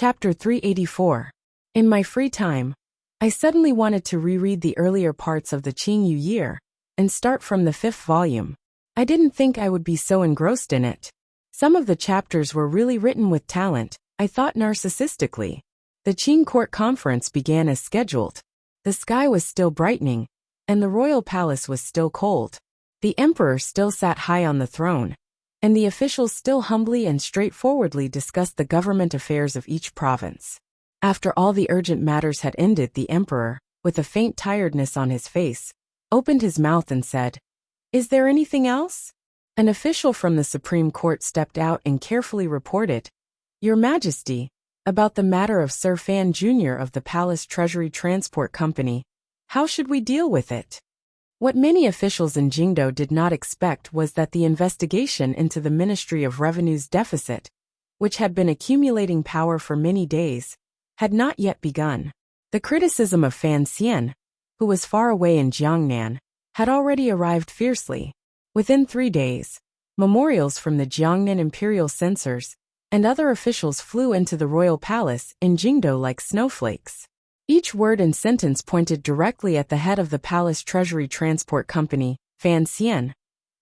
Chapter 384. In my free time, I suddenly wanted to reread the earlier parts of the Qingyu year and start from the 5th volume. I didn't think I would be so engrossed in it. Some of the chapters were really written with talent, I thought narcissistically. The Qing court conference began as scheduled. The sky was still brightening, and the royal palace was still cold. The emperor still sat high on the throne, and the officials still humbly and straightforwardly discussed the government affairs of each province. After all the urgent matters had ended, the emperor, with a faint tiredness on his face, opened his mouth and said, "Is there anything else?" An official from the Supreme Court stepped out and carefully reported, "Your Majesty, about the matter of Sir Fan Jr. of the Palace Treasury Transport Company. How should we deal with it?" What many officials in Jingdo did not expect was that the investigation into the Ministry of Revenue's deficit, which had been accumulating power for many days, had not yet begun. The criticism of Fan Xian, who was far away in Jiangnan, had already arrived fiercely. Within 3 days, memorials from the Jiangnan imperial censors and other officials flew into the royal palace in Jingdo like snowflakes. Each word and sentence pointed directly at the head of the Palace Treasury Transport Company, Fan Xian,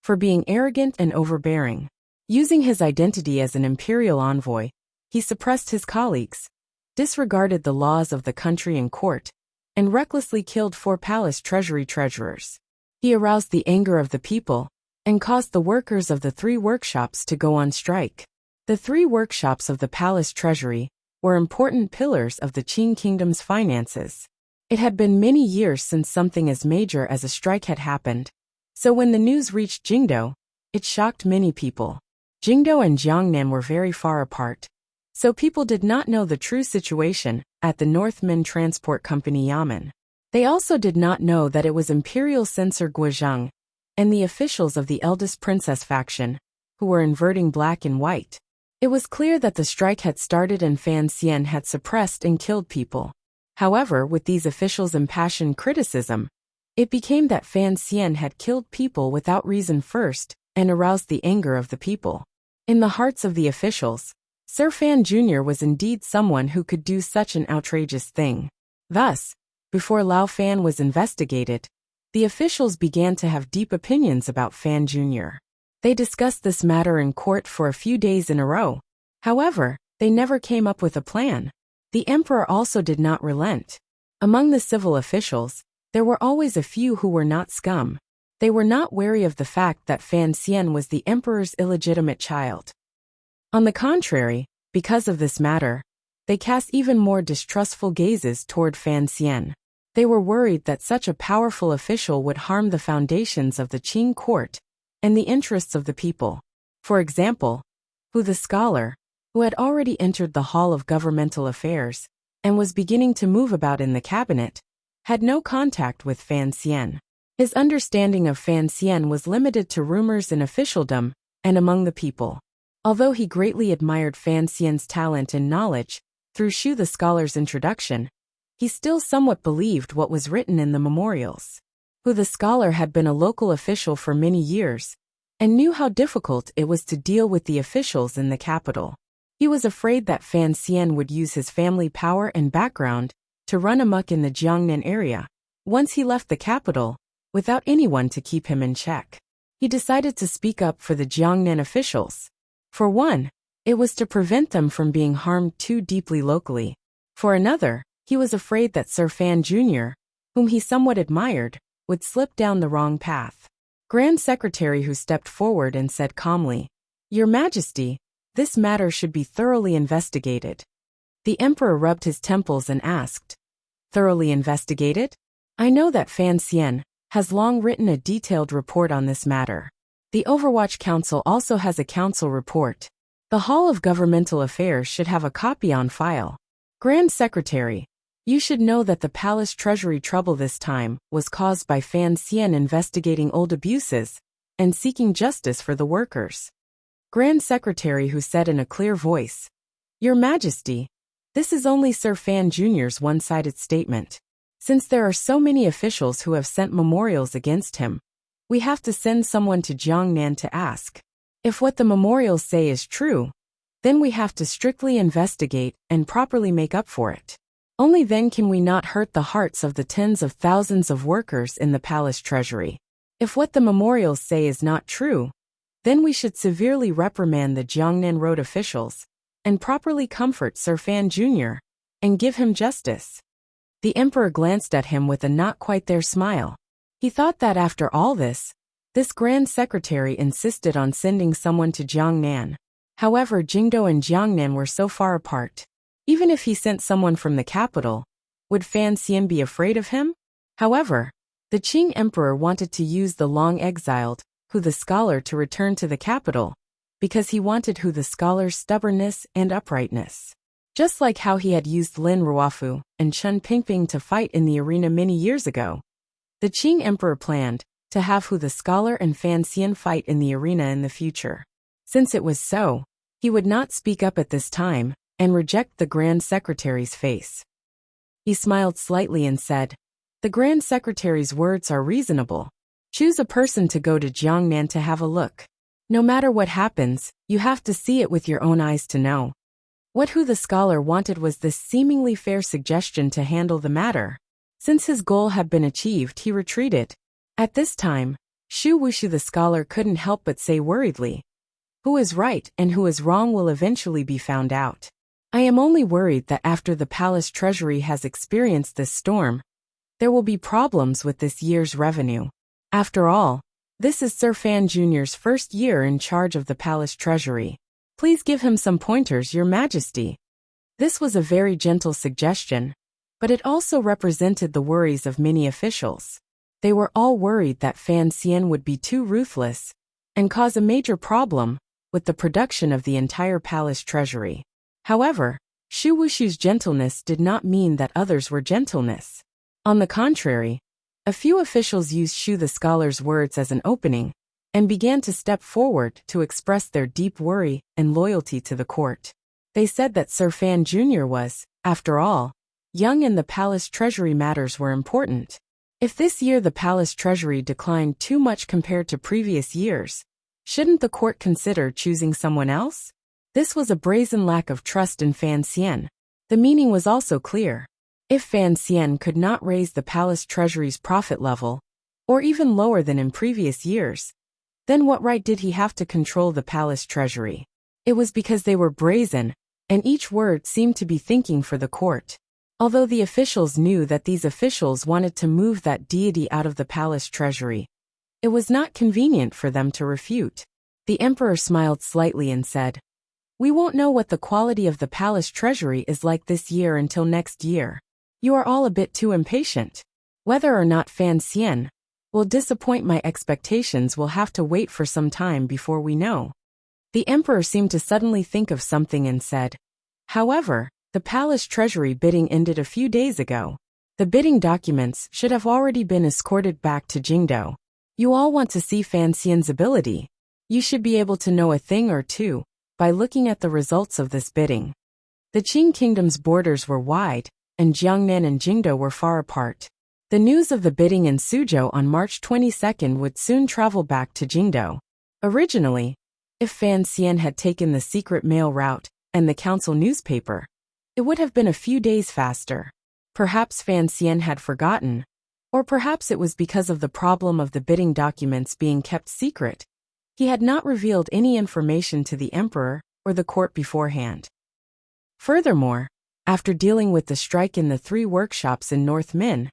for being arrogant and overbearing. Using his identity as an imperial envoy, he suppressed his colleagues, disregarded the laws of the country and court, and recklessly killed 4 palace treasury treasurers. He aroused the anger of the people and caused the workers of the 3 workshops to go on strike. The 3 workshops of the palace treasury were important pillars of the Qing kingdom's finances. It had been many years since something as major as a strike had happened, so when the news reached Jingdo, it shocked many people. Jingdo and Jiangnan were very far apart, so people did not know the true situation at the Northman Transport Company Yamen. They also did not know that it was Imperial Censor Guozhang and the officials of the eldest princess faction who were inverting black and white. It was clear that the strike had started and Fan Xian had suppressed and killed people. However, with these officials' impassioned criticism, it became that Fan Xian had killed people without reason first and aroused the anger of the people. In the hearts of the officials, Sir Fan Jr. was indeed someone who could do such an outrageous thing. Thus, before Lao Fan was investigated, the officials began to have deep opinions about Fan Jr. They discussed this matter in court for a few days in a row. However, they never came up with a plan. The emperor also did not relent. Among the civil officials, there were always a few who were not scum. They were not wary of the fact that Fan Xian was the emperor's illegitimate child. On the contrary, because of this matter, they cast even more distrustful gazes toward Fan Xian. They were worried that such a powerful official would harm the foundations of the Qing court and the interests of the people. For example, Hu the scholar, who had already entered the Hall of Governmental Affairs and was beginning to move about in the cabinet, had no contact with Fan Xian. His understanding of Fan Xian was limited to rumors in officialdom and among the people. Although he greatly admired Fan Xian's talent and knowledge through Shu the scholar's introduction, he still somewhat believed what was written in the memorials. Hu the scholar had been a local official for many years and knew how difficult it was to deal with the officials in the capital. He was afraid that Fan Xian would use his family power and background to run amok in the Jiangnan area once he left the capital, without anyone to keep him in check. He decided to speak up for the Jiangnan officials. For one, it was to prevent them from being harmed too deeply locally. For another, he was afraid that Sir Fan Jr., whom he somewhat admired, would slip down the wrong path. Grand Secretary Hu stepped forward and said calmly, "Your Majesty, this matter should be thoroughly investigated." The emperor rubbed his temples and asked, "Thoroughly investigated? I know that Fan Xian has long written a detailed report on this matter. The Overwatch Council also has a council report. The Hall of Governmental Affairs should have a copy on file. Grand Secretary, you should know that the palace treasury trouble this time was caused by Fan Xian investigating old abuses and seeking justice for the workers." Grand Secretary Hu said in a clear voice, "Your Majesty, this is only Sir Fan Jr.'s one-sided statement. Since there are so many officials who have sent memorials against him, we have to send someone to Jiangnan to ask. If what the memorials say is true, then we have to strictly investigate and properly make up for it. Only then can we not hurt the hearts of the tens of thousands of workers in the palace treasury. If what the memorials say is not true, then we should severely reprimand the Jiangnan Road officials and properly comfort Sir Fan Jr. and give him justice. The emperor glanced at him with a not-quite-there smile. He thought that after all this Grand Secretary insisted on sending someone to Jiangnan. However, Jingdo and Jiangnan were so far apart. Even if he sent someone from the capital, would Fan Xian be afraid of him? However, the Qing emperor wanted to use the long-exiled Hu the scholar to return to the capital, because he wanted Hu the scholar's stubbornness and uprightness. Just like how he had used Lin Ruofu and Chen Pingping to fight in the arena many years ago, the Qing emperor planned to have Hu the scholar and Fan Xian fight in the arena in the future. Since it was so, he would not speak up at this time and reject the Grand Secretary's face. He smiled slightly and said, "The Grand Secretary's words are reasonable. Choose a person to go to Jiangnan to have a look. No matter what happens, you have to see it with your own eyes to know." What Hu the scholar wanted was this seemingly fair suggestion to handle the matter. Since his goal had been achieved, he retreated. At this time, Shu Wushu the scholar couldn't help but say worriedly, "Who is right and who is wrong will eventually be found out. I am only worried that after the palace treasury has experienced this storm, there will be problems with this year's revenue. After all, this is Sir Fan Jr.'s first year in charge of the palace treasury. Please give him some pointers, Your Majesty." This was a very gentle suggestion, but it also represented the worries of many officials. They were all worried that Fan Xian would be too ruthless and cause a major problem with the production of the entire palace treasury. However, Shu Wushu's gentleness did not mean that others were gentleness. On the contrary, a few officials used Shu the scholar's words as an opening and began to step forward to express their deep worry and loyalty to the court. They said that Sir Fan Jr. was, after all, young and the palace treasury matters were important. If this year the palace treasury declined too much compared to previous years, shouldn't the court consider choosing someone else? This was a brazen lack of trust in Fan Xian. The meaning was also clear. If Fan Xian could not raise the palace treasury's profit level, or even lower than in previous years, then what right did he have to control the palace treasury? It was because they were brazen, and each word seemed to be thinking for the court. Although the officials knew that these officials wanted to move that deity out of the palace treasury, it was not convenient for them to refute. The emperor smiled slightly and said, "We won't know what the quality of the palace treasury is like this year until next year. You are all a bit too impatient. Whether or not Fan Xian will disappoint my expectations will have to wait for some time before we know." The emperor seemed to suddenly think of something and said, "However, the palace treasury bidding ended a few days ago. The bidding documents should have already been escorted back to Jingdo. You all want to see Fan Xian's ability. You should be able to know a thing or two by looking at the results of this bidding." The Qing kingdom's borders were wide, and Jiangnan and Jingdo were far apart. The news of the bidding in Suzhou on March 22 would soon travel back to Jingdo. Originally, if Fan Xian had taken the secret mail route and the council newspaper, it would have been a few days faster. Perhaps Fan Xian had forgotten, or perhaps it was because of the problem of the bidding documents being kept secret. He had not revealed any information to the emperor or the court beforehand. Furthermore, after dealing with the strike in the 3 workshops in North Min,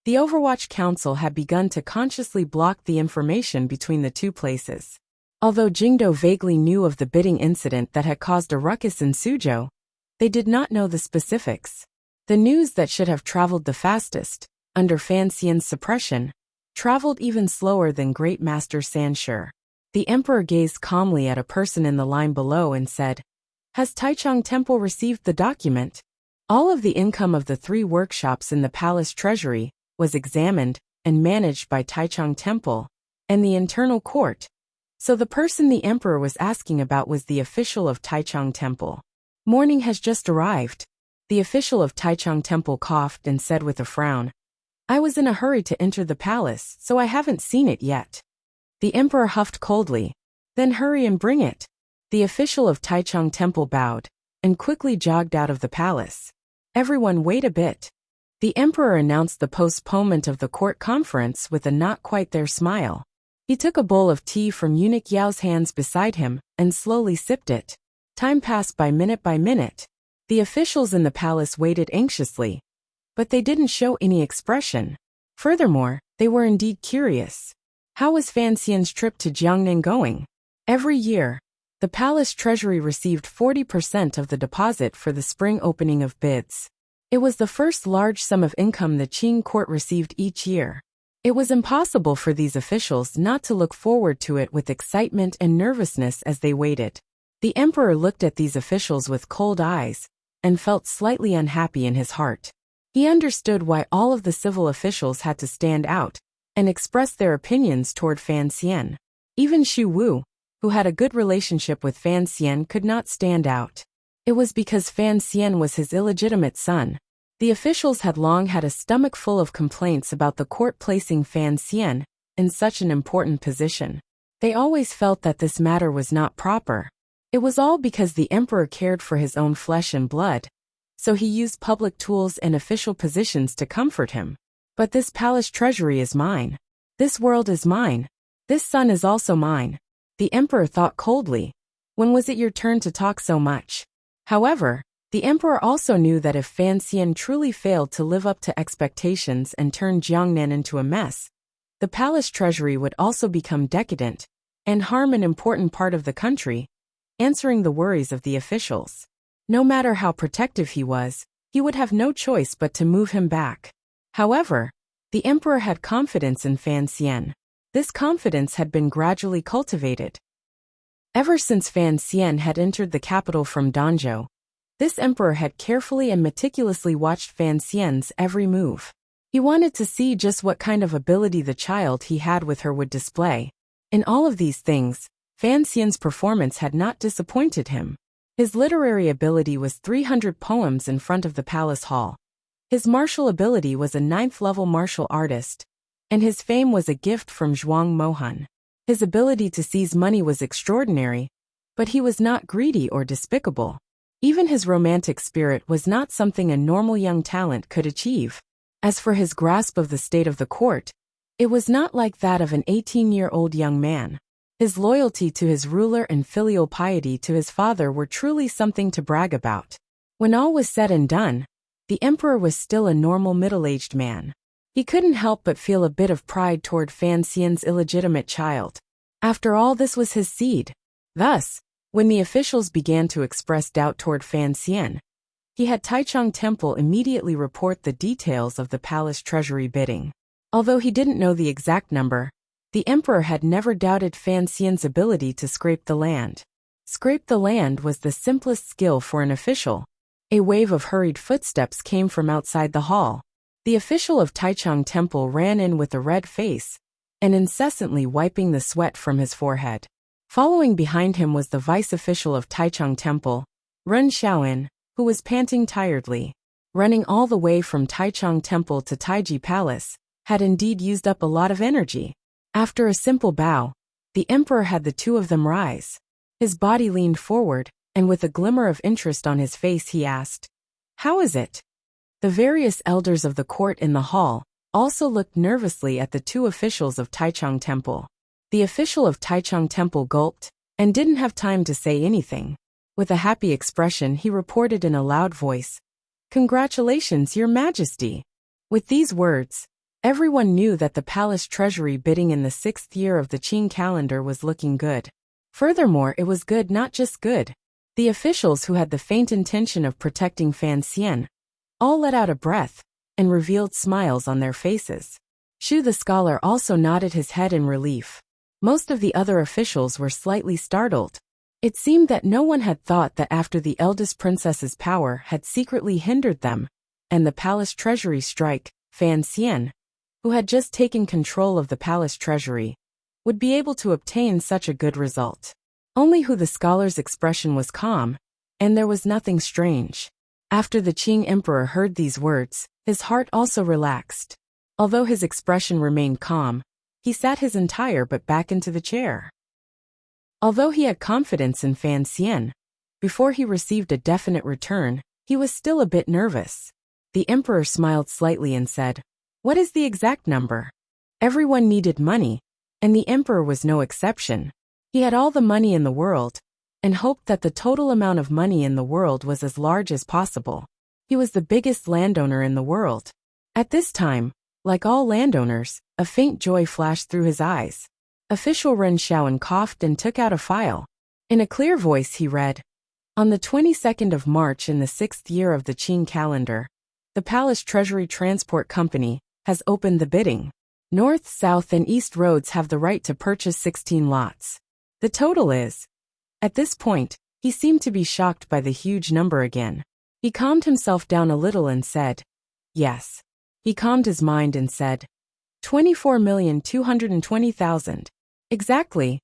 the Overwatch Council had begun to consciously block the information between the two places. Although Jingdo vaguely knew of the bidding incident that had caused a ruckus in Suzhou, they did not know the specifics. The news that should have traveled the fastest, under Fan Xian's suppression, traveled even slower than Great Master Sanshi. The emperor gazed calmly at a person in the line below and said, "Has Taichung Temple received the document?" All of the income of the 3 workshops in the palace treasury was examined and managed by Taichung Temple and the internal court, so the person the emperor was asking about was the official of Taichung Temple. "Morning has just arrived." The official of Taichung Temple coughed and said with a frown, "I was in a hurry to enter the palace, so I haven't seen it yet." The emperor huffed coldly. "Then hurry and bring it." The official of Taichung Temple bowed and quickly jogged out of the palace. Everyone, wait a bit. The emperor announced the postponement of the court conference with a not quite there smile. He took a bowl of tea from eunuch Yao's hands beside him and slowly sipped it. Time passed by minute. The officials in the palace waited anxiously, but they didn't show any expression. Furthermore, they were indeed curious. How was Fan Xian's trip to Jiangnan going? Every year, the palace treasury received 40% of the deposit for the spring opening of bids. It was the first large sum of income the Qing court received each year. It was impossible for these officials not to look forward to it with excitement and nervousness as they waited. The emperor looked at these officials with cold eyes and felt slightly unhappy in his heart. He understood why all of the civil officials had to stand out and express their opinions toward Fan Xian. Even Xu Wu, who had a good relationship with Fan Xian, could not stand out. It was because Fan Xian was his illegitimate son. The officials had long had a stomach full of complaints about the court placing Fan Xian in such an important position. They always felt that this matter was not proper. It was all because the emperor cared for his own flesh and blood, so he used public tools and official positions to comfort him. But this palace treasury is mine. This world is mine. This son is also mine. The emperor thought coldly. When was it your turn to talk so much? However, the emperor also knew that if Fan Xian truly failed to live up to expectations and turned Jiangnan into a mess, the palace treasury would also become decadent and harm an important part of the country, answering the worries of the officials. No matter how protective he was, he would have no choice but to move him back. However, the emperor had confidence in Fan Xian. This confidence had been gradually cultivated. Ever since Fan Xian had entered the capital from Danzhou, this emperor had carefully and meticulously watched Fan Xian's every move. He wanted to see just what kind of ability the child he had with her would display. In all of these things, Fan Xian's performance had not disappointed him. His literary ability was 300 poems in front of the palace hall. His martial ability was a 9th-level martial artist, and his fame was a gift from Zhuang Mohan. His ability to seize money was extraordinary, but he was not greedy or despicable. Even his romantic spirit was not something a normal young talent could achieve. As for his grasp of the state of the court, it was not like that of an 18-year-old young man. His loyalty to his ruler and filial piety to his father were truly something to brag about. When all was said and done, the emperor was still a normal middle-aged man. He couldn't help but feel a bit of pride toward Fan Xian's illegitimate child. After all, this was his seed. Thus, when the officials began to express doubt toward Fan Xian, he had Taichung Temple immediately report the details of the palace treasury bidding. Although he didn't know the exact number, the emperor had never doubted Fan Xian's ability to scrape the land. Scrape the land was the simplest skill for an official. A wave of hurried footsteps came from outside the hall. The official of Taichung Temple ran in with a red face and incessantly wiping the sweat from his forehead. Following behind him was the vice official of Taichung Temple, Ren Xiaoan, who was panting tiredly. Running all the way from Taichung Temple to Taiji Palace had indeed used up a lot of energy. After a simple bow, the emperor had the two of them rise. His body leaned forward, and with a glimmer of interest on his face he asked, "How is it?" The various elders of the court in the hall also looked nervously at the two officials of Taichung Temple. The official of Taichung Temple gulped and didn't have time to say anything. With a happy expression he reported in a loud voice, "Congratulations, Your Majesty." With these words, everyone knew that the palace treasury bidding in the 6th year of the Qing calendar was looking good. Furthermore, it was good, not just good. The officials who had the faint intention of protecting Fan Xian all let out a breath and revealed smiles on their faces. Xu the scholar also nodded his head in relief. Most of the other officials were slightly startled. It seemed that no one had thought that after the eldest princess's power had secretly hindered them, and the palace treasury strike, Fan Xian, who had just taken control of the palace treasury, would be able to obtain such a good result. Only Hu the scholar's expression was calm, and there was nothing strange. After the Qing emperor heard these words, his heart also relaxed. Although his expression remained calm, he sat his entire butt back into the chair. Although he had confidence in Fan Xian, before he received a definite return, he was still a bit nervous. The emperor smiled slightly and said, "What is the exact number?" Everyone needed money, and the emperor was no exception. He had all the money in the world, and hoped that the total amount of money in the world was as large as possible. He was the biggest landowner in the world. At this time, like all landowners, a faint joy flashed through his eyes. Official Ren Shaoan coughed and took out a file. In a clear voice he read, "On the 22nd of March in the 6th year of the Qing calendar, the Palace Treasury Transport Company has opened the bidding. North, South, and East roads have the right to purchase 16 lots. The total is..." At this point, he seemed to be shocked by the huge number again. He calmed himself down a little and said, "Yes." He calmed his mind and said, 24,220,000. Exactly.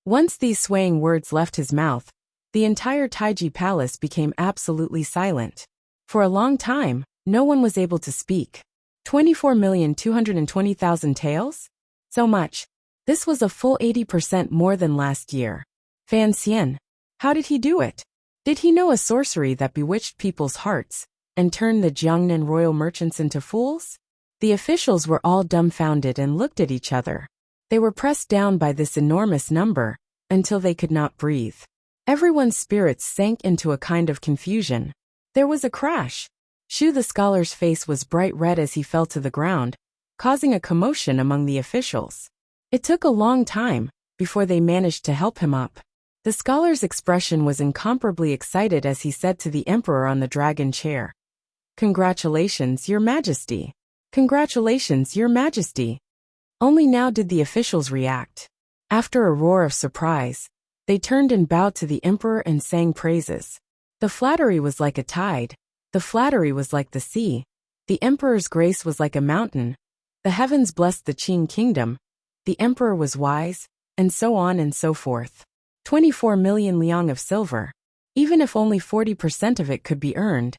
Once these swaying words left his mouth, the entire Taiji Palace became absolutely silent. For a long time, no one was able to speak. 24,220,000 taels? So much. This was a full 80% more than last year. Fan Xian. How did he do it? Did he know a sorcery that bewitched people's hearts and turned the Jiangnan royal merchants into fools? The officials were all dumbfounded and looked at each other. They were pressed down by this enormous number until they could not breathe. Everyone's spirits sank into a kind of confusion. There was a crash. Shu the scholar's face was bright red as he fell to the ground, causing a commotion among the officials. It took a long time before they managed to help him up. The scholar's expression was incomparably excited as he said to the emperor on the dragon chair, "Congratulations, Your Majesty. Congratulations, Your Majesty." Only now did the officials react. After a roar of surprise, they turned and bowed to the emperor and sang praises. The flattery was like a tide. The flattery was like the sea. The emperor's grace was like a mountain. The heavens blessed the Qing kingdom. The emperor was wise, and so on and so forth. 24 million liang of silver. Even if only 40% of it could be earned,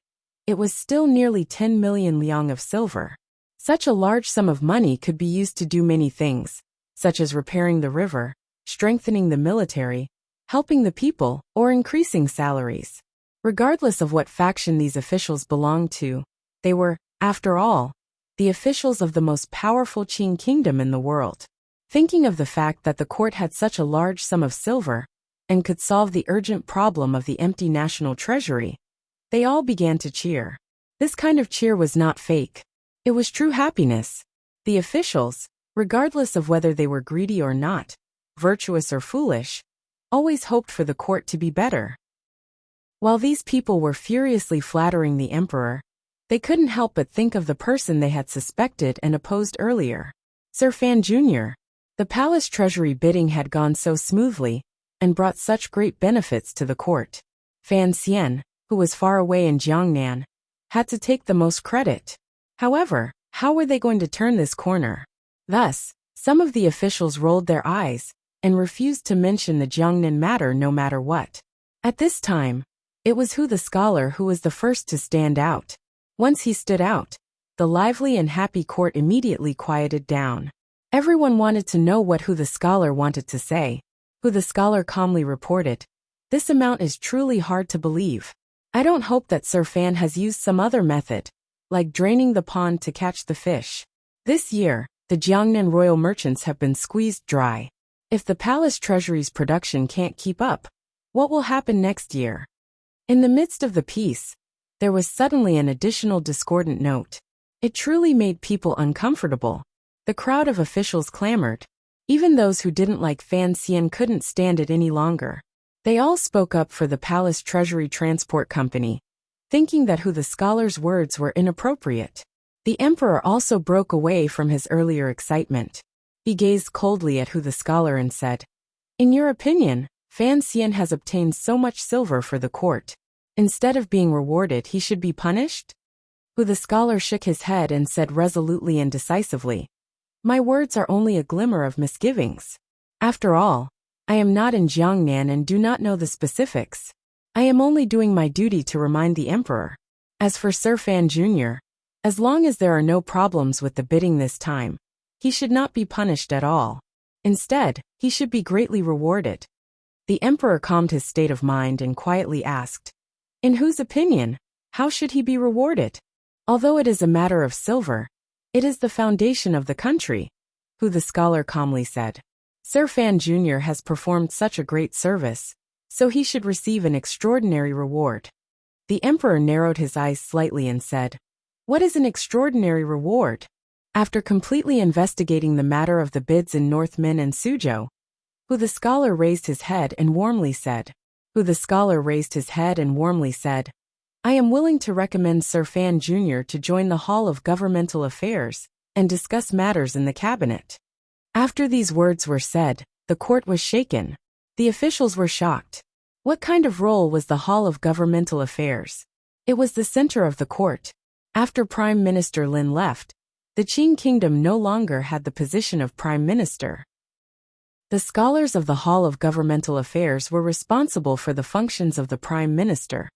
it was still nearly 10 million liang of silver. Such a large sum of money could be used to do many things, such as repairing the river, strengthening the military, helping the people, or increasing salaries. Regardless of what faction these officials belonged to, they were, after all, the officials of the most powerful Qing kingdom in the world. Thinking of the fact that the court had such a large sum of silver and could solve the urgent problem of the empty national treasury, they all began to cheer. This kind of cheer was not fake. It was true happiness. The officials, regardless of whether they were greedy or not, virtuous or foolish, always hoped for the court to be better. While these people were furiously flattering the emperor, they couldn't help but think of the person they had suspected and opposed earlier. Sir Fan Jr. The palace treasury bidding had gone so smoothly and brought such great benefits to the court. Fan Xian, who was far away in Jiangnan, had to take the most credit. However, how were they going to turn this corner? Thus, some of the officials rolled their eyes and refused to mention the Jiangnan matter no matter what. At this time, it was Hu the scholar who was the first to stand out. Once he stood out, the lively and happy court immediately quieted down. Everyone wanted to know what Hu the scholar wanted to say. Hu the scholar calmly reported, "This amount is truly hard to believe. I don't hope that Sir Fan has used some other method, like draining the pond to catch the fish. This year, the Jiangnan royal merchants have been squeezed dry. If the palace treasury's production can't keep up, what will happen next year?" In the midst of the peace, there was suddenly an additional discordant note. It truly made people uncomfortable. The crowd of officials clamored. Even those who didn't like Fan Xian couldn't stand it any longer. They all spoke up for the Palace Treasury Transport Company, thinking that Hu the scholar's words were inappropriate. The emperor also broke away from his earlier excitement. He gazed coldly at Hu the scholar and said, "In your opinion, Fan Xian has obtained so much silver for the court. Instead of being rewarded, he should be punished?" Hu the scholar shook his head and said resolutely and decisively, "My words are only a glimmer of misgivings. After all, I am not in Jiangnan and do not know the specifics. I am only doing my duty to remind the emperor. As for Sir Fan Jr., as long as there are no problems with the bidding this time, he should not be punished at all. Instead, he should be greatly rewarded." The emperor calmed his state of mind and quietly asked, "In whose opinion, how should he be rewarded? Although it is a matter of silver, it is the foundation of the country," Hu the scholar calmly said. "Sir Fan Jr. has performed such a great service, so he should receive an extraordinary reward." The emperor narrowed his eyes slightly and said, "What is an extraordinary reward?" After completely investigating the matter of the bids in Northmin and Suzhou, Hu the scholar raised his head and warmly said, "I am willing to recommend Sir Fan Jr. to join the Hall of Governmental Affairs and discuss matters in the cabinet." After these words were said, the court was shaken. The officials were shocked. What kind of role was the Hall of Governmental Affairs? It was the center of the court. After Prime Minister Lin left, the Qing Kingdom no longer had the position of Prime Minister. The scholars of the Hall of Governmental Affairs were responsible for the functions of the Prime Minister,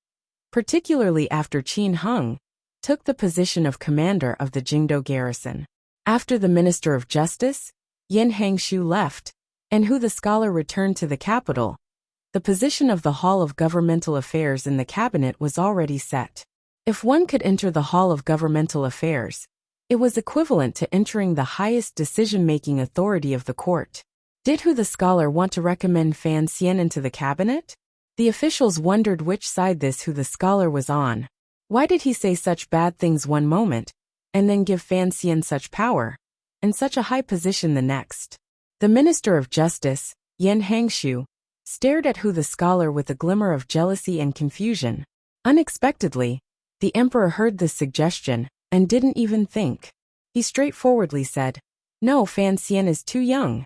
particularly after Qin Hung took the position of commander of the Jingdo garrison. After the Minister of Justice, Yin Hangshu, left, and Hu the scholar returned to the capital, the position of the Hall of Governmental Affairs in the cabinet was already set. If one could enter the Hall of Governmental Affairs, it was equivalent to entering the highest decision-making authority of the court. Did Hu the scholar want to recommend Fan Xian into the cabinet? The officials wondered which side this Hu the scholar was on. Why did he say such bad things one moment, and then give Fan Xian such power, and such a high position the next? The Minister of Justice, Yin Hangshu, stared at Hu the scholar with a glimmer of jealousy and confusion. Unexpectedly, the emperor heard this suggestion, and didn't even think. He straightforwardly said, "No, Fan Xian is too young."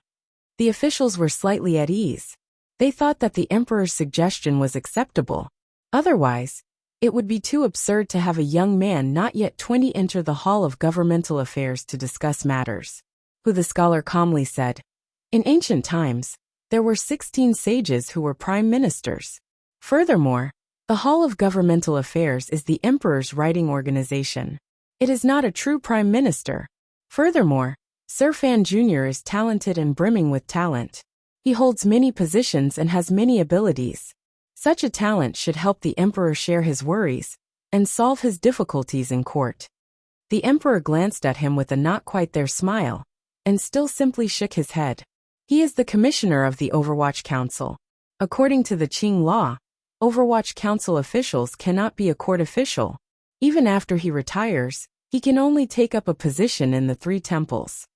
The officials were slightly at ease. They thought that the emperor's suggestion was acceptable. Otherwise, it would be too absurd to have a young man not yet 20 enter the Hall of Governmental Affairs to discuss matters. Hu the scholar calmly said, "In ancient times, there were 16 sages who were prime ministers. Furthermore, the Hall of Governmental Affairs is the emperor's writing organization. It is not a true prime minister. Furthermore, Sir Fan Jr. is talented and brimming with talent. He holds many positions and has many abilities. Such a talent should help the emperor share his worries and solve his difficulties in court." The emperor glanced at him with a not quite there smile, and still simply shook his head. He is the commissioner of the Overwatch Council. According to the Qing law, Overwatch Council officials cannot be a court official. Even after he retires, he can only take up a position in the Three Temples.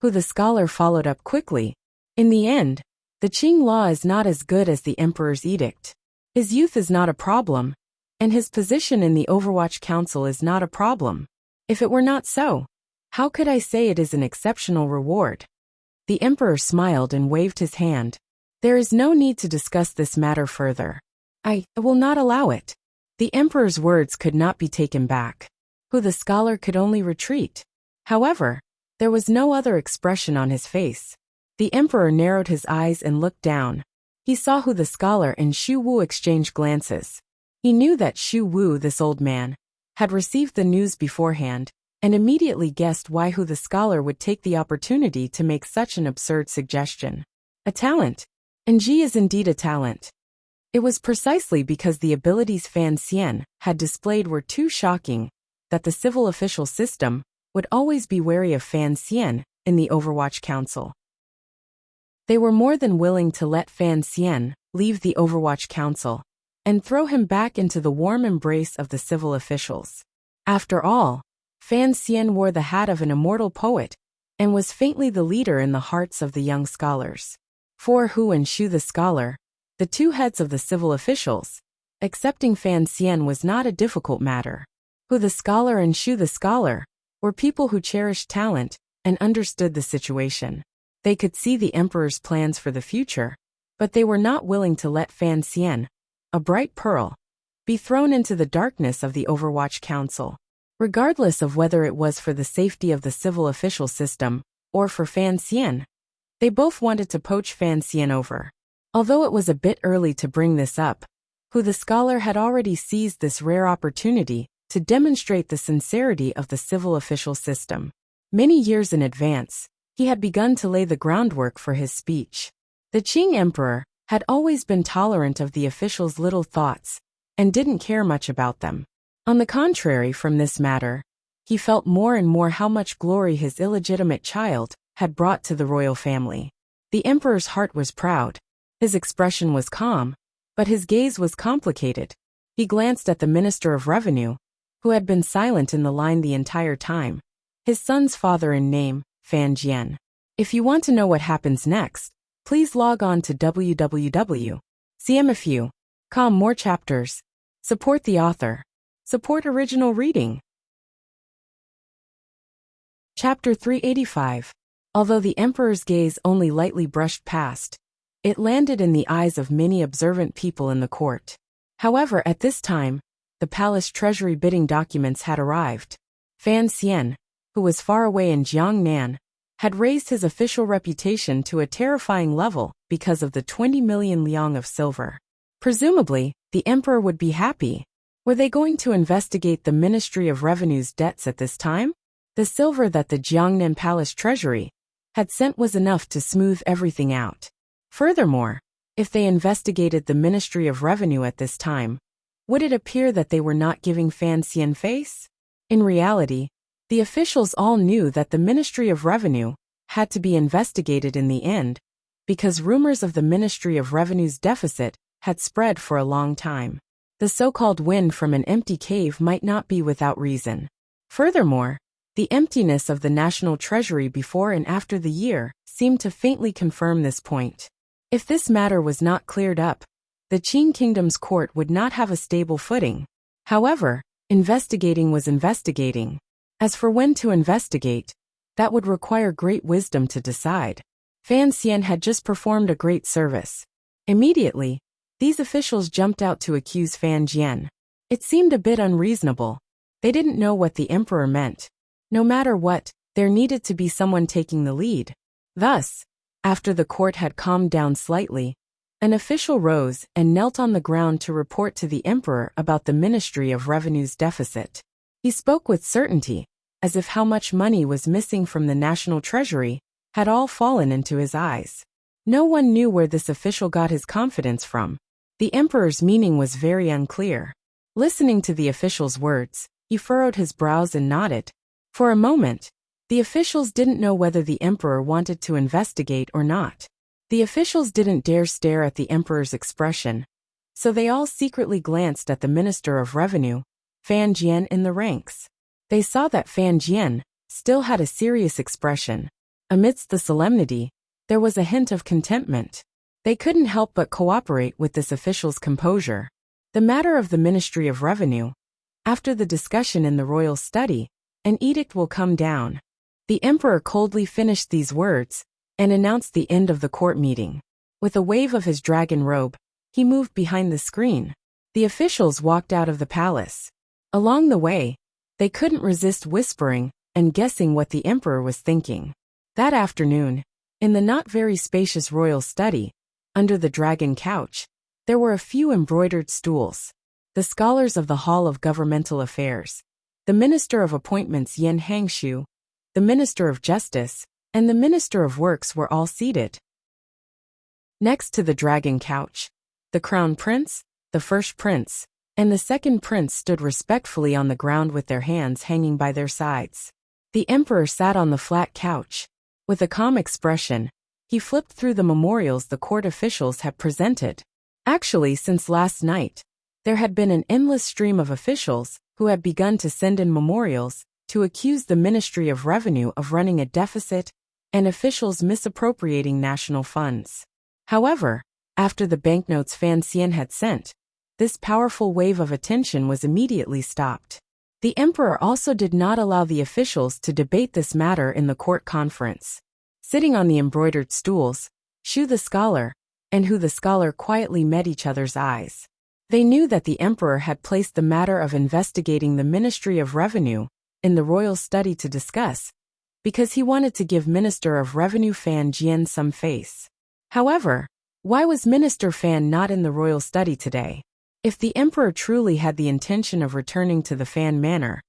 Hu the scholar followed up quickly. In the end, the Qing law is not as good as the emperor's edict. His youth is not a problem, and his position in the Overwatch Council is not a problem. If it were not so, how could I say it is an exceptional reward? The emperor smiled and waved his hand. "There is no need to discuss this matter further. I will not allow it." The emperor's words could not be taken back. Hu the scholar could only retreat. However, there was no other expression on his face. The emperor narrowed his eyes and looked down. He saw Hu the scholar and Xu Wu exchange glances. He knew that Xu Wu, this old man, had received the news beforehand, and immediately guessed why Hu the scholar would take the opportunity to make such an absurd suggestion. A talent. And Ji is indeed a talent. It was precisely because the abilities Fan Xian had displayed were too shocking that the civil official system would always be wary of Fan Xian in the Overwatch Council. They were more than willing to let Fan Xian leave the Overwatch Council and throw him back into the warm embrace of the civil officials. After all, Fan Xian wore the hat of an immortal poet and was faintly the leader in the hearts of the young scholars. For Hu and Xu the scholar, the two heads of the civil officials, accepting Fan Xian was not a difficult matter. Hu the scholar and Xu the scholar were people who cherished talent and understood the situation. They could see the emperor's plans for the future, but they were not willing to let Fan Xian, a bright pearl, be thrown into the darkness of the Overwatch Council. Regardless of whether it was for the safety of the civil official system or for Fan Xian, they both wanted to poach Fan Xian over. Although it was a bit early to bring this up, Hu the scholar had already seized this rare opportunity to demonstrate the sincerity of the civil official system. Many years in advance, he had begun to lay the groundwork for his speech. The Qing emperor had always been tolerant of the official's little thoughts and didn't care much about them. On the contrary, from this matter, he felt more and more how much glory his illegitimate child had brought to the royal family. The emperor's heart was proud. His expression was calm, but his gaze was complicated. He glanced at the Minister of Revenue, who had been silent in the line the entire time, his son's father in name, Fan Jian. If you want to know what happens next, please log on to www.cmfu.com. More chapters. Support the author. Support original reading. Chapter 385. Although the emperor's gaze only lightly brushed past, it landed in the eyes of many observant people in the court. However, at this time, the palace treasury bidding documents had arrived. Fan Xian, who was far away in Jiangnan, had raised his official reputation to a terrifying level because of the 20 million liang of silver. Presumably, the emperor would be happy. Were they going to investigate the Ministry of Revenue's debts at this time? The silver that the Jiangnan Palace Treasury had sent was enough to smooth everything out. Furthermore, if they investigated the Ministry of Revenue at this time, would it appear that they were not giving Fan Xian face? In reality, the officials all knew that the Ministry of Revenue had to be investigated in the end, because rumors of the Ministry of Revenue's deficit had spread for a long time. The so-called wind from an empty cave might not be without reason. Furthermore, the emptiness of the national treasury before and after the year seemed to faintly confirm this point. If this matter was not cleared up, the Qing Kingdom's court would not have a stable footing. However, investigating was investigating. As for when to investigate, that would require great wisdom to decide. Fan Xian had just performed a great service. Immediately, these officials jumped out to accuse Fan Jian. It seemed a bit unreasonable. They didn't know what the emperor meant. No matter what, there needed to be someone taking the lead. Thus, after the court had calmed down slightly, an official rose and knelt on the ground to report to the emperor about the Ministry of Revenue's deficit. He spoke with certainty, as if how much money was missing from the national treasury had all fallen into his eyes. No one knew where this official got his confidence from. The emperor's meaning was very unclear. Listening to the official's words, he furrowed his brows and nodded. For a moment, the officials didn't know whether the emperor wanted to investigate or not. The officials didn't dare stare at the emperor's expression, so they all secretly glanced at the Minister of Revenue, Fan Jian, in the ranks. They saw that Fan Jian still had a serious expression. Amidst the solemnity, there was a hint of contentment. They couldn't help but cooperate with this official's composure. The matter of the Ministry of Revenue. After the discussion in the royal study, an edict will come down. The emperor coldly finished these words and announced the end of the court meeting. With a wave of his dragon robe, he moved behind the screen. The officials walked out of the palace. Along the way, they couldn't resist whispering and guessing what the emperor was thinking. That afternoon, in the not very spacious royal study, under the dragon couch, there were a few embroidered stools. The scholars of the Hall of Governmental Affairs, the Minister of Appointments Yen Hangshu, the Minister of Justice, and the Minister of Works were all seated. Next to the dragon couch, the Crown Prince, the First Prince, and the Second Prince stood respectfully on the ground with their hands hanging by their sides. The emperor sat on the flat couch. With a calm expression, he flipped through the memorials the court officials had presented. Actually, since last night, there had been an endless stream of officials who had begun to send in memorials to accuse the Ministry of Revenue of running a deficit and officials misappropriating national funds. However, after the banknotes Fan Xian had sent, this powerful wave of attention was immediately stopped. The emperor also did not allow the officials to debate this matter in the court conference. Sitting on the embroidered stools, Shu the scholar and Hu the scholar quietly met each other's eyes. They knew that the emperor had placed the matter of investigating the Ministry of Revenue in the royal study to discuss, because he wanted to give Minister of Revenue Fan Jian some face. However, why was Minister Fan not in the royal study today? If the emperor truly had the intention of returning to the Fan Manor,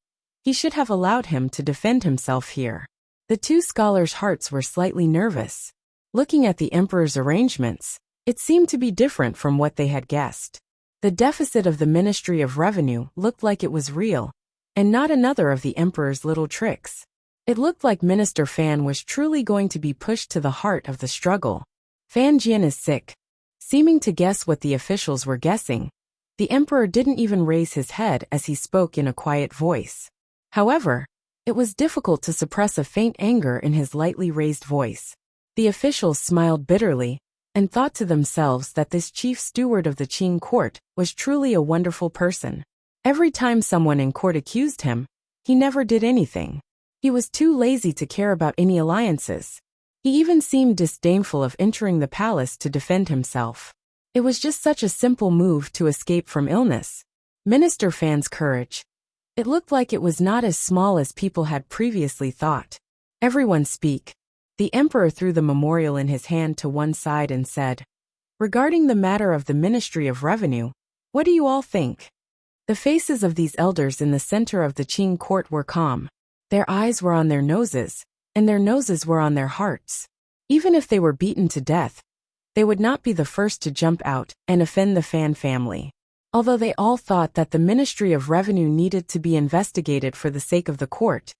he should have allowed him to defend himself here. The two scholars' hearts were slightly nervous. Looking at the emperor's arrangements, It seemed to be different from what they had guessed. The deficit of the Ministry of Revenue looked like it was real, and not another of the emperor's little tricks. It looked like Minister Fan was truly going to be pushed to the heart of the struggle. Fan Jian is sick. Seeming to guess what the officials were guessing, the emperor didn't even raise his head as he spoke in a quiet voice. However, it was difficult to suppress a faint anger in his lightly raised voice. The officials smiled bitterly and thought to themselves that this chief steward of the Qing court was truly a wonderful person. Every time someone in court accused him, he never did anything. He was too lazy to care about any alliances. He even seemed disdainful of entering the palace to defend himself. It was just such a simple move to escape from illness. Minister Fan's courage. It looked like it was not as small as people had previously thought. Everyone speak. The emperor threw the memorial in his hand to one side and said, "Regarding the matter of the Ministry of Revenue, what do you all think?" The faces of these elders in the center of the Qing court were calm. Their eyes were on their noses, and their noses were on their hearts. Even if they were beaten to death, they would not be the first to jump out and offend the Fan family. Although they all thought that the Ministry of Revenue needed to be investigated for the sake of the court,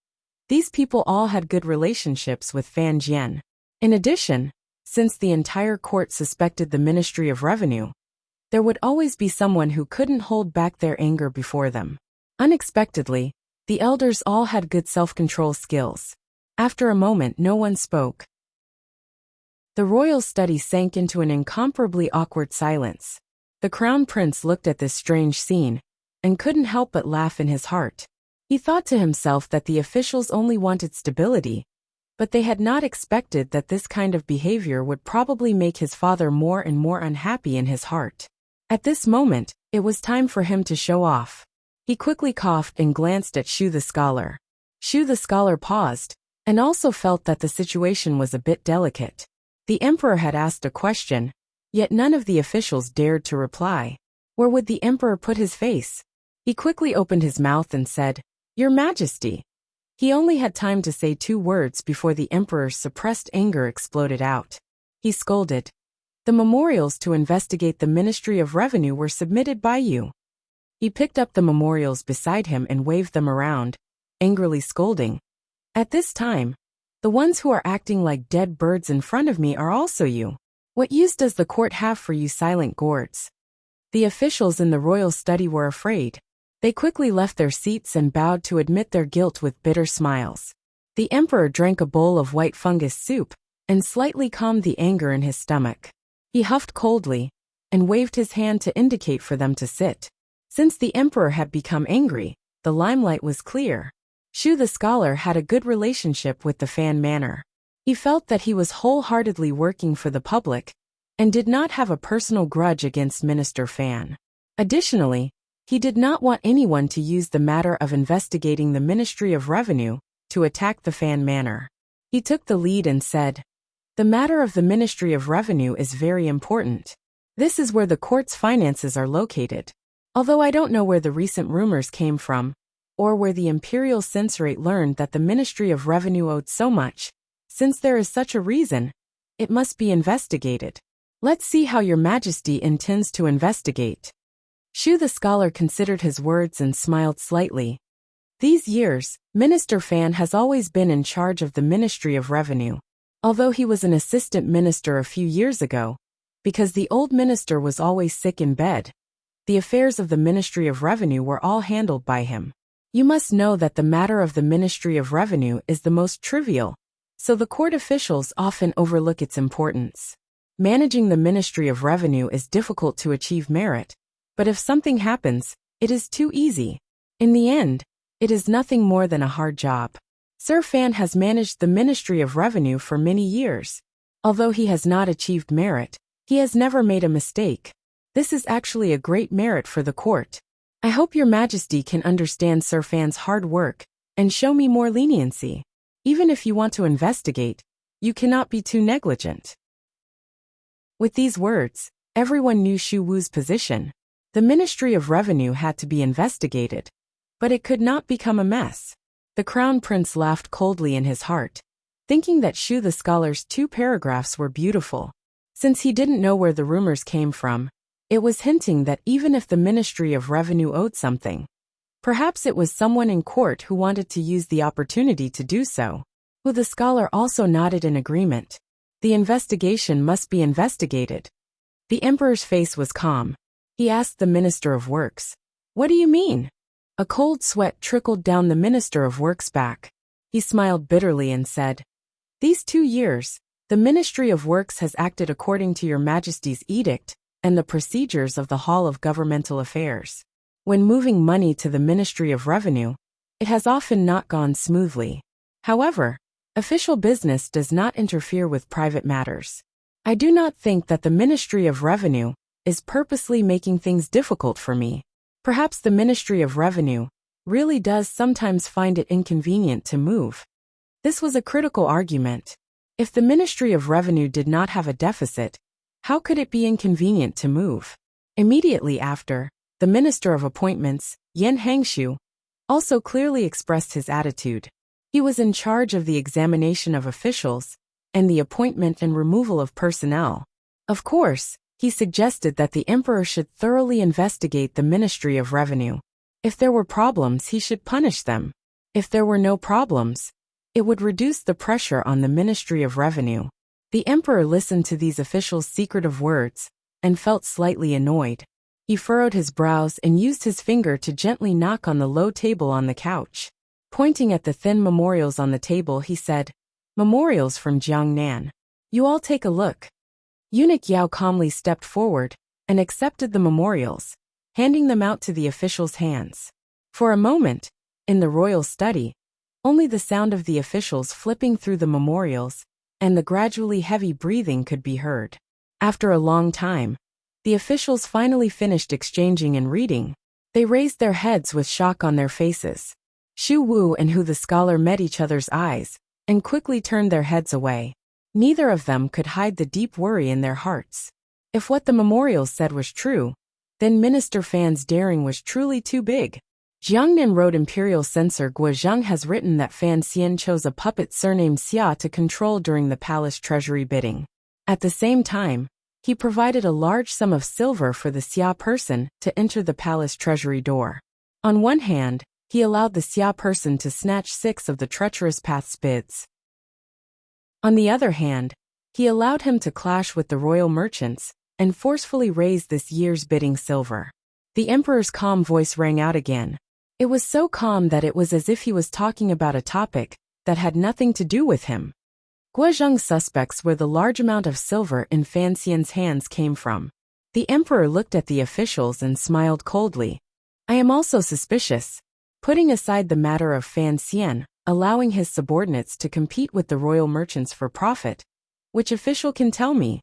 these people all had good relationships with Fan Jian. In addition, since the entire court suspected the Ministry of Revenue, there would always be someone who couldn't hold back their anger before them. Unexpectedly, the elders all had good self-control skills. After a moment, no one spoke. The royal study sank into an incomparably awkward silence. The crown prince looked at this strange scene and couldn't help but laugh in his heart. He thought to himself that the officials only wanted stability, but they had not expected that this kind of behavior would probably make his father more and more unhappy in his heart. At this moment, it was time for him to show off. He quickly coughed and glanced at Shu the scholar. Shu the scholar paused, and also felt that the situation was a bit delicate. The emperor had asked a question, yet none of the officials dared to reply. Where would the emperor put his face? He quickly opened his mouth and said, "Your Majesty." He only had time to say 2 words before the emperor's suppressed anger exploded out. He scolded, "The memorials to investigate the Ministry of Revenue were submitted by you." He picked up the memorials beside him and waved them around, angrily scolding, "At this time, the ones who are acting like dead birds in front of me are also you. What use does the court have for you silent gourds?" The officials in the royal study were afraid. They quickly left their seats and bowed to admit their guilt with bitter smiles. The emperor drank a bowl of white fungus soup and slightly calmed the anger in his stomach. He huffed coldly and waved his hand to indicate for them to sit. Since the emperor had become angry, the limelight was clear. Shu the scholar had a good relationship with the Fan Manor. He felt that he was wholeheartedly working for the public and did not have a personal grudge against Minister Fan. Additionally, he did not want anyone to use the matter of investigating the Ministry of Revenue to attack the Fan Manor. He took the lead and said, "The matter of the Ministry of Revenue is very important. This is where the court's finances are located. Although I don't know where the recent rumors came from, or where the Imperial Censorate learned that the Ministry of Revenue owed so much, since there is such a reason, it must be investigated. Let's see how Your Majesty intends to investigate." Shu the scholar considered his words and smiled slightly. These years, Minister Fan has always been in charge of the Ministry of Revenue. Although he was an assistant minister a few years ago, because the old minister was always sick in bed, the affairs of the Ministry of Revenue were all handled by him. You must know that the matter of the Ministry of Revenue is the most trivial, so the court officials often overlook its importance. Managing the Ministry of Revenue is difficult to achieve merit, but if something happens, it is too easy. In the end, it is nothing more than a hard job. Sir Fan has managed the Ministry of Revenue for many years. Although he has not achieved merit, he has never made a mistake. This is actually a great merit for the court. I hope Your Majesty can understand Sir Fan's hard work and show me more leniency. Even if you want to investigate, you cannot be too negligent. With these words, everyone knew Shu Wu's position. The Ministry of Revenue had to be investigated, but it could not become a mess. The crown prince laughed coldly in his heart, thinking that Shu the scholar's 2 paragraphs were beautiful. Since he didn't know where the rumors came from, it was hinting that even if the Ministry of Revenue owed something, perhaps it was someone in court who wanted to use the opportunity to do so. Who the scholar also nodded in agreement. The investigation must be investigated. The emperor's face was calm. He asked the Minister of Works, "What do you mean?" A cold sweat trickled down the Minister of Works' back. He smiled bitterly and said, "These 2 years, the Ministry of Works has acted according to Your Majesty's edict and the procedures of the Hall of Governmental Affairs. When moving money to the Ministry of Revenue, it has often not gone smoothly. However, official business does not interfere with private matters. I do not think that the Ministry of Revenue is purposely making things difficult for me. Perhaps the Ministry of Revenue really does sometimes find it inconvenient to move." This was a critical argument. If the Ministry of Revenue did not have a deficit, how could it be inconvenient to move? Immediately after, the Minister of Appointments, Yan Hangshu, also clearly expressed his attitude. He was in charge of the examination of officials and the appointment and removal of personnel. Of course, he suggested that the emperor should thoroughly investigate the Ministry of Revenue. If there were problems, he should punish them. If there were no problems, it would reduce the pressure on the Ministry of Revenue. The emperor listened to these officials' secretive words and felt slightly annoyed. He furrowed his brows and used his finger to gently knock on the low table on the couch. Pointing at the thin memorials on the table, he said, "Memorials from Jiangnan. You all take a look." Eunuch Yao calmly stepped forward and accepted the memorials, handing them out to the officials' hands. For a moment, in the royal study, only the sound of the officials flipping through the memorials and the gradually heavy breathing could be heard. After a long time, the officials finally finished exchanging and reading. They raised their heads with shock on their faces. Xu Wu and Hu the scholar met each other's eyes and quickly turned their heads away. Neither of them could hide the deep worry in their hearts. If what the memorials said was true, then Minister Fan's daring was truly too big. Jiangnan Road Imperial Censor Guozheng has written that Fan Xian chose a puppet surnamed Xia to control during the palace treasury bidding. At the same time, he provided a large sum of silver for the Xia person to enter the palace treasury door. On one hand, he allowed the Xia person to snatch 6 of the treacherous path's bids. On the other hand, he allowed him to clash with the royal merchants and forcefully raise this year's bidding silver. The emperor's calm voice rang out again. It was so calm that it was as if he was talking about a topic that had nothing to do with him. Guozheng suspects where the large amount of silver in Fan Xian's hands came from. The emperor looked at the officials and smiled coldly. "I am also suspicious." Putting aside the matter of Fan Xian, allowing his subordinates to compete with the royal merchants for profit, which official can tell me?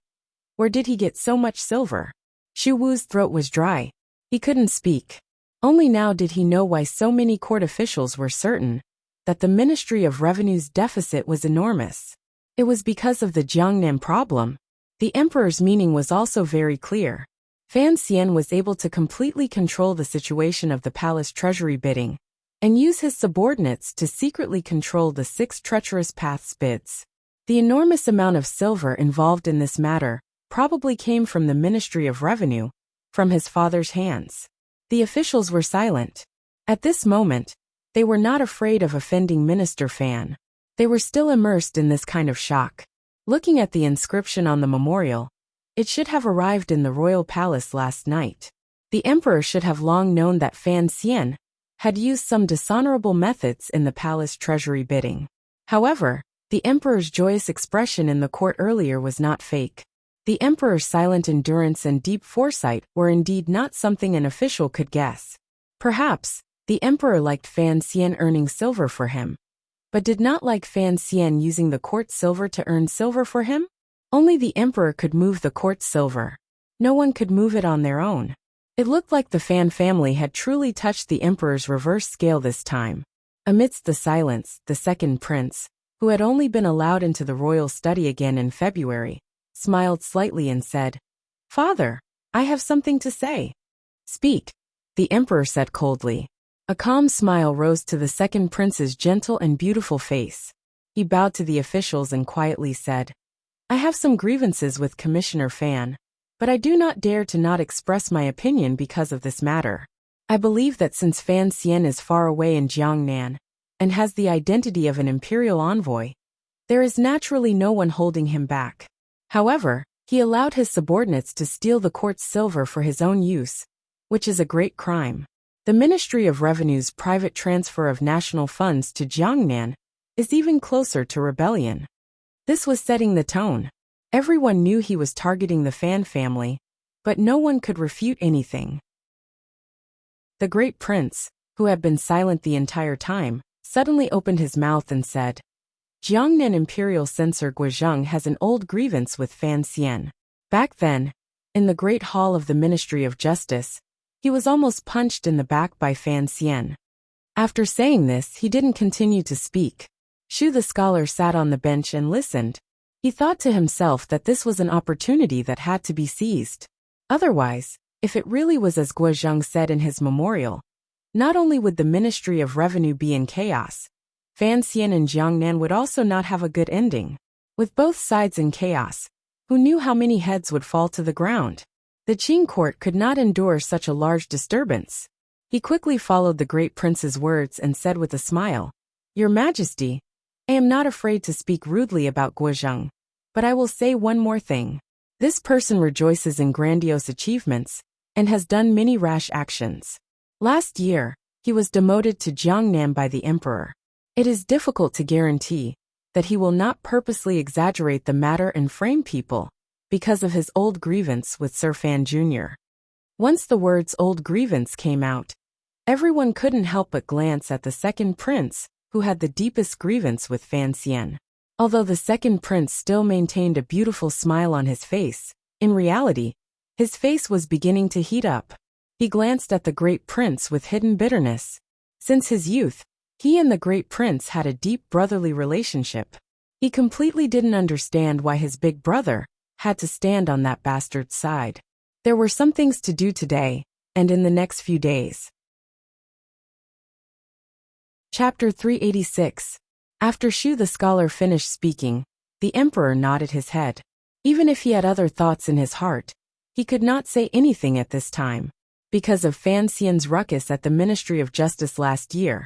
Where did he get so much silver? Xu Wu's throat was dry. He couldn't speak. Only now did he know why so many court officials were certain that the Ministry of Revenue's deficit was enormous. It was because of the Jiangnan problem. The emperor's meaning was also very clear. Fan Xian was able to completely control the situation of the palace treasury bidding and use his subordinates to secretly control the 6 treacherous paths bids. The enormous amount of silver involved in this matter probably came from the Ministry of Revenue, from his father's hands. The officials were silent. At this moment, they were not afraid of offending Minister Fan. They were still immersed in this kind of shock. Looking at the inscription on the memorial, it should have arrived in the royal palace last night. The emperor should have long known that Fan Xian had used some dishonorable methods in the palace treasury bidding. However, the emperor's joyous expression in the court earlier was not fake. The emperor's silent endurance and deep foresight were indeed not something an official could guess. Perhaps, the emperor liked Fan Xian earning silver for him, but did not like Fan Xian using the court silver to earn silver for him? Only the emperor could move the court silver. No one could move it on their own. It looked like the Fan family had truly touched the emperor's reverse scale this time. Amidst the silence, the second prince, who had only been allowed into the royal study again in February, smiled slightly and said, "Father, I have something to say." "Speak," the emperor said coldly. A calm smile rose to the second prince's gentle and beautiful face. He bowed to the officials and quietly said, I have some grievances with Commissioner Fan, but I do not dare to not express my opinion because of this matter. I believe that since Fan Xian is far away in Jiangnan and has the identity of an imperial envoy, there is naturally no one holding him back. However, he allowed his subordinates to steal the court's silver for his own use, which is a great crime. The Ministry of Revenue's private transfer of national funds to Jiangnan is even closer to rebellion. This was setting the tone. Everyone knew he was targeting the Fan family, but no one could refute anything. The Great Prince, who had been silent the entire time, suddenly opened his mouth and said, Jiangnan Imperial Censor Guozheng has an old grievance with Fan Xian. Back then, in the Great Hall of the Ministry of Justice, he was almost punched in the back by Fan Xian. After saying this, he didn't continue to speak. Shu the scholar sat on the bench and listened. He thought to himself that this was an opportunity that had to be seized. Otherwise, if it really was as Guozheng said in his memorial, not only would the Ministry of Revenue be in chaos, Fan Xian and Jiangnan would also not have a good ending. With both sides in chaos, who knew how many heads would fall to the ground? The Qing court could not endure such a large disturbance. He quickly followed the Great Prince's words and said with a smile, Your Majesty, I am not afraid to speak rudely about Guozheng, but I will say one more thing. This person rejoices in grandiose achievements and has done many rash actions. Last year, he was demoted to Jiangnan by the emperor. It is difficult to guarantee that he will not purposely exaggerate the matter and frame people because of his old grievance with Sir Fan Jr. Once the words old grievance came out, everyone couldn't help but glance at the second prince, who had the deepest grievance with Fan Xian. Although the second prince still maintained a beautiful smile on his face, in reality, his face was beginning to heat up. He glanced at the Great Prince with hidden bitterness. Since his youth, he and the Great Prince had a deep brotherly relationship. He completely didn't understand why his big brother had to stand on that bastard's side. There were some things to do today, and in the next few days. Chapter 386. After Shu the scholar finished speaking, the emperor nodded his head. Even if he had other thoughts in his heart, he could not say anything at this time. Because of Fan Xian's ruckus at the Ministry of Justice last year,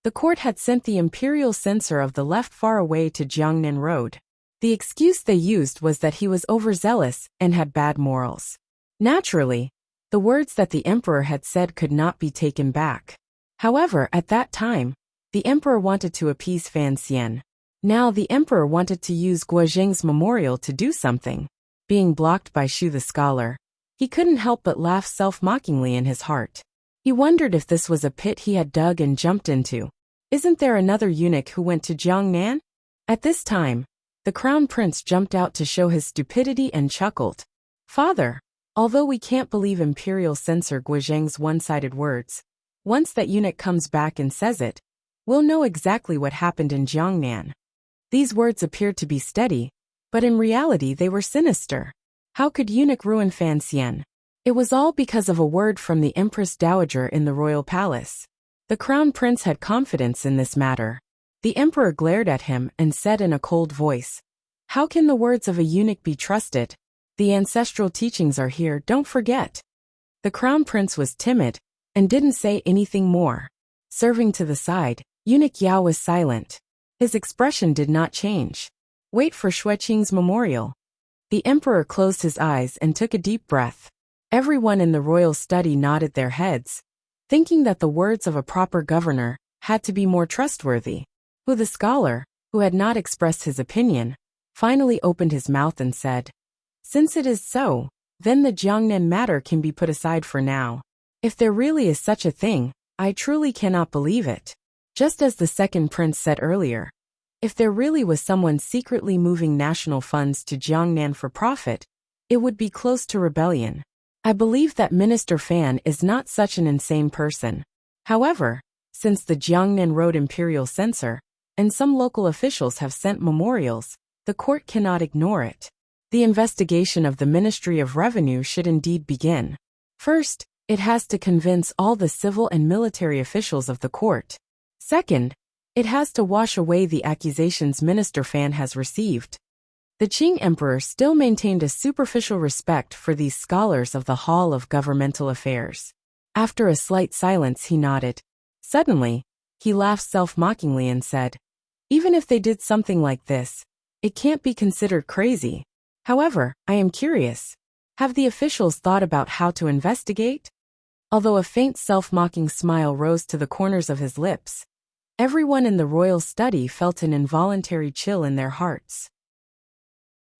the court had sent the imperial censor of the left far away to Jiangnan Road. The excuse they used was that he was overzealous and had bad morals. Naturally, the words that the emperor had said could not be taken back. However, at that time, the emperor wanted to appease Fan Xian. Now the emperor wanted to use Guozheng's memorial to do something. Being blocked by Shu the scholar, he couldn't help but laugh self-mockingly in his heart. He wondered if this was a pit he had dug and jumped into. Isn't there another eunuch who went to Jiangnan? At this time, the crown prince jumped out to show his stupidity and chuckled. Father, although we can't believe imperial censor Guozheng's one-sided words, once that eunuch comes back and says it, we'll know exactly what happened in Jiangnan. These words appeared to be steady, but in reality they were sinister. How could eunuch ruin Fan Xian? It was all because of a word from the Empress Dowager in the royal palace. The crown prince had confidence in this matter. The emperor glared at him and said in a cold voice, How can the words of a eunuch be trusted? The ancestral teachings are here, don't forget. The crown prince was timid and didn't say anything more. Serving to the side, eunuch Yao was silent. His expression did not change. Wait for Xueqing's memorial. The emperor closed his eyes and took a deep breath. Everyone in the royal study nodded their heads, thinking that the words of a proper governor had to be more trustworthy. Hu the scholar, who had not expressed his opinion, finally opened his mouth and said, Since it is so, then the Jiangnan matter can be put aside for now. If there really is such a thing, I truly cannot believe it. Just as the second prince said earlier, if there really was someone secretly moving national funds to Jiangnan for profit, it would be close to rebellion. I believe that Minister Fan is not such an insane person. However, since the Jiangnan Road imperial censor and some local officials have sent memorials, the court cannot ignore it. The investigation of the Ministry of Revenue should indeed begin. First, it has to convince all the civil and military officials of the court. Second, it has to wash away the accusations Minister Fan has received. The Qing emperor still maintained a superficial respect for these scholars of the Hall of Governmental Affairs. After a slight silence, he nodded. Suddenly, he laughed self-mockingly and said, "Even if they did something like this, it can't be considered crazy. However, I am curious. Have the officials thought about how to investigate?" Although a faint self-mocking smile rose to the corners of his lips, everyone in the royal study felt an involuntary chill in their hearts.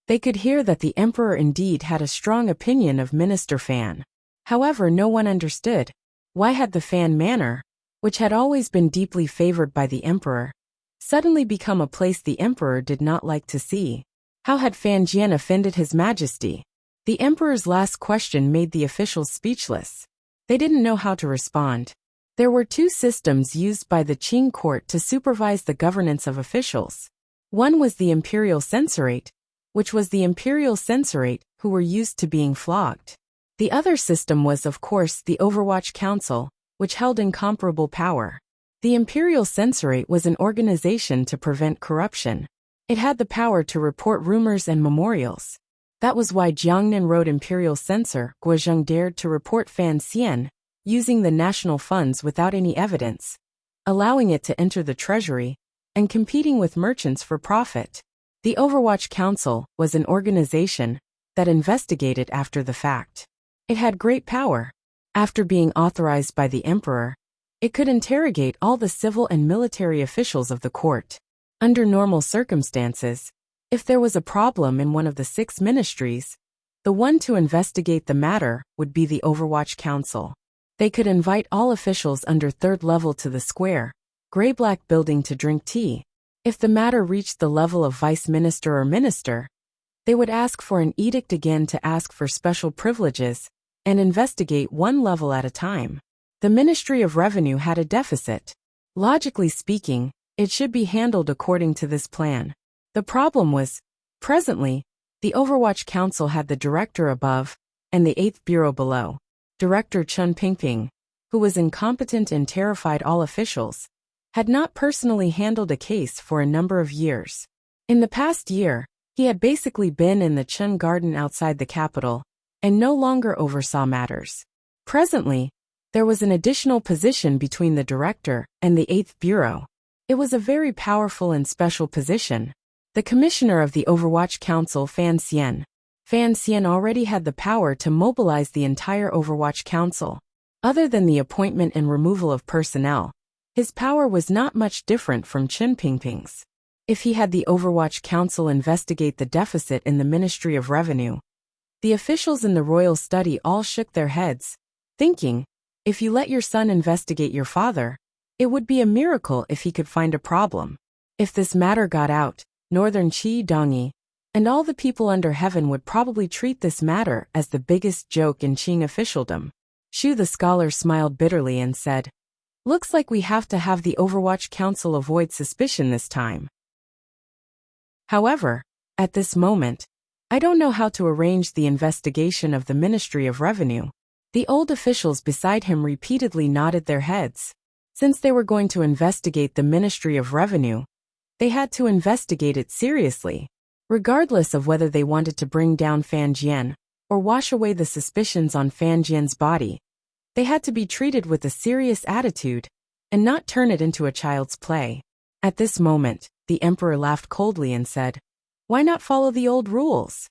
They could hear that the emperor indeed had a strong opinion of Minister Fan. However, no one understood why had the Fan manor, which had always been deeply favored by the emperor, suddenly become a place the emperor did not like to see. How had Fan Jian offended His Majesty? The emperor's last question made the officials speechless. They didn't know how to respond. There were two systems used by the Qing court to supervise the governance of officials. One was the imperial censorate, which was the imperial censorate who were used to being flogged. The other system was, of course, the Overwatch Council, which held incomparable power. The imperial censorate was an organization to prevent corruption. It had the power to report rumors and memorials. That was why Jiangnan Road imperial censor Guozheng dared to report Fan Xian, using the national funds without any evidence, allowing it to enter the treasury, and competing with merchants for profit. The Overwatch Council was an organization that investigated after the fact. It had great power. After being authorized by the emperor, it could interrogate all the civil and military officials of the court. Under normal circumstances, if there was a problem in one of the 6 ministries, the one to investigate the matter would be the Overwatch Council. They could invite all officials under 3rd level to the square, gray-black building to drink tea. If the matter reached the level of vice minister or minister, they would ask for an edict again to ask for special privileges and investigate one level at a time. The Ministry of Revenue had a deficit. Logically speaking, it should be handled according to this plan. The problem was, presently, the Overwatch Council had the director above and the 8th bureau below. Director Chun Pingping, who was incompetent and terrified all officials, had not personally handled a case for a number of years. In the past year, he had basically been in the Chun Garden outside the capital and no longer oversaw matters. Presently, there was an additional position between the director and the 8th bureau. It was a very powerful and special position. The commissioner of the Overwatch Council, Fan Xian. Fan Xian already had the power to mobilize the entire Overwatch Council. Other than the appointment and removal of personnel, his power was not much different from Chen Pingping's. If he had the Overwatch Council investigate the deficit in the Ministry of Revenue, the officials in the royal study all shook their heads, thinking, if you let your son investigate your father, it would be a miracle if he could find a problem. If this matter got out, Northern Qi Dongyi and all the people under heaven would probably treat this matter as the biggest joke in Qing officialdom. Shu the scholar smiled bitterly and said, "Looks like we have to have the Overwatch Council avoid suspicion this time. However, at this moment, I don't know how to arrange the investigation of the Ministry of Revenue." The old officials beside him repeatedly nodded their heads. Since they were going to investigate the Ministry of Revenue, they had to investigate it seriously. Regardless of whether they wanted to bring down Fan Jian or wash away the suspicions on Fan Jian's body, they had to be treated with a serious attitude and not turn it into a child's play. At this moment, the emperor laughed coldly and said, "Why not follow the old rules?"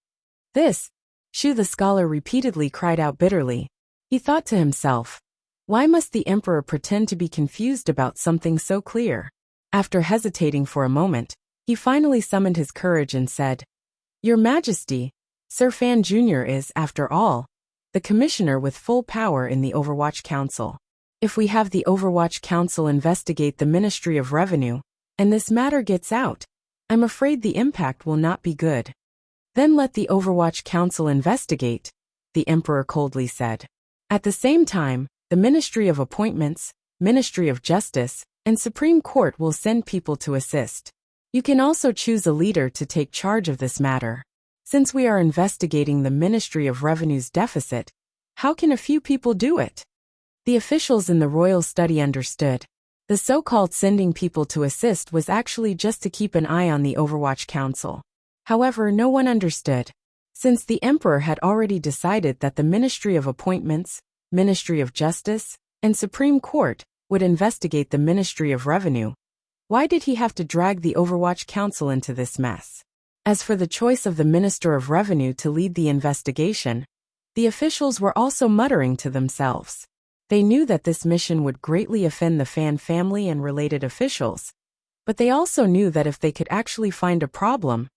This, Shu the scholar repeatedly cried out bitterly. He thought to himself, why must the emperor pretend to be confused about something so clear? After hesitating for a moment, he finally summoned his courage and said, "Your Majesty, Sir Fan Jr. is, after all, the commissioner with full power in the Overwatch Council. If we have the Overwatch Council investigate the Ministry of Revenue, and this matter gets out, I'm afraid the impact will not be good." "Then let the Overwatch Council investigate," the emperor coldly said. At the same time, the Ministry of Appointments, Ministry of Justice, and Supreme Court will send people to assist. You can also choose a leader to take charge of this matter. Since we are investigating the Ministry of Revenue's deficit, how can a few people do it? The officials in the royal study understood. The so-called sending people to assist was actually just to keep an eye on the Overwatch Council. However, no one understood. Since the emperor had already decided that the Ministry of Appointments, Ministry of Justice, and Supreme Court would investigate the Ministry of Revenue, why did he have to drag the Overwatch Council into this mess? As for the choice of the Minister of Revenue to lead the investigation, the officials were also muttering to themselves. They knew that this mission would greatly offend the Fan family and related officials, but they also knew that if they could actually find a problem,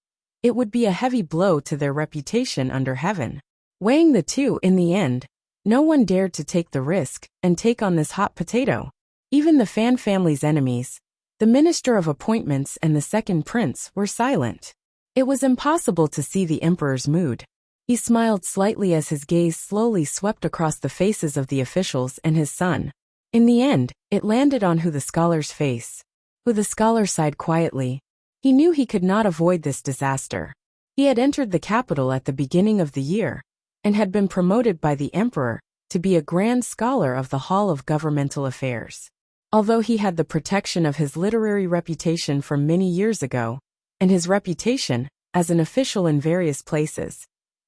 it would be a heavy blow to their reputation under heaven. Weighing the two in the end, no one dared to take the risk and take on this hot potato. Even the Fan family's enemies, the Minister of Appointments and the second prince, were silent. It was impossible to see the emperor's mood. He smiled slightly as his gaze slowly swept across the faces of the officials and his son. In the end, it landed on Hu the scholar's face. Hu the scholar sighed quietly. He knew he could not avoid this disaster. He had entered the capital at the beginning of the year, and had been promoted by the emperor to be a grand scholar of the Hall of Governmental Affairs. Although he had the protection of his literary reputation from many years ago, and his reputation as an official in various places,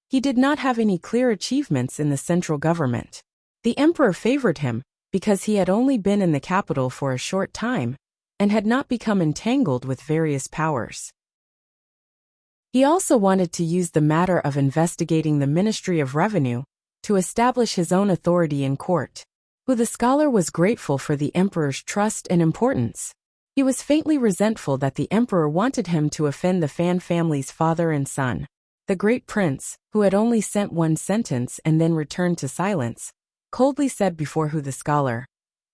he did not have any clear achievements in the central government. The emperor favored him because he had only been in the capital for a short time and had not become entangled with various powers. He also wanted to use the matter of investigating the Ministry of Revenue to establish his own authority in court. Hu the scholar was grateful for the emperor's trust and importance. He was faintly resentful that the emperor wanted him to offend the Fan family's father and son. The great prince, who had only sent one sentence and then returned to silence, coldly said before Hu the scholar,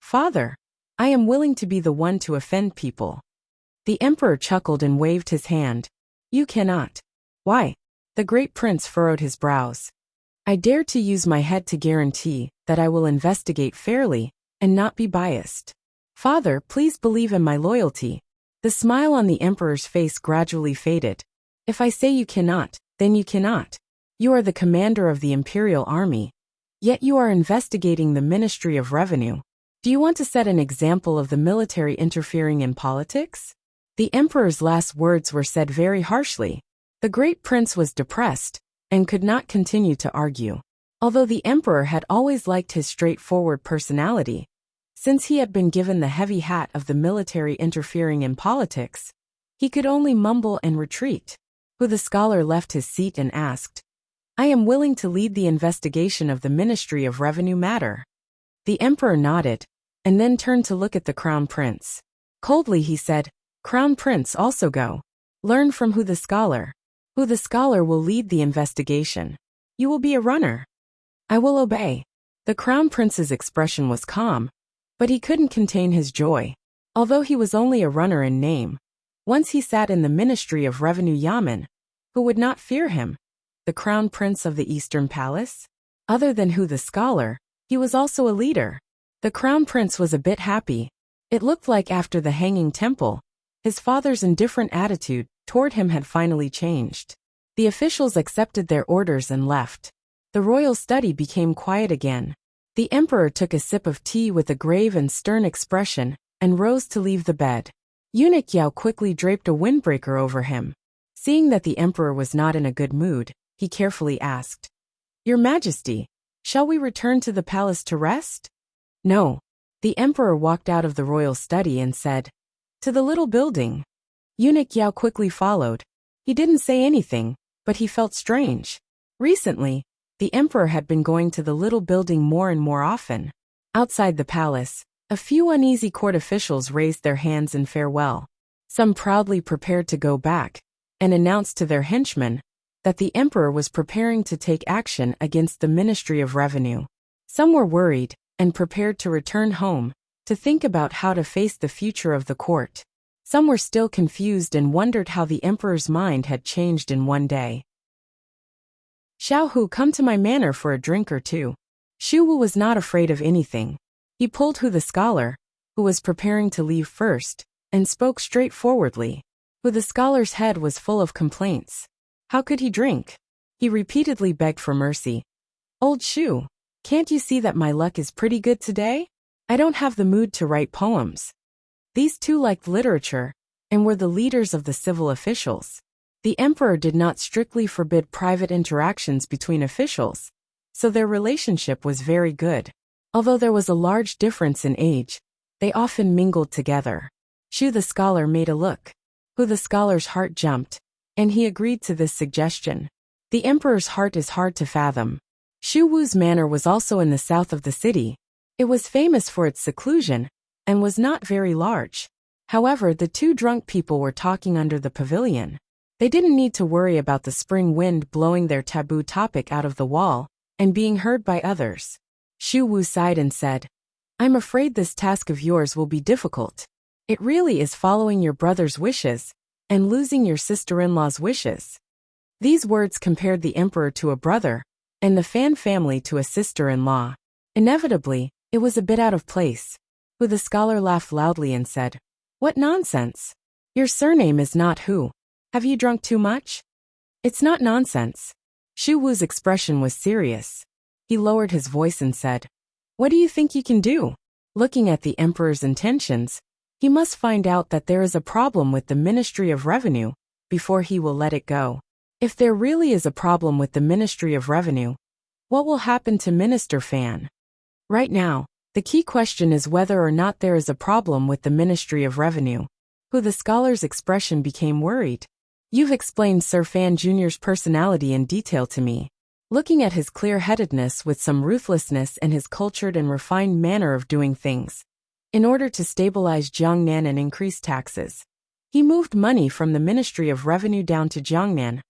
"Father, I am willing to be the one to offend people." The emperor chuckled and waved his hand. "You cannot." "Why?" The great prince furrowed his brows. "I dare to use my head to guarantee that I will investigate fairly and not be biased. Father, please believe in my loyalty." The smile on the emperor's face gradually faded. "If I say you cannot, then you cannot. You are the commander of the imperial army, yet you are investigating the Ministry of Revenue. Do you want to set an example of the military interfering in politics?" The emperor's last words were said very harshly. The great prince was depressed and could not continue to argue. Although the emperor had always liked his straightforward personality, since he had been given the heavy hat of the military interfering in politics, he could only mumble and retreat. Hu the scholar left his seat and asked, "I am willing to lead the investigation of the Ministry of Revenue matter." The emperor nodded, and then turned to look at the crown prince. Coldly he said, "Crown prince, also go. Learn from Hu the scholar. Hu the scholar will lead the investigation. You will be a runner." "I will obey." The crown prince's expression was calm, but he couldn't contain his joy. Although he was only a runner in name, once he sat in the Ministry of Revenue Yamen, who would not fear him? The crown prince of the Eastern Palace? Other than Hu the scholar, he was also a leader. The crown prince was a bit happy. It looked like after the Hanging Temple, his father's indifferent attitude toward him had finally changed. The officials accepted their orders and left. The royal study became quiet again. The emperor took a sip of tea with a grave and stern expression and rose to leave the bed. Eunuch Yao quickly draped a windbreaker over him. Seeing that the emperor was not in a good mood, he carefully asked, "Your Majesty, shall we return to the palace to rest?" "No." The emperor walked out of the royal study and said, "To the little building." Eunuch Yao quickly followed. He didn't say anything, but he felt strange. Recently, the emperor had been going to the little building more and more often. Outside the palace, a few uneasy court officials raised their hands in farewell. Some proudly prepared to go back and announced to their henchmen that the emperor was preparing to take action against the Ministry of Revenue. Some were worried and prepared to return home to think about how to face the future of the court. Some were still confused and wondered how the emperor's mind had changed in one day. "Xiao Hu, come to my manor for a drink or two." Xu Wu was not afraid of anything. He pulled Hu the scholar, who was preparing to leave first, and spoke straightforwardly. Hu the scholar's head was full of complaints. How could he drink? He repeatedly begged for mercy. "Old Shu, can't you see that my luck is pretty good today? I don't have the mood to write poems." These two liked literature and were the leaders of the civil officials. The emperor did not strictly forbid private interactions between officials, so their relationship was very good. Although there was a large difference in age, they often mingled together. Shu the scholar made a look. Hu the scholar's heart jumped, and he agreed to this suggestion. The emperor's heart is hard to fathom. Shu Wu's manor was also in the south of the city. It was famous for its seclusion, and was not very large. However, the two drunk people were talking under the pavilion. They didn't need to worry about the spring wind blowing their taboo topic out of the wall, and being heard by others. Shu Wu sighed and said, "I'm afraid this task of yours will be difficult. It really is following your brother's wishes, and losing your sister-in-law's wishes." These words compared the emperor to a brother, and the Fan family to a sister-in-law. Inevitably, it was a bit out of place. Hu the scholar laughed loudly and said, "What nonsense! Your surname is not Hu. Have you drunk too much?" "It's not nonsense." Shu Wu's expression was serious. He lowered his voice and said, "What do you think you can do?" Looking at the emperor's intentions, he must find out that there is a problem with the Ministry of Revenue before he will let it go. If there really is a problem with the Ministry of Revenue, what will happen to Minister Fan? Right now, the key question is whether or not there is a problem with the Ministry of Revenue. Hu the scholar's expression became worried. "You've explained Sir Fan Jr.'s personality in detail to me." Looking at his clear-headedness with some ruthlessness and his cultured and refined manner of doing things, in order to stabilize Jiangnan and increase taxes, he moved money from the Ministry of Revenue down to Jiangnan.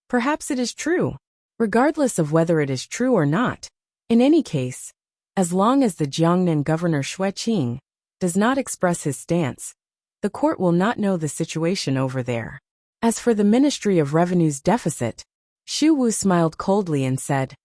Perhaps it is true. Regardless of whether it is true or not, in any case, as long as the Jiangnan governor Xue Qing does not express his stance, the court will not know the situation over there. As for the Ministry of Revenue's deficit, Shu Wu smiled coldly and said,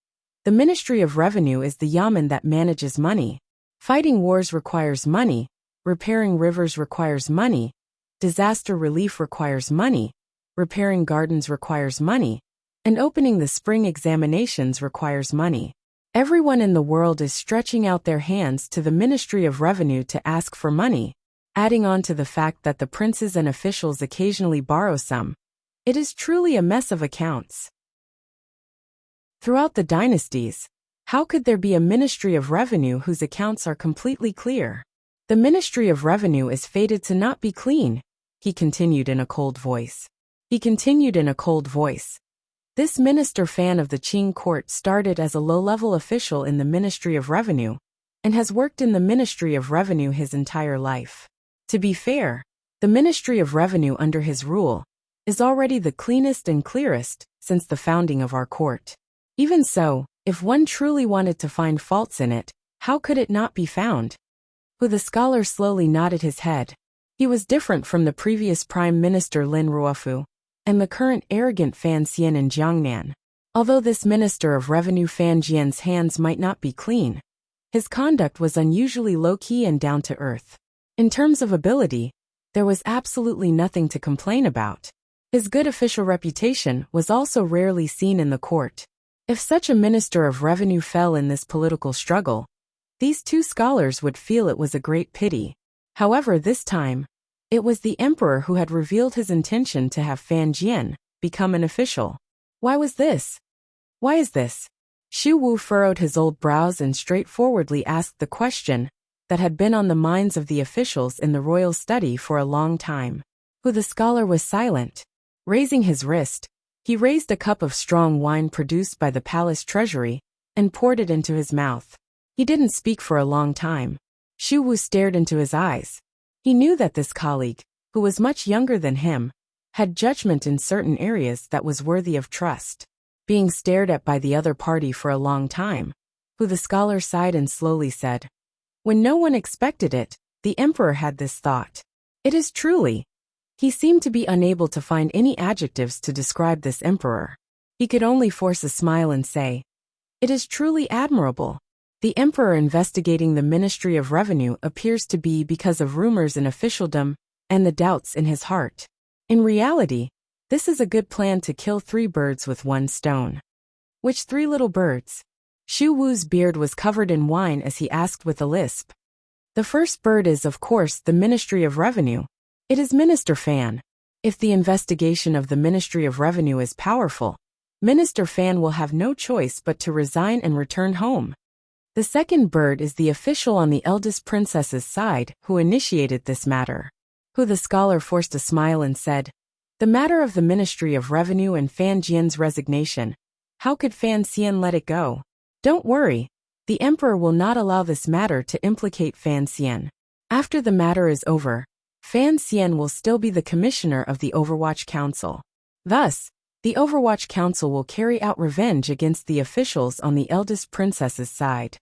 "The Ministry of Revenue is the yamen that manages money. Fighting wars requires money, repairing rivers requires money, disaster relief requires money, repairing gardens requires money, and opening the spring examinations requires money. Everyone in the world is stretching out their hands to the Ministry of Revenue to ask for money." Adding on to the fact that the princes and officials occasionally borrow some, it is truly a mess of accounts. Throughout the dynasties, how could there be a Ministry of Revenue whose accounts are completely clear? The Ministry of Revenue is fated to not be clean, he continued in a cold voice. This Minister Fan of the Qing court started as a low-level official in the Ministry of Revenue, and has worked in the Ministry of Revenue his entire life. To be fair, the Ministry of Revenue under his rule is already the cleanest and clearest since the founding of our court. Even so, if one truly wanted to find faults in it, how could it not be found? Hu the scholar slowly nodded his head. He was different from the previous Prime Minister Lin Ruofu, and the current arrogant Fan Xian in Jiangnan. Although this Minister of Revenue Fan Jian's hands might not be clean, his conduct was unusually low-key and down-to-earth. In terms of ability, there was absolutely nothing to complain about. His good official reputation was also rarely seen in the court. If such a Minister of Revenue fell in this political struggle, these two scholars would feel it was a great pity. However, this time, it was the emperor who had revealed his intention to have Fan Jian become an official. Why is this? Shu Wu furrowed his old brows and straightforwardly asked the question that had been on the minds of the officials in the royal study for a long time. Hu the scholar was silent. Raising his wrist, he raised a cup of strong wine produced by the palace treasury and poured it into his mouth. He didn't speak for a long time. Shu Wu stared into his eyes. He knew that this colleague, who was much younger than him, had judgment in certain areas that was worthy of trust. Being stared at by the other party for a long time, Hu the scholar sighed and slowly said, "When no one expected it, the emperor had this thought. It is truly." He seemed to be unable to find any adjectives to describe this emperor. He could only force a smile and say, "It is truly admirable." The emperor investigating the Ministry of Revenue appears to be because of rumors in officialdom and the doubts in his heart. In reality, this is a good plan to kill 3 birds with 1 stone. Which 3 little birds? Shu Wu's beard was covered in wine as he asked with a lisp. The first bird is, of course, the Ministry of Revenue. It is Minister Fan. If the investigation of the Ministry of Revenue is powerful, Minister Fan will have no choice but to resign and return home. The second bird is the official on the eldest princess's side who initiated this matter. Who the scholar forced a smile and said, "The matter of the Ministry of Revenue and Fan Jian's resignation. How could Fan Xian let it go? Don't worry. The emperor will not allow this matter to implicate Fan Xian. After the matter is over, Fan Xian will still be the commissioner of the Overwatch Council. Thus, the Overwatch Council will carry out revenge against the officials on the eldest princess's side."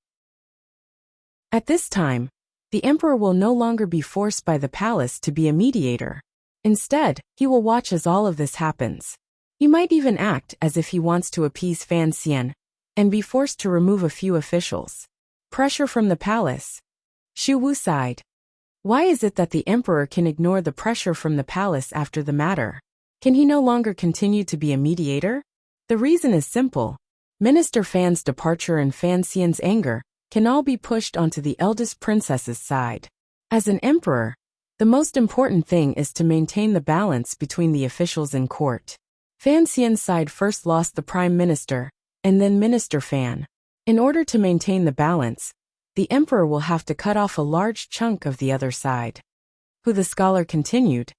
At this time, the emperor will no longer be forced by the palace to be a mediator. Instead, he will watch as all of this happens. He might even act as if he wants to appease Fan Xian and be forced to remove a few officials. Pressure from the palace. Xu Wu sighed. Why is it that the emperor can ignore the pressure from the palace after the matter? Can he no longer continue to be a mediator? The reason is simple. Minister Fan's departure and Fan Xian's anger can all be pushed onto the eldest princess's side. As an emperor, the most important thing is to maintain the balance between the officials in court. Fan Xian's side first lost the prime minister, and then Minister Fan. In order to maintain the balance, the emperor will have to cut off a large chunk of the other side. Who the scholar continued,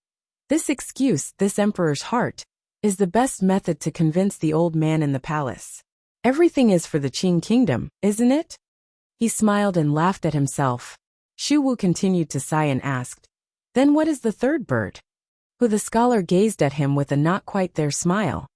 this excuse, this emperor's heart, is the best method to convince the old man in the palace. Everything is for the Qing kingdom, isn't it? He smiled and laughed at himself. Xu Wu continued to sigh and asked, then what is the third bird? Who the scholar gazed at him with a not quite there smile.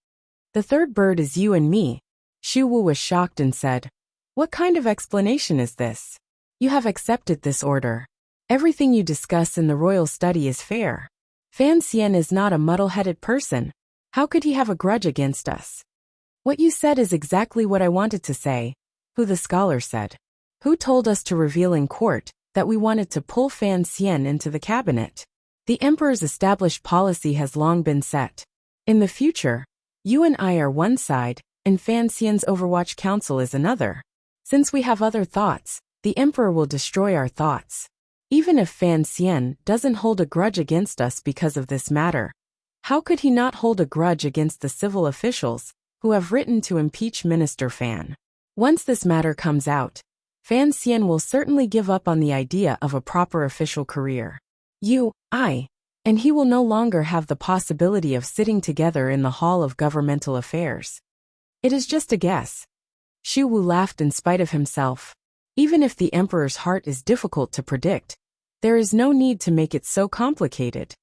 The third bird is you and me. Xu Wu was shocked and said, what kind of explanation is this? You have accepted this order. Everything you discuss in the royal study is fair. Fan Xian is not a muddle-headed person. How could he have a grudge against us? What you said is exactly what I wanted to say, Who the scholar said. Who told us to reveal in court that we wanted to pull Fan Xian into the cabinet? The emperor's established policy has long been set. In the future, you and I are one side, and Fan Xian's Overwatch Council is another. Since we have other thoughts, the emperor will destroy our thoughts. Even if Fan Xian doesn't hold a grudge against us because of this matter, how could he not hold a grudge against the civil officials who have written to impeach Minister Fan? Once this matter comes out, Fan Xian will certainly give up on the idea of a proper official career. You, I, and he will no longer have the possibility of sitting together in the Hall of Governmental Affairs. It is just a guess. Xu Wu laughed in spite of himself. Even if the emperor's heart is difficult to predict, there is no need to make it so complicated.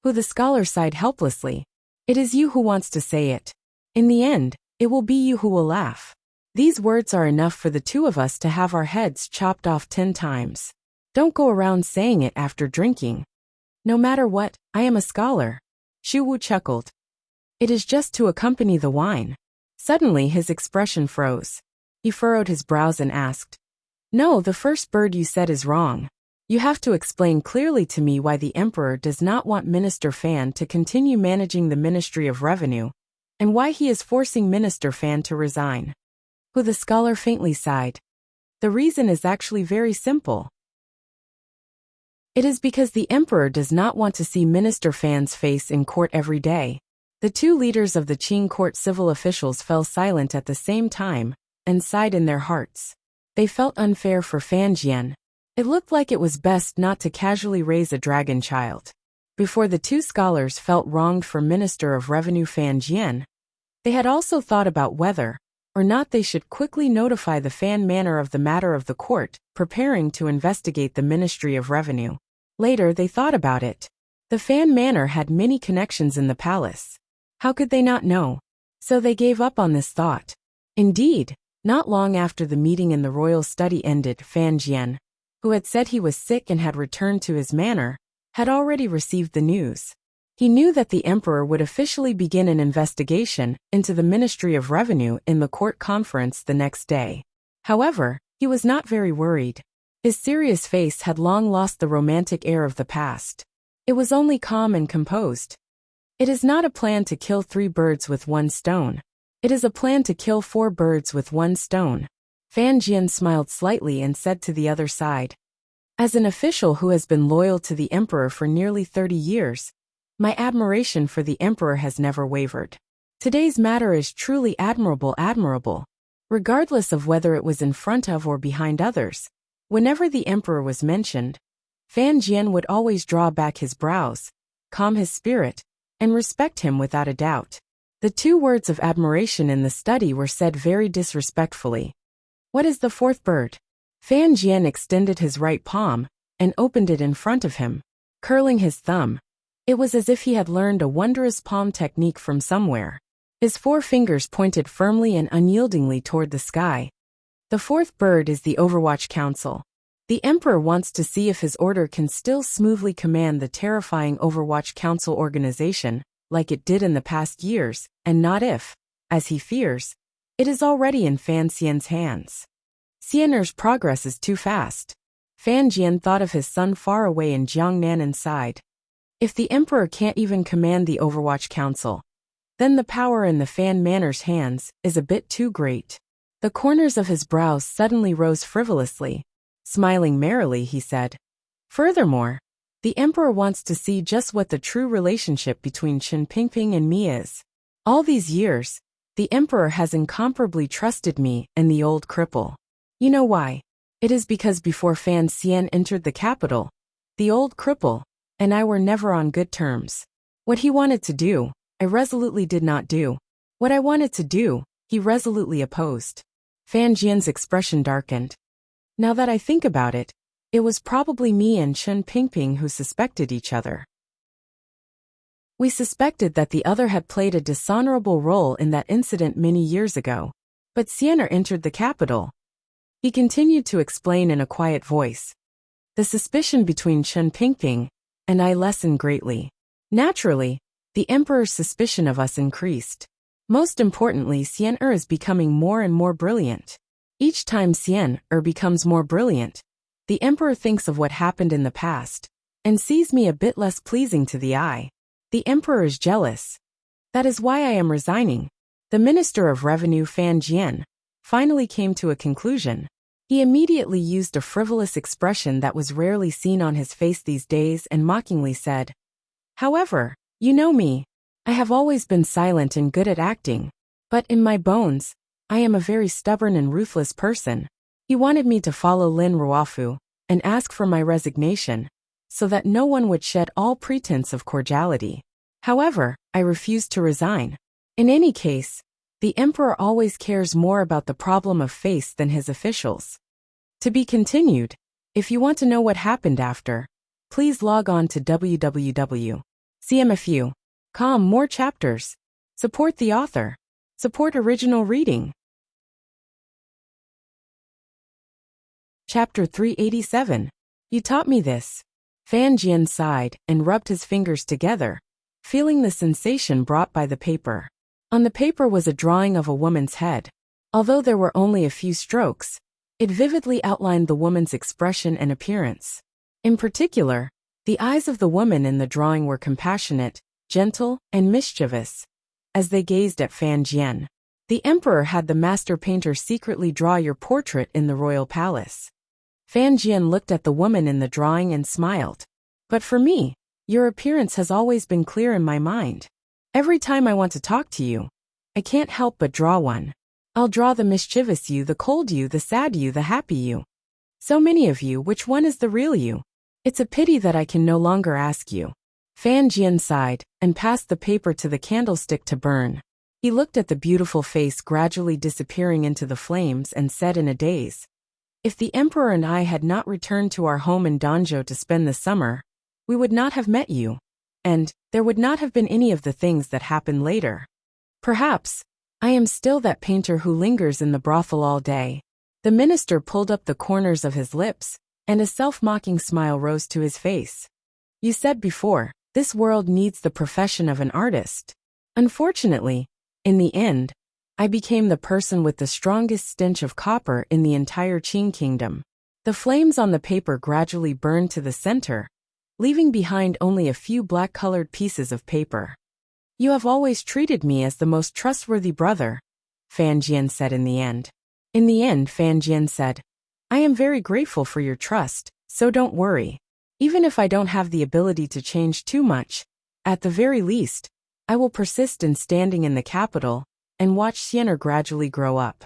Who the scholar sighed helplessly. It is you who wants to say it. In the end, it will be you who will laugh. These words are enough for the two of us to have our heads chopped off 10 times. Don't go around saying it after drinking. No matter what, I am a scholar. Xu Wu chuckled. It is just to accompany the wine. Suddenly his expression froze. He furrowed his brows and asked, no, the first bird you said is wrong. You have to explain clearly to me why the emperor does not want Minister Fan to continue managing the Ministry of Revenue, and why he is forcing Minister Fan to resign. Who the scholar faintly sighed. The reason is actually very simple. It is because the emperor does not want to see Minister Fan's face in court every day. The two leaders of the Qing court civil officials fell silent at the same time, and sighed in their hearts. They felt unfair for Fan Jian. It looked like it was best not to casually raise a dragon child. Before the two scholars felt wronged for Minister of Revenue Fan Jian, they had also thought about whether or not they should quickly notify the Fan Manor of the matter of the court, preparing to investigate the Ministry of Revenue. Later they thought about it. The Fan Manor had many connections in the palace. How could they not know? So they gave up on this thought. Indeed, not long after the meeting in the royal study ended, Fan Jian, who had said he was sick and had returned to his manor, had already received the news. He knew that the emperor would officially begin an investigation into the Ministry of Revenue in the court conference the next day. However, he was not very worried. His serious face had long lost the romantic air of the past. It was only calm and composed. It is not a plan to kill 3 birds with 1 stone. It is a plan to kill 4 birds with 1 stone. Fan Jian smiled slightly and said to the other side, as an official who has been loyal to the emperor for nearly 30 years, My admiration for the emperor has never wavered. Today's matter is truly admirable, regardless of whether it was in front of or behind others. Whenever the emperor was mentioned, Fan Jian would always draw back his brows, calm his spirit, and respect him without a doubt. The two words of admiration in the study were said very disrespectfully. What is the fourth bird? Fan Jian extended his right palm and opened it in front of him, curling his thumb. It was as if he had learned a wondrous palm technique from somewhere. His four fingers pointed firmly and unyieldingly toward the sky. The fourth bird is the Overwatch Council. The Emperor wants to see if his order can still smoothly command the terrifying Overwatch Council organization, like it did in the past years, and not if, as he fears, it is already in Fan Xian's hands. Xianer's progress is too fast. Fan Jian thought of his son far away in Jiangnan and sighed. If the Emperor can't even command the Overwatch Council, then the power in the Fan Manor's hands is a bit too great. The corners of his brows suddenly rose frivolously. Smiling merrily, he said, "Furthermore, the Emperor wants to see just what the true relationship between Chen Pingping and me is. All these years, the Emperor has incomparably trusted me and the old cripple. You know why? It is because before Fan Xian entered the capital, the old cripple and I were never on good terms. What he wanted to do, I resolutely did not do. What I wanted to do, he resolutely opposed." Fan Jian's expression darkened. Now that I think about it, it was probably me and Chen Pingping who suspected each other. We suspected that the other had played a dishonorable role in that incident many years ago. But Xianer entered the capital. He continued to explain in a quiet voice. The suspicion between Chen Pingping and I lessened greatly. Naturally, the Emperor's suspicion of us increased. Most importantly, Xianer is becoming more and more brilliant. Each time Xianer becomes more brilliant, the Emperor thinks of what happened in the past and sees me a bit less pleasing to the eye. The Emperor is jealous. That is why I am resigning. The Minister of Revenue Fan Jian finally came to a conclusion. He immediately used a frivolous expression that was rarely seen on his face these days and mockingly said, "However, you know me. I have always been silent and good at acting. But in my bones, I am a very stubborn and ruthless person." He wanted me to follow Lin Ruofu and ask for my resignation, so that no one would shed all pretense of cordiality. However, I refused to resign. In any case, the Emperor always cares more about the problem of face than his officials. To be continued. If you want to know what happened after, please log on to www.cmfu.com. More chapters. Support the author. Support original reading. Chapter 387. You taught me this. Fan Jian sighed and rubbed his fingers together, feeling the sensation brought by the paper. On the paper was a drawing of a woman's head. Although there were only a few strokes, it vividly outlined the woman's expression and appearance. In particular, the eyes of the woman in the drawing were compassionate, gentle, and mischievous. As they gazed at Fan Jian, the Emperor had the master painter secretly draw your portrait in the royal palace. Fan Jian looked at the woman in the drawing and smiled. But for me, your appearance has always been clear in my mind. Every time I want to talk to you, I can't help but draw one. I'll draw the mischievous you, the cold you, the sad you, the happy you. So many of you, which one is the real you? It's a pity that I can no longer ask you. Fan Jian sighed and passed the paper to the candlestick to burn. He looked at the beautiful face gradually disappearing into the flames and said in a daze, "If the Emperor and I had not returned to our home in Danzhou to spend the summer, we would not have met you, and there would not have been any of the things that happened later. Perhaps I am still that painter who lingers in the brothel all day." The minister pulled up the corners of his lips, and a self-mocking smile rose to his face. "You said before, this world needs the profession of an artist. Unfortunately, in the end, I became the person with the strongest stench of copper in the entire Qing kingdom." The flames on the paper gradually burned to the center, leaving behind only a few black-colored pieces of paper. "You have always treated me as the most trustworthy brother," Fan Jian said in the end. In the end, Fan Jian said, "I am very grateful for your trust, so don't worry. Even if I don't have the ability to change too much, At the very least, I will persist in standing in the capital and watch Xianer gradually grow up.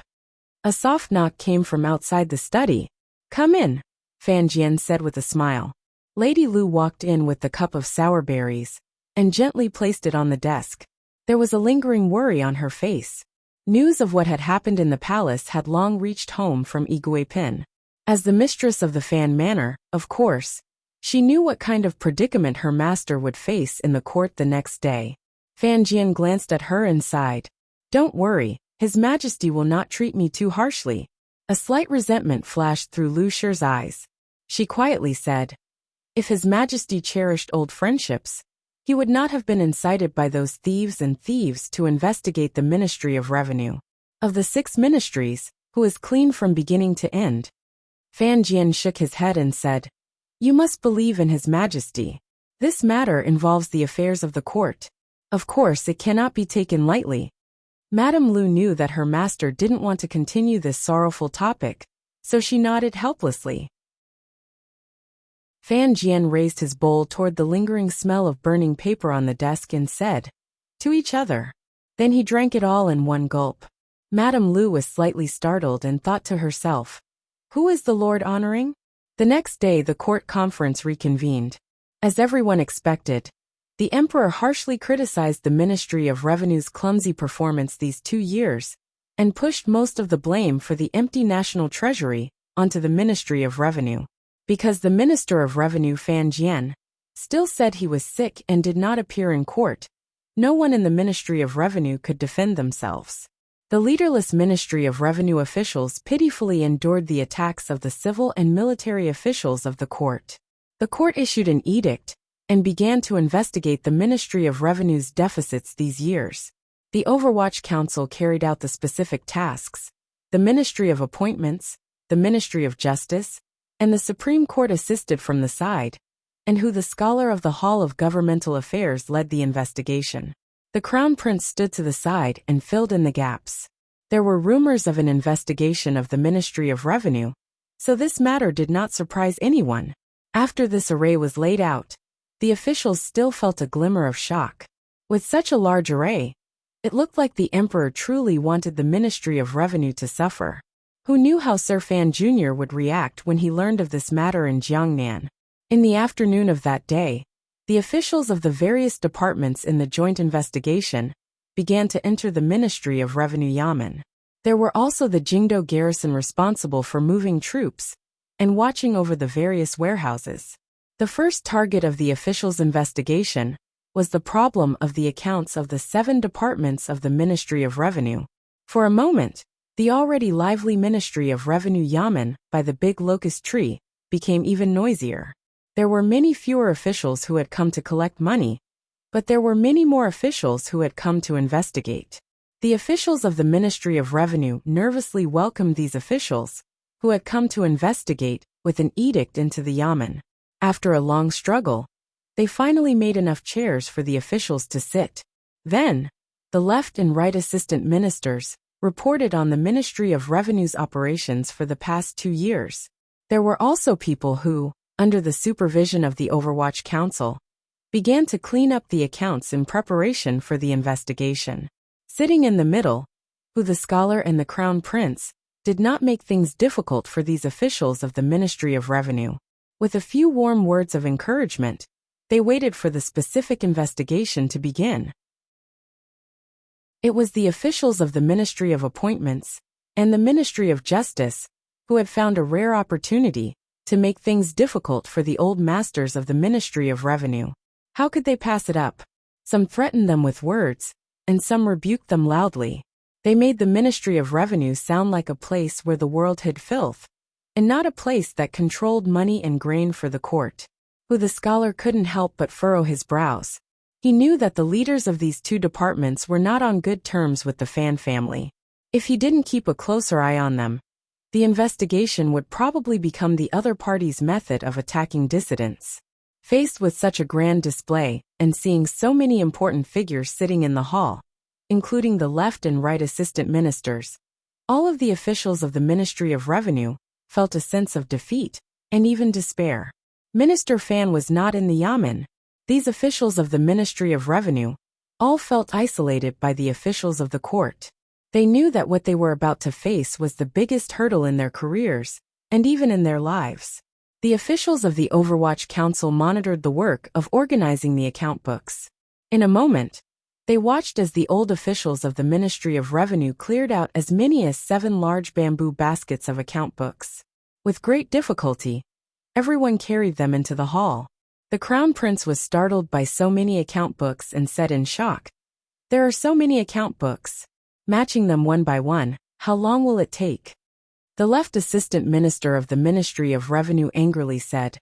A soft knock came from outside the study. "Come in," Fan Jian said with a smile. Lady Lu walked in with the cup of sour berries and gently placed it on the desk. There was a lingering worry on her face. News of what had happened in the palace had long reached home from Iguipin. As the mistress of the Fan Manor, of course, she knew what kind of predicament her master would face in the court the next day. Fan Jian glanced at her and sighed. "Don't worry, His Majesty will not treat me too harshly." A slight resentment flashed through Lu Shi's eyes. She quietly said, "If His Majesty cherished old friendships, he would not have been incited by those thieves to investigate the Ministry of Revenue. Of the 6 ministries, who is clean from beginning to end?" Fan Jian shook his head and said, "You must believe in His Majesty. This matter involves the affairs of the court. Of course it cannot be taken lightly." Madame Lu knew that her master didn't want to continue this sorrowful topic, so she nodded helplessly. Fan Jian raised his bowl toward the lingering smell of burning paper on the desk and said, "To each other." Then he drank it all in one gulp. Madame Lu was slightly startled and thought to herself, "Who is the Lord honoring?" The next day the court conference reconvened. As everyone expected, the emperor harshly criticized the Ministry of Revenue's clumsy performance these 2 years, and pushed most of the blame for the empty national treasury onto the Ministry of Revenue. Because the Minister of Revenue Fan Jian still said he was sick and did not appear in court, no one in the Ministry of Revenue could defend themselves. The leaderless Ministry of Revenue officials pitifully endured the attacks of the civil and military officials of the court. The court issued an edict and began to investigate the Ministry of Revenue's deficits these years. The Overwatch Council carried out the specific tasks. The Ministry of Appointments, the Ministry of Justice, and the Supreme Court assisted from the side, and who the scholar of the Hall of Governmental Affairs led the investigation. The Crown Prince stood to the side and filled in the gaps. There were rumors of an investigation of the Ministry of Revenue, so this matter did not surprise anyone. After this array was laid out, the officials still felt a glimmer of shock. With such a large array, it looked like the emperor truly wanted the Ministry of Revenue to suffer. Who knew how Sir Fan Jr. would react when he learned of this matter in Jiangnan? In the afternoon of that day, the officials of the various departments in the joint investigation began to enter the Ministry of Revenue Yamen. There were also the Jingdo garrison responsible for moving troops and watching over the various warehouses. The first target of the officials' investigation was the problem of the accounts of the 7 departments of the Ministry of Revenue. For a moment, the already lively Ministry of Revenue Yamen by the big locust tree became even noisier. There were many fewer officials who had come to collect money, but there were many more officials who had come to investigate. The officials of the Ministry of Revenue nervously welcomed these officials, who had come to investigate, with an edict into the Yamen. After a long struggle, they finally made enough chairs for the officials to sit. Then, the left and right assistant ministers reported on the Ministry of Revenue's operations for the past 2 years. There were also people who, under the supervision of the Overwatch Council, began to clean up the accounts in preparation for the investigation. Sitting in the middle, who the scholar and the Crown Prince, did not make things difficult for these officials of the Ministry of Revenue. With a few warm words of encouragement, they waited for the specific investigation to begin. It was the officials of the Ministry of Appointments and the Ministry of Justice who had found a rare opportunity to make things difficult for the old masters of the Ministry of Revenue. How could they pass it up? Some threatened them with words, and some rebuked them loudly. They made the Ministry of Revenue sound like a place where the world hid filth, and not a place that controlled money and grain for the court. Who the scholar couldn't help but furrow his brows. He knew that the leaders of these 2 departments were not on good terms with the Fan family. If he didn't keep a closer eye on them, the investigation would probably become the other party's method of attacking dissidents. Faced with such a grand display, and seeing so many important figures sitting in the hall, including the left and right assistant ministers, all of the officials of the Ministry of Revenue felt a sense of defeat and even despair. Minister Fan was not in the Yamen, These officials of the Ministry of Revenue all felt isolated by the officials of the court. They knew that what they were about to face was the biggest hurdle in their careers, and even in their lives. The officials of the Overwatch Council monitored the work of organizing the account books. In a moment, they watched as the old officials of the Ministry of Revenue cleared out as many as 7 large bamboo baskets of account books. With great difficulty, everyone carried them into the hall. The Crown Prince was startled by so many account books and said in shock, "There are so many account books. Matching them one by one, how long will it take?" The left assistant minister of the Ministry of Revenue angrily said,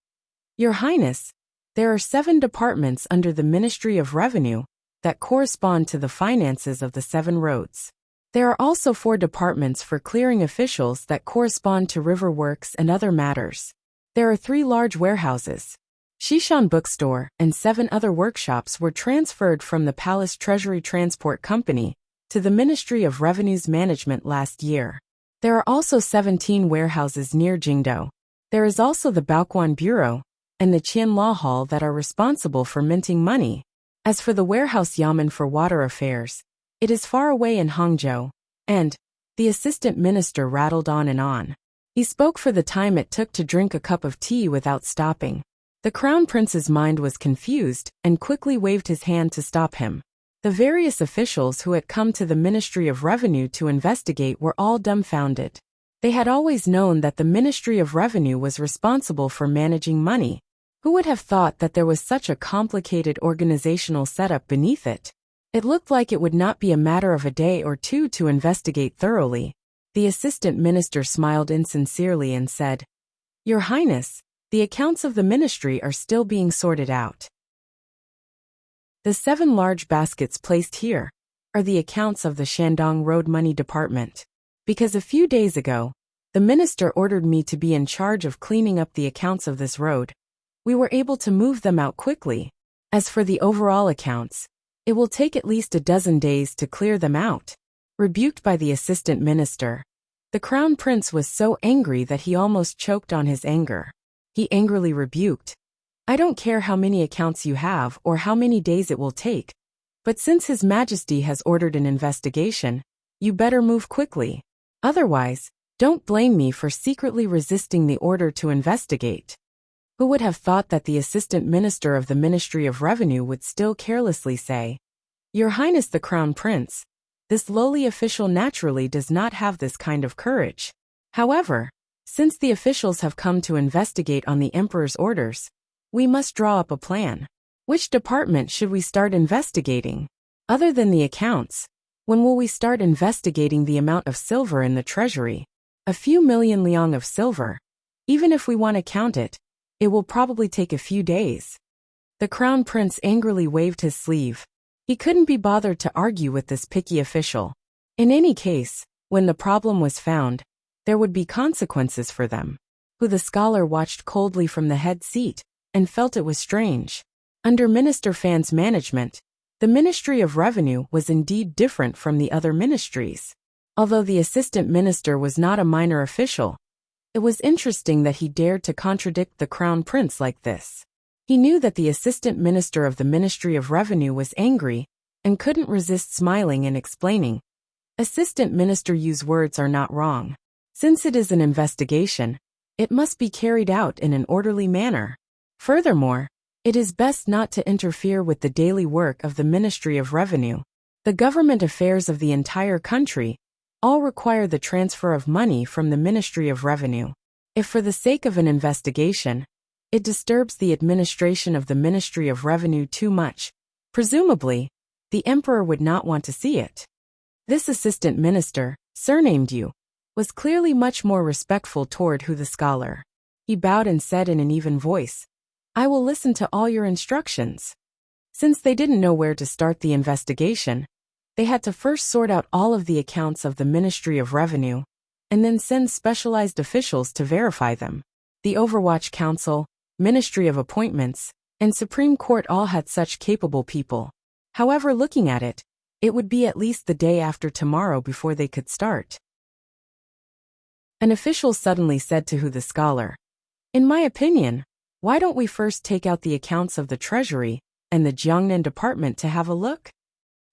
"Your Highness, there are 7 departments under the Ministry of Revenue that correspond to the finances of the 7 roads. There are also 4 departments for clearing officials that correspond to river works and other matters. There are 3 large warehouses. Shishan Bookstore and 7 other workshops were transferred from the Palace Treasury Transport Company to the Ministry of Revenue's management last year. There are also 17 warehouses near Jingdo. There is also the Baoquan Bureau and the Qian Law Hall that are responsible for minting money. As for the warehouse Yamen for water affairs, it is far away in Hangzhou." And the assistant minister rattled on and on. He spoke for the time it took to drink a cup of tea without stopping. The Crown Prince's mind was confused and quickly waved his hand to stop him. The various officials who had come to the Ministry of Revenue to investigate were all dumbfounded. They had always known that the Ministry of Revenue was responsible for managing money. Who would have thought that there was such a complicated organizational setup beneath it? It looked like it would not be a matter of a day or 2 to investigate thoroughly. The assistant minister smiled insincerely and said, "Your Highness, the accounts of the ministry are still being sorted out. The 7 large baskets placed here are the accounts of the Shandong Road Money Department. Because a few days ago, the minister ordered me to be in charge of cleaning up the accounts of this road. We were able to move them out quickly. As for the overall accounts, it will take at least a dozen days to clear them out." Rebuked by the assistant minister, the Crown Prince was so angry that he almost choked on his anger. He angrily rebuked, "I don't care how many accounts you have or how many days it will take, but since His Majesty has ordered an investigation, you better move quickly. Otherwise, don't blame me for secretly resisting the order to investigate." Who would have thought that the assistant minister of the Ministry of Revenue would still carelessly say, "Your Highness the Crown Prince, this lowly official naturally does not have this kind of courage. However, since the officials have come to investigate on the Emperor's orders, we must draw up a plan. Which department should we start investigating? Other than the accounts, when will we start investigating the amount of silver in the treasury? A few million liang of silver. Even if we want to count it, it will probably take a few days." The Crown Prince angrily waved his sleeve. He couldn't be bothered to argue with this picky official. In any case, when the problem was found, there would be consequences for them. Who the scholar watched coldly from the head seat and felt it was strange. Under Minister Fan's management, the Ministry of Revenue was indeed different from the other ministries. Although the assistant minister was not a minor official, it was interesting that he dared to contradict the Crown Prince like this. He knew that the assistant minister of the Ministry of Revenue was angry and couldn't resist smiling and explaining. "Assistant Minister Yu's words are not wrong. Since it is an investigation, it must be carried out in an orderly manner. Furthermore, it is best not to interfere with the daily work of the Ministry of Revenue. The government affairs of the entire country all require the transfer of money from the Ministry of Revenue. If for the sake of an investigation, it disturbs the administration of the Ministry of Revenue too much, presumably, the Emperor would not want to see it." This assistant minister, surnamed Yu, was clearly much more respectful toward Hu the scholar. He bowed and said in an even voice, "I will listen to all your instructions." Since they didn't know where to start the investigation, they had to first sort out all of the accounts of the Ministry of Revenue, and then send specialized officials to verify them. The Overwatch Council, Ministry of Appointments, and Supreme Court all had such capable people. However, looking at it, it would be at least the day after tomorrow before they could start. An official suddenly said to Hu the scholar, "In my opinion, why don't we first take out the accounts of the treasury and the Jiangnan department to have a look?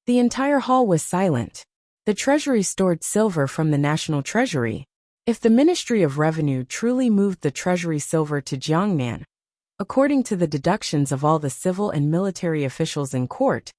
The entire hall was silent. The treasury stored silver from the national treasury. If the Ministry of Revenue truly moved the treasury silver to Jiangnan, according to the deductions of all the civil and military officials in court,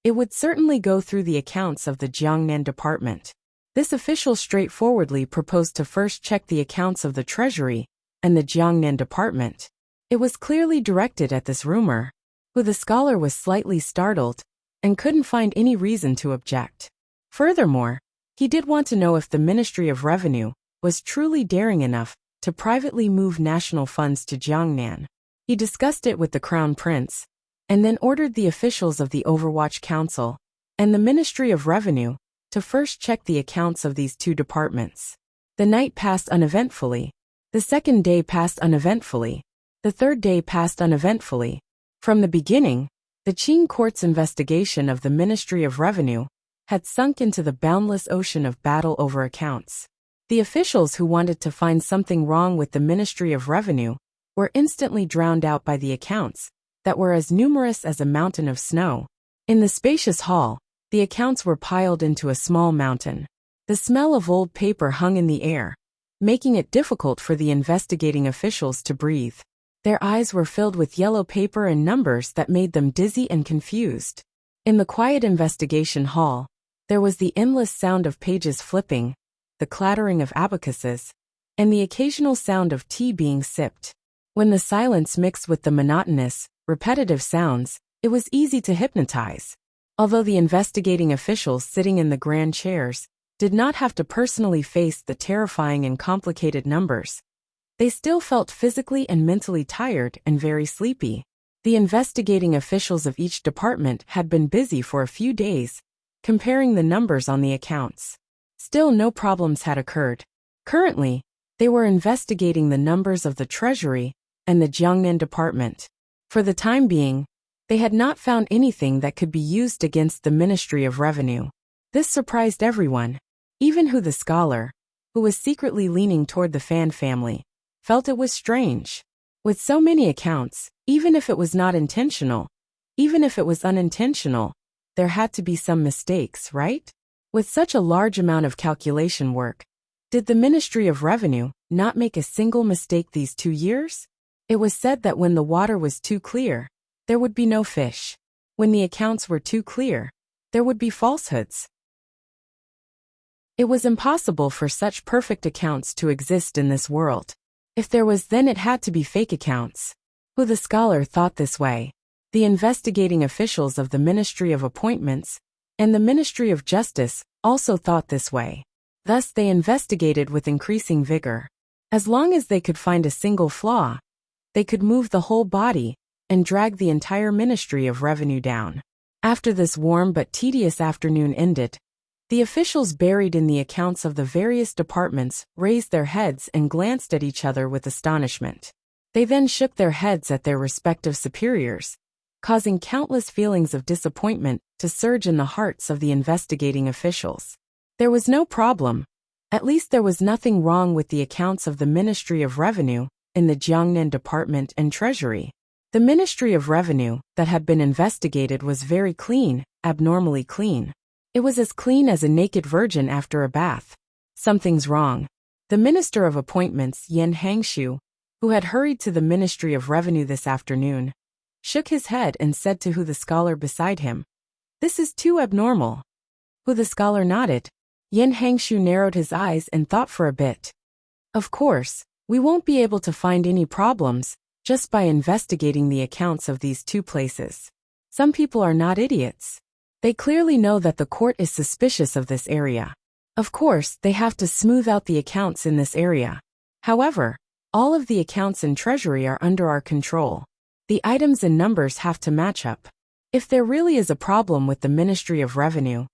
it would certainly go through the accounts of the Jiangnan department. This official straightforwardly proposed to first check the accounts of the treasury and the Jiangnan department. It was clearly directed at this rumor, who the scholar was slightly startled and couldn't find any reason to object. Furthermore, he did want to know if the Ministry of Revenue was truly daring enough to privately move national funds to Jiangnan. He discussed it with the Crown Prince, and then ordered the officials of the Overwatch Council and the Ministry of Revenue to first check the accounts of these two departments. The night passed uneventfully. The second day passed uneventfully. The third day passed uneventfully. From the beginning, the Qing court's investigation of the Ministry of Revenue had sunk into the boundless ocean of battle over accounts. The officials who wanted to find something wrong with the Ministry of Revenue were instantly drowned out by the accounts that were as numerous as a mountain of snow. In the spacious hall, the accounts were piled into a small mountain. The smell of old paper hung in the air, making it difficult for the investigating officials to breathe. Their eyes were filled with yellow paper and numbers that made them dizzy and confused. In the quiet investigation hall, there was the endless sound of pages flipping, the clattering of abacuses, and the occasional sound of tea being sipped. When the silence mixed with the monotonous, repetitive sounds, it was easy to hypnotize. Although the investigating officials sitting in the grand chairs did not have to personally face the terrifying and complicated numbers, they still felt physically and mentally tired and very sleepy. The investigating officials of each department had been busy for a few days, comparing the numbers on the accounts. Still, no problems had occurred. Currently, they were investigating the numbers of the Treasury and the Jiangnan department. For the time being, they had not found anything that could be used against the Ministry of Revenue. This surprised everyone, even who the scholar, who was secretly leaning toward the Fan family, felt it was strange. With so many accounts, even if it was not intentional, even if it was unintentional, there had to be some mistakes, right? With such a large amount of calculation work, did the Ministry of Revenue not make a single mistake these 2 years? It was said that when the water was too clear, there would be no fish. When the accounts were too clear, there would be falsehoods. It was impossible for such perfect accounts to exist in this world. If there was, then it had to be fake accounts. Who the scholar thought this way. The investigating officials of the Ministry of Appointments and the Ministry of Justice also thought this way. Thus they investigated with increasing vigor. As long as they could find a single flaw, they could move the whole body and drag the entire Ministry of Revenue down. After this warm but tedious afternoon ended, the officials buried in the accounts of the various departments raised their heads and glanced at each other with astonishment. They then shook their heads at their respective superiors, causing countless feelings of disappointment to surge in the hearts of the investigating officials. There was no problem. At least there was nothing wrong with the accounts of the Ministry of Revenue in the Jiangnan Department and Treasury. The Ministry of Revenue that had been investigated was very clean, abnormally clean. It was as clean as a naked virgin after a bath. Something's wrong. The Minister of Appointments, Yan Hangshu, who had hurried to the Ministry of Revenue this afternoon, shook his head and said to Hu the scholar beside him, "This is too abnormal." Hu the scholar nodded. Yan Hangshu narrowed his eyes and thought for a bit. "Of course, we won't be able to find any problems just by investigating the accounts of these two places. Some people are not idiots. They clearly know that the court is suspicious of this area. Of course, they have to smooth out the accounts in this area. However, all of the accounts in Treasury are under our control. The items and numbers have to match up. If there really is a problem with the Ministry of Revenue,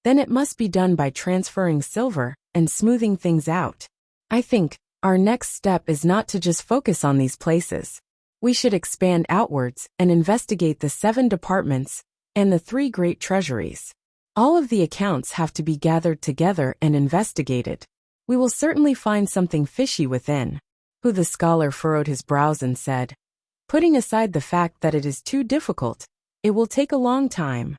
then it must be done by transferring silver and smoothing things out. I think our next step is not to just focus on these places. We should expand outwards and investigate the 7 departments and the 3 great treasuries. All of the accounts have to be gathered together and investigated. We will certainly find something fishy within." Hu the scholar furrowed his brows and said, "Putting aside the fact that it is too difficult, It will take a long time.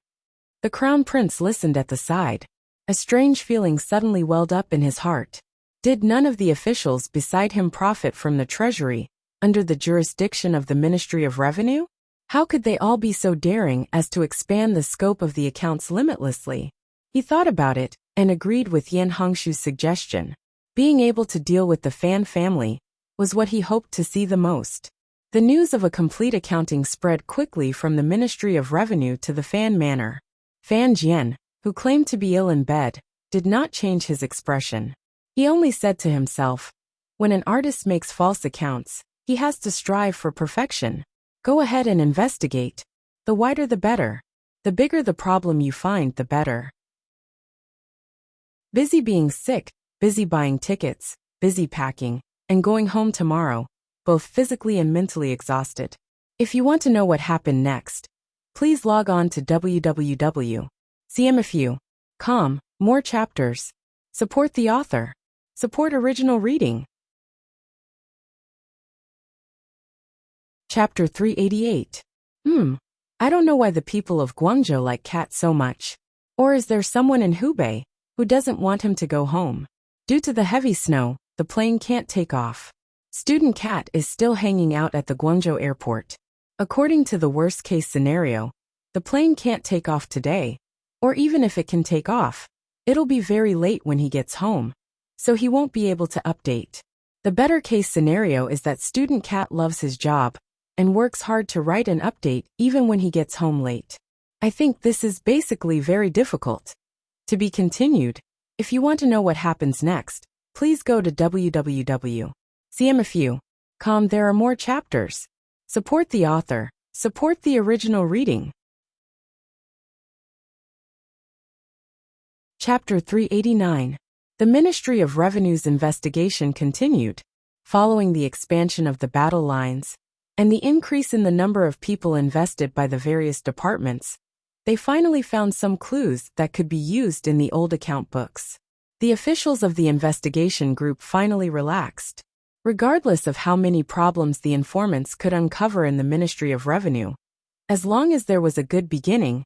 The Crown Prince listened at the side. A strange feeling suddenly welled up in his heart. Did none of the officials beside him profit from the treasury, under the jurisdiction of the Ministry of Revenue? How could they all be so daring as to expand the scope of the accounts limitlessly? He thought about it, and agreed with Yan Hongshu's suggestion. Being able to deal with the Fan family was what he hoped to see the most. The news of a complete accounting spread quickly from the Ministry of Revenue to the Fan manor. Fan Jian, who claimed to be ill in bed, did not change his expression. He only said to himself, when an artist makes false accounts, he has to strive for perfection. Go ahead and investigate. The wider the better. The bigger the problem you find, the better. Busy being sick, busy buying tickets, busy packing, and going home tomorrow, both physically and mentally exhausted. If you want to know what happened next, please log on to www.cmfu.com. More chapters. Support the author. Support original reading. Chapter 388. I don't know why the people of Guangzhou like Cat so much. Or is there someone in Hubei who doesn't want him to go home? Due to the heavy snow, the plane can't take off. Student Cat is still hanging out at the Guangzhou airport. According to the worst-case scenario, the plane can't take off today, or even if it can take off, it'll be very late when he gets home, so he won't be able to update. The better-case scenario is that Student Cat loves his job and works hard to write and update even when he gets home late. I think this is basically very difficult. To be continued. If you want to know what happens next, please go to www.cmfu.com. There are more chapters. Support the author. Support the original reading. Chapter 389. The Ministry of Revenue's investigation continued. Following the expansion of the battle lines and the increase in the number of people invested by the various departments, they finally found some clues that could be used in the old account books. The officials of the investigation group finally relaxed. Regardless of how many problems the informants could uncover in the Ministry of Revenue, as long as there was a good beginning,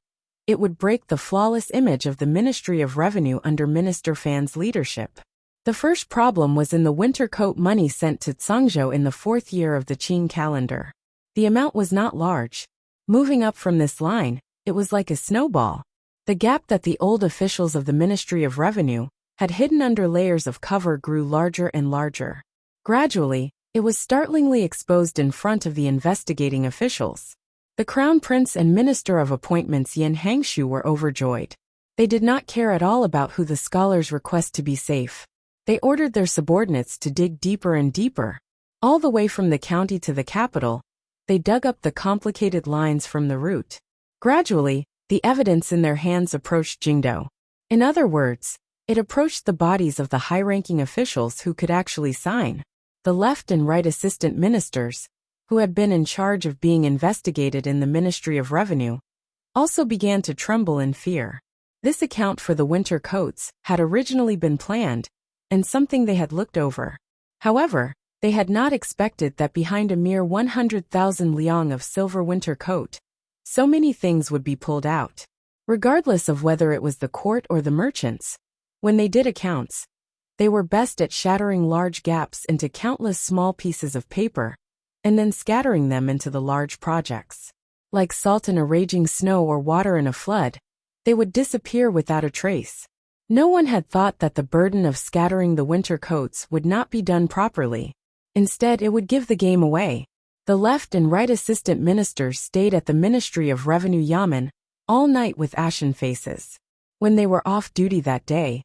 it would break the flawless image of the Ministry of Revenue under Minister Fan's leadership. The first problem was in the winter coat money sent to Tsangzhou in the 4th year of the Qing calendar. The amount was not large. Moving up from this line, it was like a snowball. The gap that the old officials of the Ministry of Revenue had hidden under layers of cover grew larger and larger. Gradually, it was startlingly exposed in front of the investigating officials. The Crown Prince and Minister of Appointments Yan Hongshu were overjoyed. They did not care at all about who the scholars request to be safe. They ordered their subordinates to dig deeper and deeper. All the way from the county to the capital, they dug up the complicated lines from the root. Gradually, the evidence in their hands approached Jingdou. In other words, it approached the bodies of the high-ranking officials who could actually sign. The left and right assistant ministers, who had been in charge of being investigated in the Ministry of Revenue, also began to tremble in fear. This account for the winter coats had originally been planned, and something they had looked over. However, they had not expected that behind a mere 100,000 liang of silver winter coat, so many things would be pulled out. Regardless of whether it was the court or the merchants, when they did accounts, they were best at shattering large gaps into countless small pieces of paper, and then scattering them into the large projects. Like salt in a raging snow or water in a flood, they would disappear without a trace. No one had thought that the burden of scattering the winter coats would not be done properly. Instead, it would give the game away. The left and right assistant ministers stayed at the Ministry of Revenue Yamen all night with ashen faces. When they were off duty that day,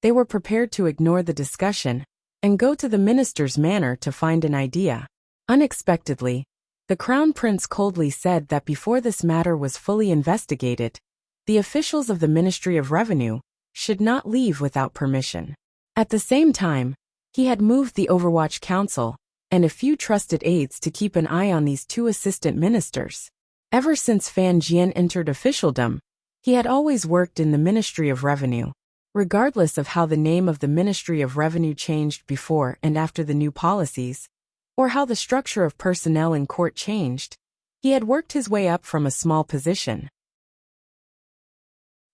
they were prepared to ignore the discussion and go to the minister's manor to find an idea. Unexpectedly, the Crown Prince coldly said that before this matter was fully investigated, the officials of the Ministry of Revenue should not leave without permission. At the same time, he had moved the Overwatch Council and a few trusted aides to keep an eye on these two assistant ministers. Ever since Fan Jian entered officialdom, he had always worked in the Ministry of Revenue. Regardless of how the name of the Ministry of Revenue changed before and after the new policies, or how the structure of personnel in court changed, He had worked his way up from a small position.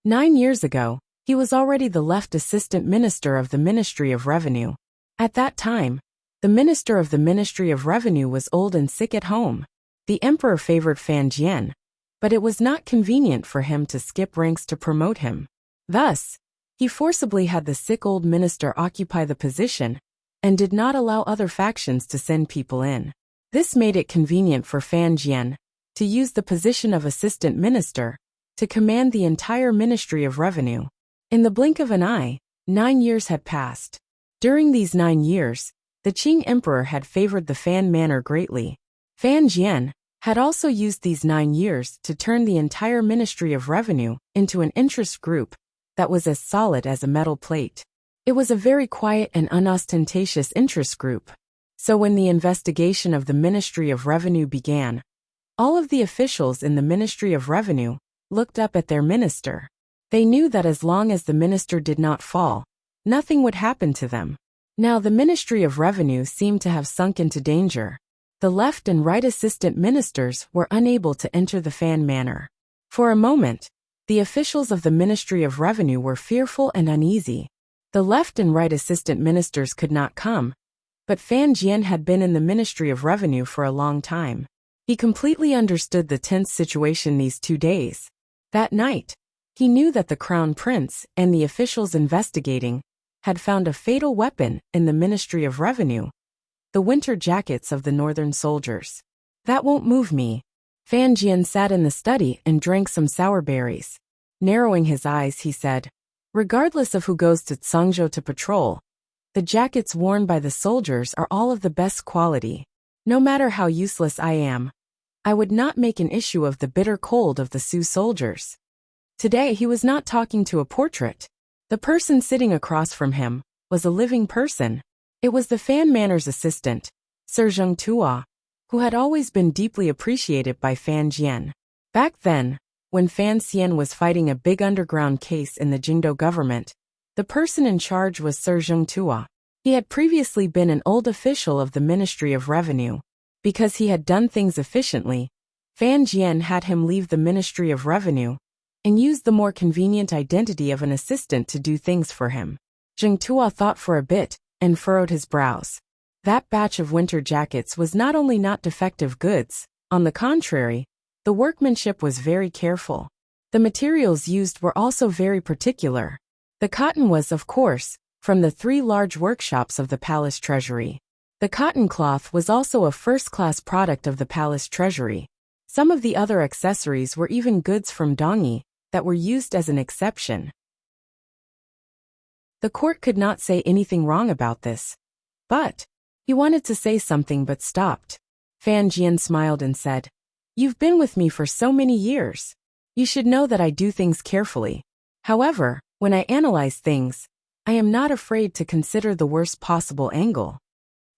9 years ago, he was already the left assistant minister of the Ministry of Revenue. At that time, the minister of the Ministry of Revenue was old and sick at home. The emperor favored Fan Jian, but it was not convenient for him to skip ranks to promote him. Thus, he forcibly had the sick old minister occupy the position and did not allow other factions to send people in. This made it convenient for Fan Jian to use the position of assistant minister to command the entire Ministry of Revenue. In the blink of an eye, 9 years had passed. During these 9 years, the Qing emperor had favored the Fan manor greatly. Fan Jian had also used these 9 years to turn the entire Ministry of Revenue into an interest group that was as solid as a metal plate. It was a very quiet and unostentatious interest group. So when the investigation of the Ministry of Revenue began, all of the officials in the Ministry of Revenue looked up at their minister. They knew that as long as the minister did not fall, nothing would happen to them. Now the Ministry of Revenue seemed to have sunk into danger. The left and right assistant ministers were unable to enter the Fan manor. For a moment, the officials of the Ministry of Revenue were fearful and uneasy. The left and right assistant ministers could not come, but Fan Jian had been in the Ministry of Revenue for a long time. He completely understood the tense situation these 2 days. That night, he knew that the crown prince and the officials investigating had found a fatal weapon in the Ministry of Revenue, the winter jackets of the northern soldiers. That won't move me. Fan Jian sat in the study and drank some sour berries. Narrowing his eyes, he said, regardless of who goes to Tsangzhou to patrol, the jackets worn by the soldiers are all of the best quality. No matter how useless I am, I would not make an issue of the bitter cold of the Sioux soldiers. Today he was not talking to a portrait. The person sitting across from him was a living person. It was the Fan manor's assistant, Sir Zheng Tuo, who had always been deeply appreciated by Fan Jian. Back then, when Fan Xian was fighting a big underground case in the Jingdou government, the person in charge was Sir Zheng Tuo. He had previously been an old official of the Ministry of Revenue. Because he had done things efficiently, Fan Jian had him leave the Ministry of Revenue and use the more convenient identity of an assistant to do things for him. Zheng Tuo thought for a bit and furrowed his brows. That batch of winter jackets was not only not defective goods, on the contrary, the workmanship was very careful. The materials used were also very particular. The cotton was, of course, from the 3 large workshops of the palace treasury. The cotton cloth was also a first-class product of the palace treasury. Some of the other accessories were even goods from Dongyi that were used as an exception. The court could not say anything wrong about this. But he wanted to say something but stopped. Fan Jian smiled and said, "You've been with me for so many years. You should know that I do things carefully. However, when I analyze things, I am not afraid to consider the worst possible angle."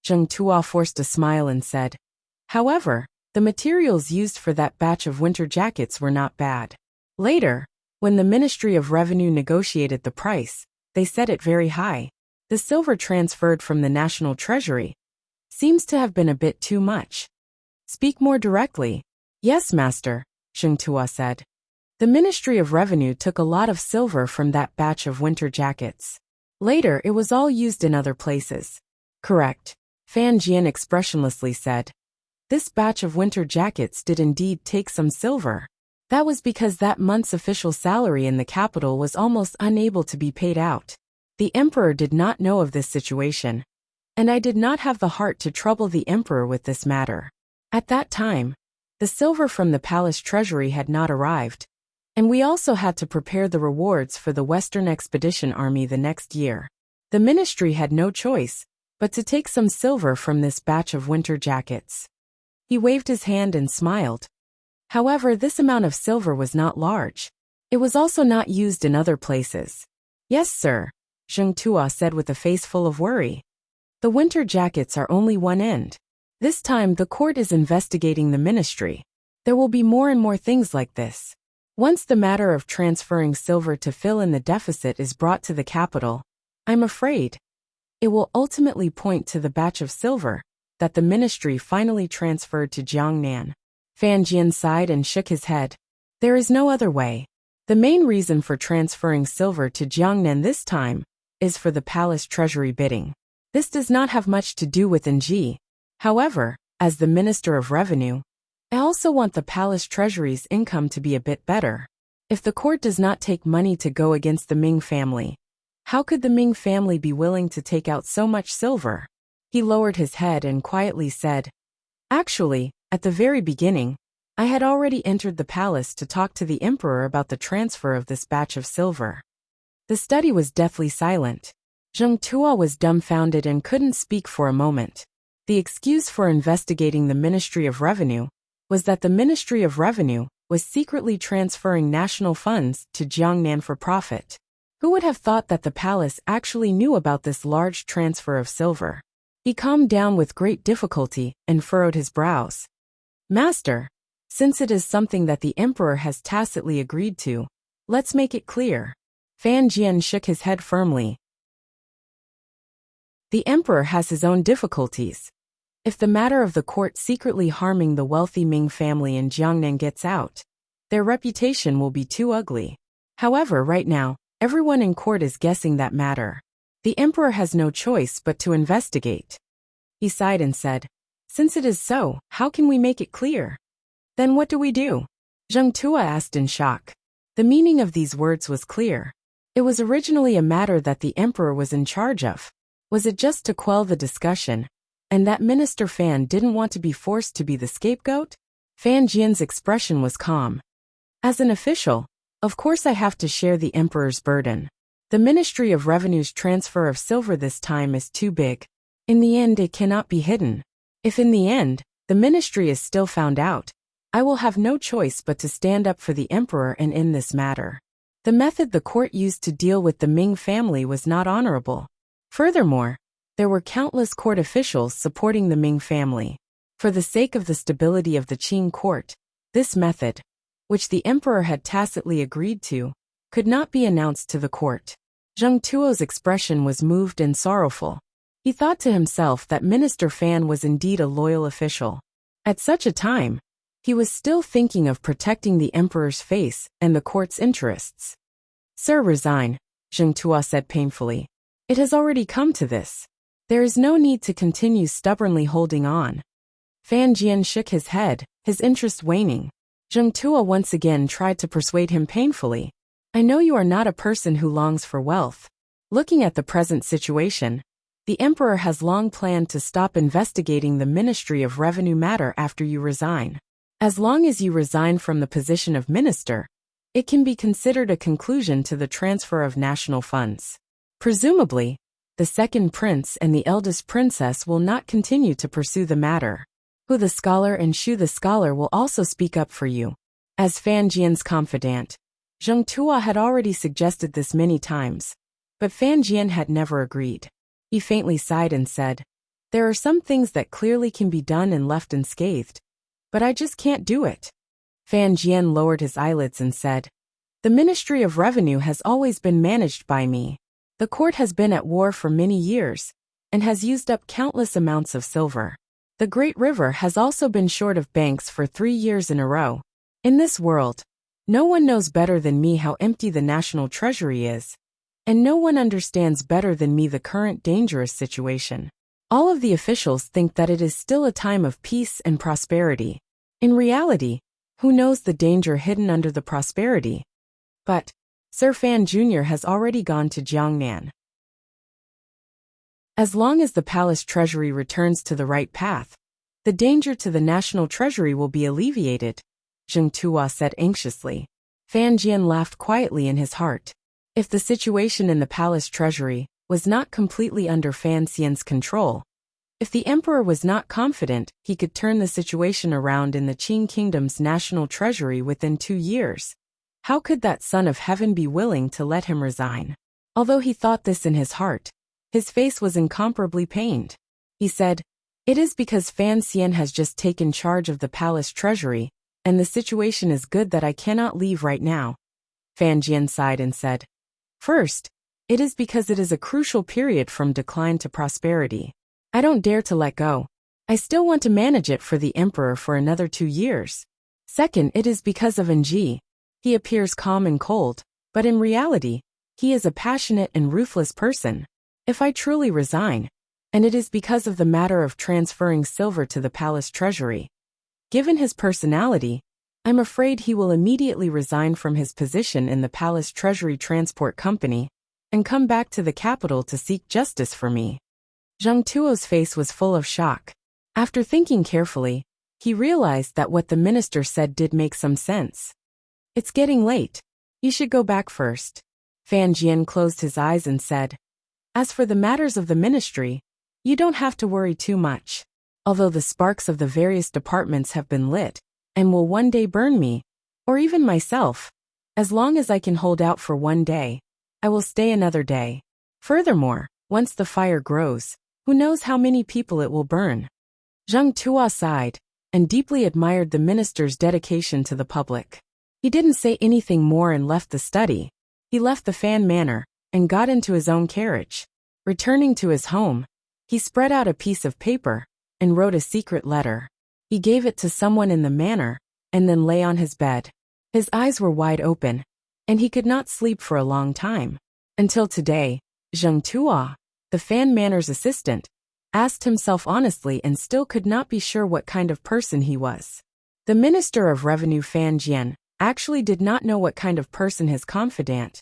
Zheng Tuo forced a smile and said, "However, the materials used for that batch of winter jackets were not bad. Later, when the Ministry of Revenue negotiated the price, they set it very high. The silver transferred from the National Treasury seems to have been a bit too much." "Speak more directly." "Yes, master," Zheng Tuo said. "The Ministry of Revenue took a lot of silver from that batch of winter jackets. Later, it was all used in other places." "Correct," Fan Jian expressionlessly said. "This batch of winter jackets did indeed take some silver. That was because that month's official salary in the capital was almost unable to be paid out. The emperor did not know of this situation, and I did not have the heart to trouble the emperor with this matter. At that time, the silver from the palace treasury had not arrived, and we also had to prepare the rewards for the Western Expedition Army the next year. The ministry had no choice but to take some silver from this batch of winter jackets." He waved his hand and smiled. However, this amount of silver was not large. It was also not used in other places. "Yes, sir," Zheng Tuo said with a face full of worry. "The winter jackets are only one end. This time the court is investigating the ministry. There will be more and more things like this. Once the matter of transferring silver to fill in the deficit is brought to the capital, I'm afraid it will ultimately point to the batch of silver that the ministry finally transferred to Jiangnan." Fan Jian sighed and shook his head. There is no other way. The main reason for transferring silver to Jiangnan this time is for the palace treasury bidding. This does not have much to do with NG. However, as the Minister of Revenue, I also want the palace treasury's income to be a bit better. If the court does not take money to go against the Ming family, how could the Ming family be willing to take out so much silver? He lowered his head and quietly said, Actually, at the very beginning, I had already entered the palace to talk to the emperor about the transfer of this batch of silver. The study was deathly silent. Zheng Tuo was dumbfounded and couldn't speak for a moment. The excuse for investigating the Ministry of Revenue was that the Ministry of Revenue was secretly transferring national funds to Jiangnan for profit. Who would have thought that the palace actually knew about this large transfer of silver? He calmed down with great difficulty and furrowed his brows. Master, since it is something that the emperor has tacitly agreed to, let's make it clear. Fan Jian shook his head firmly. The emperor has his own difficulties. If the matter of the court secretly harming the wealthy Ming family in Jiangnan gets out, their reputation will be too ugly. However, right now, everyone in court is guessing that matter. The emperor has no choice but to investigate. He sighed and said, Since it is so, how can we make it clear? Then what do we do? Zheng Tuo asked in shock. The meaning of these words was clear. It was originally a matter that the emperor was in charge of. Was it just to quell the discussion, and that Minister Fan didn't want to be forced to be the scapegoat? Fan Jian's expression was calm. As an official, of course I have to share the emperor's burden. The Ministry of Revenue's transfer of silver this time is too big. In the end, it cannot be hidden. If in the end, the ministry is still found out, I will have no choice but to stand up for the emperor and end this matter. The method the court used to deal with the Ming family was not honorable. Furthermore, there were countless court officials supporting the Ming family. For the sake of the stability of the Qing court, this method, which the emperor had tacitly agreed to, could not be announced to the court. Zheng Tuo's expression was moved and sorrowful. He thought to himself that Minister Fan was indeed a loyal official. At such a time, he was still thinking of protecting the emperor's face and the court's interests. Sir, resign, Zheng Tuo said painfully. It has already come to this. There is no need to continue stubbornly holding on. Fan Jian shook his head, his interest waning. Zheng Tuo once again tried to persuade him painfully. I know you are not a person who longs for wealth. Looking at the present situation, the emperor has long planned to stop investigating the Ministry of Revenue matter after you resign. As long as you resign from the position of minister, it can be considered a conclusion to the transfer of national funds. Presumably, the second prince and the eldest princess will not continue to pursue the matter. Hu the scholar and Shu the scholar will also speak up for you. As Fan Jian's confidant, Zheng Tuo had already suggested this many times, but Fan Jian had never agreed. He faintly sighed and said, There are some things that clearly can be done and left unscathed, but I just can't do it. Fan Jian lowered his eyelids and said, The Ministry of Revenue has always been managed by me. The court has been at war for many years, and has used up countless amounts of silver. The Great River has also been short of banks for 3 years in a row. In this world, no one knows better than me how empty the national treasury is, and no one understands better than me the current dangerous situation. All of the officials think that it is still a time of peace and prosperity. In reality, who knows the danger hidden under the prosperity? But Sir Fan Jr. has already gone to Jiangnan. As long as the palace treasury returns to the right path, the danger to the national treasury will be alleviated, Zheng Tuo said anxiously. Fan Jian laughed quietly in his heart. If the situation in the palace treasury was not completely under Fan Xian's control, if the emperor was not confident he could turn the situation around in the Qing kingdom's national treasury within 2 years, how could that son of heaven be willing to let him resign? Although he thought this in his heart, his face was incomparably pained. He said, It is because Fan Xian has just taken charge of the palace treasury, and the situation is good that I cannot leave right now. Fan Jian sighed and said, First, it is because it is a crucial period from decline to prosperity. I don't dare to let go. I still want to manage it for the emperor for another 2 years. Second, it is because of Ng. He appears calm and cold, but in reality, he is a passionate and ruthless person. If I truly resign, and it is because of the matter of transferring silver to the palace treasury. Given his personality, I'm afraid he will immediately resign from his position in the palace treasury transport company and come back to the capital to seek justice for me. Zhang Tuo's face was full of shock. After thinking carefully, he realized that what the minister said did make some sense. It's getting late. You should go back first. Fan Jian closed his eyes and said, as for the matters of the ministry, you don't have to worry too much. Although the sparks of the various departments have been lit, and will one day burn me, or even myself, as long as I can hold out for one day, I will stay another day. Furthermore, once the fire grows, who knows how many people it will burn. Zhang Tuo sighed, and deeply admired the minister's dedication to the public. He didn't say anything more and left the study. He left the Fan Manor, and got into his own carriage. Returning to his home, he spread out a piece of paper, and wrote a secret letter. He gave it to someone in the manor, and then lay on his bed. His eyes were wide open, and he could not sleep for a long time. Until today, Zhang Tuo, the Fan Manor's assistant, asked himself honestly and still could not be sure what kind of person he was. The Minister of Revenue Fan Jian actually did not know what kind of person his confidant,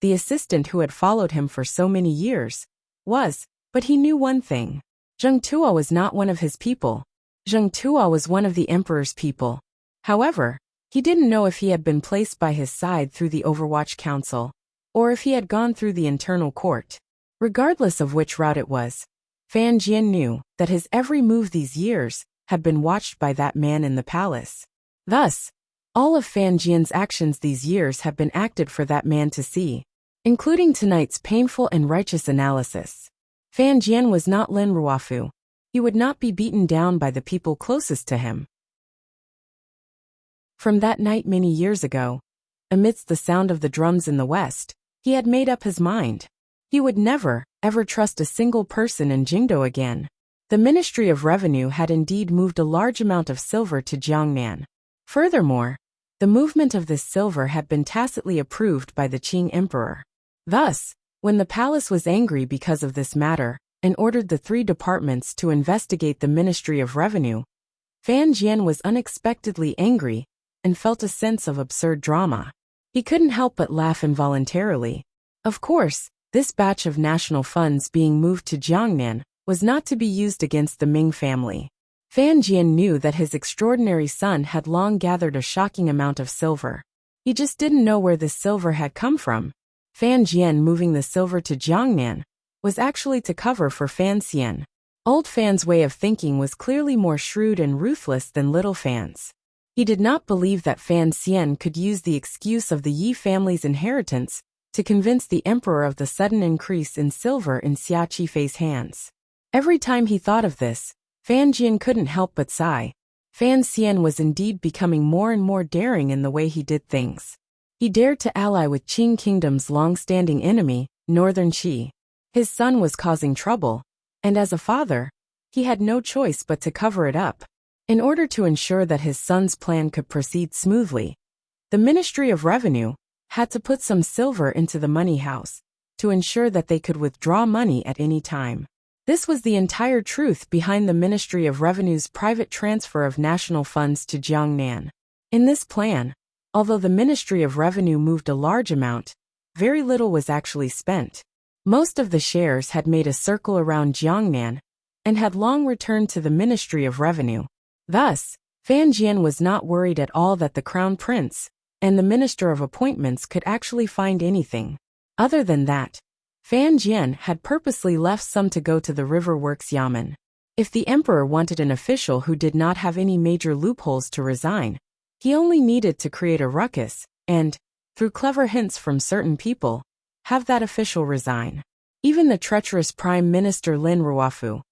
the assistant who had followed him for so many years, was, but he knew one thing. Zhang Tuo was not one of his people. Zhang Tuo was one of the emperor's people. However, he didn't know if he had been placed by his side through the Overwatch Council, or if he had gone through the internal court. Regardless of which route it was, Fan Jian knew that his every move these years had been watched by that man in the palace. Thus, all of Fan Jian's actions these years have been acted for that man to see, including tonight's painful and righteous analysis. Fan Jian was not Lin Ruofu. He would not be beaten down by the people closest to him. From that night many years ago, amidst the sound of the drums in the west, he had made up his mind. He would never, ever trust a single person in Jingdo again. The Ministry of Revenue had indeed moved a large amount of silver to Jiangnan. Furthermore, the movement of this silver had been tacitly approved by the Qing Emperor. Thus, when the palace was angry because of this matter, and ordered the 3 departments to investigate the Ministry of Revenue, Fan Jian was unexpectedly angry and felt a sense of absurd drama. He couldn't help but laugh involuntarily. Of course, this batch of national funds being moved to Jiangnan was not to be used against the Ming family. Fan Jian knew that his extraordinary son had long gathered a shocking amount of silver. He just didn't know where this silver had come from. Fan Jian moving the silver to Jiangnan was actually to cover for Fan Xian. Old Fan's way of thinking was clearly more shrewd and ruthless than little Fan's. He did not believe that Fan Xian could use the excuse of the Yi family's inheritance to convince the emperor of the sudden increase in silver in Xia Qifei's hands. Every time he thought of this, Fan Jian couldn't help but sigh. Fan Xian was indeed becoming more and more daring in the way he did things. He dared to ally with Qing Kingdom's long-standing enemy, Northern Qi. His son was causing trouble, and as a father, he had no choice but to cover it up. In order to ensure that his son's plan could proceed smoothly, the Ministry of Revenue had to put some silver into the money house to ensure that they could withdraw money at any time. This was the entire truth behind the Ministry of Revenue's private transfer of national funds to Jiangnan. In this plan, although the Ministry of Revenue moved a large amount, very little was actually spent. Most of the shares had made a circle around Jiangnan and had long returned to the Ministry of Revenue. Thus, Fan Jian was not worried at all that the Crown Prince and the Minister of Appointments could actually find anything. Other than that, Fan Jian had purposely left some to go to the River Works Yamen. If the emperor wanted an official who did not have any major loopholes to resign, he only needed to create a ruckus and, through clever hints from certain people, have that official resign. Even the treacherous Prime Minister Lin Ruofu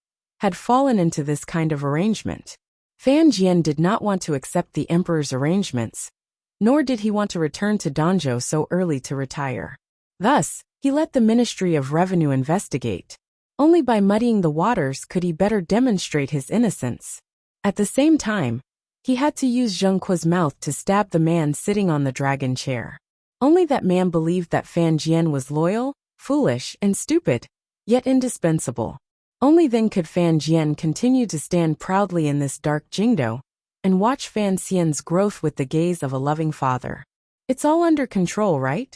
had fallen into this kind of arrangement. Fan Jian did not want to accept the emperor's arrangements, nor did he want to return to Danzhou so early to retire. Thus, he let the Ministry of Revenue investigate. Only by muddying the waters could he better demonstrate his innocence. At the same time, He had to use Zheng Kuo's mouth to stab the man sitting on the dragon chair. Only that man believed that Fan Jian was loyal, foolish, and stupid, yet indispensable. Only then could Fan Jian continue to stand proudly in this dark Jingdo and watch Fan Xian's growth with the gaze of a loving father. It's all under control, right?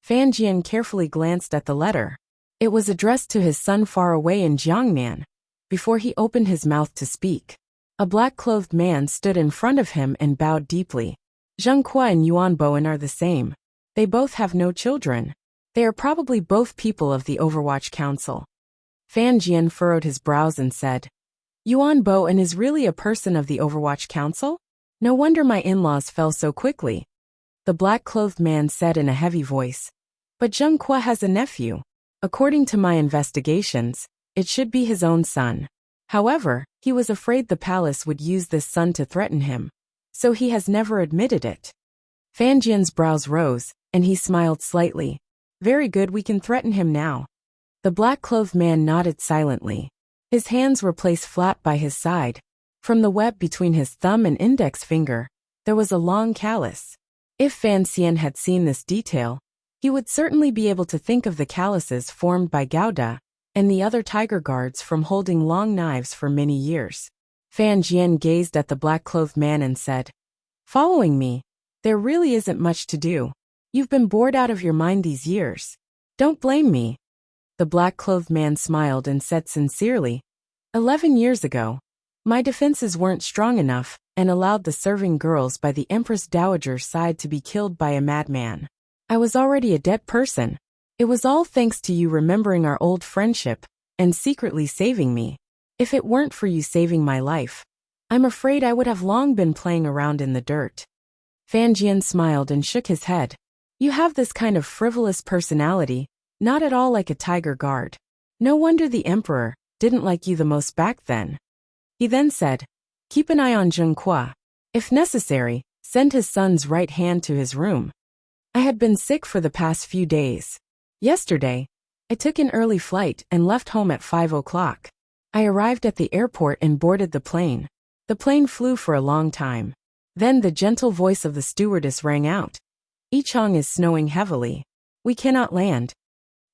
Fan Jian carefully glanced at the letter. It was addressed to his son far away in Jiangnan. Before he opened his mouth to speak, a black-clothed man stood in front of him and bowed deeply. Zheng Kuo and Yuan Bowen are the same. They both have no children. They are probably both people of the Overwatch Council. Fan Jian furrowed his brows and said, Yuan Bowen is really a person of the Overwatch Council? No wonder my in-laws fell so quickly. The black-clothed man said in a heavy voice, But Zheng Kuo has a nephew. According to my investigations, it should be his own son. However, he was afraid the palace would use this son to threaten him, so he has never admitted it. Fan Jian's brows rose, and he smiled slightly. Very good, we can threaten him now. The black-clothed man nodded silently. His hands were placed flat by his side. From the web between his thumb and index finger, there was a long callus. If Fan Xian had seen this detail, he would certainly be able to think of the calluses formed by Gouda and the other tiger guards from holding long knives for many years. Fan Jian gazed at the black-clothed man and said, Following me, there really isn't much to do. You've been bored out of your mind these years. Don't blame me. The black-clothed man smiled and said sincerely, 11 years ago, my defenses weren't strong enough and allowed the serving girls by the Empress Dowager's side to be killed by a madman. I was already a dead person. It was all thanks to you remembering our old friendship and secretly saving me. If it weren't for you saving my life, I'm afraid I would have long been playing around in the dirt. Fan Jian smiled and shook his head. You have this kind of frivolous personality, not at all like a tiger guard. No wonder the emperor didn't like you the most back then. He then said, Keep an eye on Zheng Kuo. If necessary, send his son's right hand to his room. I had been sick for the past few days. Yesterday, I took an early flight and left home at 5 o'clock. I arrived at the airport and boarded the plane. The plane flew for a long time. Then the gentle voice of the stewardess rang out. Yichang is snowing heavily. We cannot land.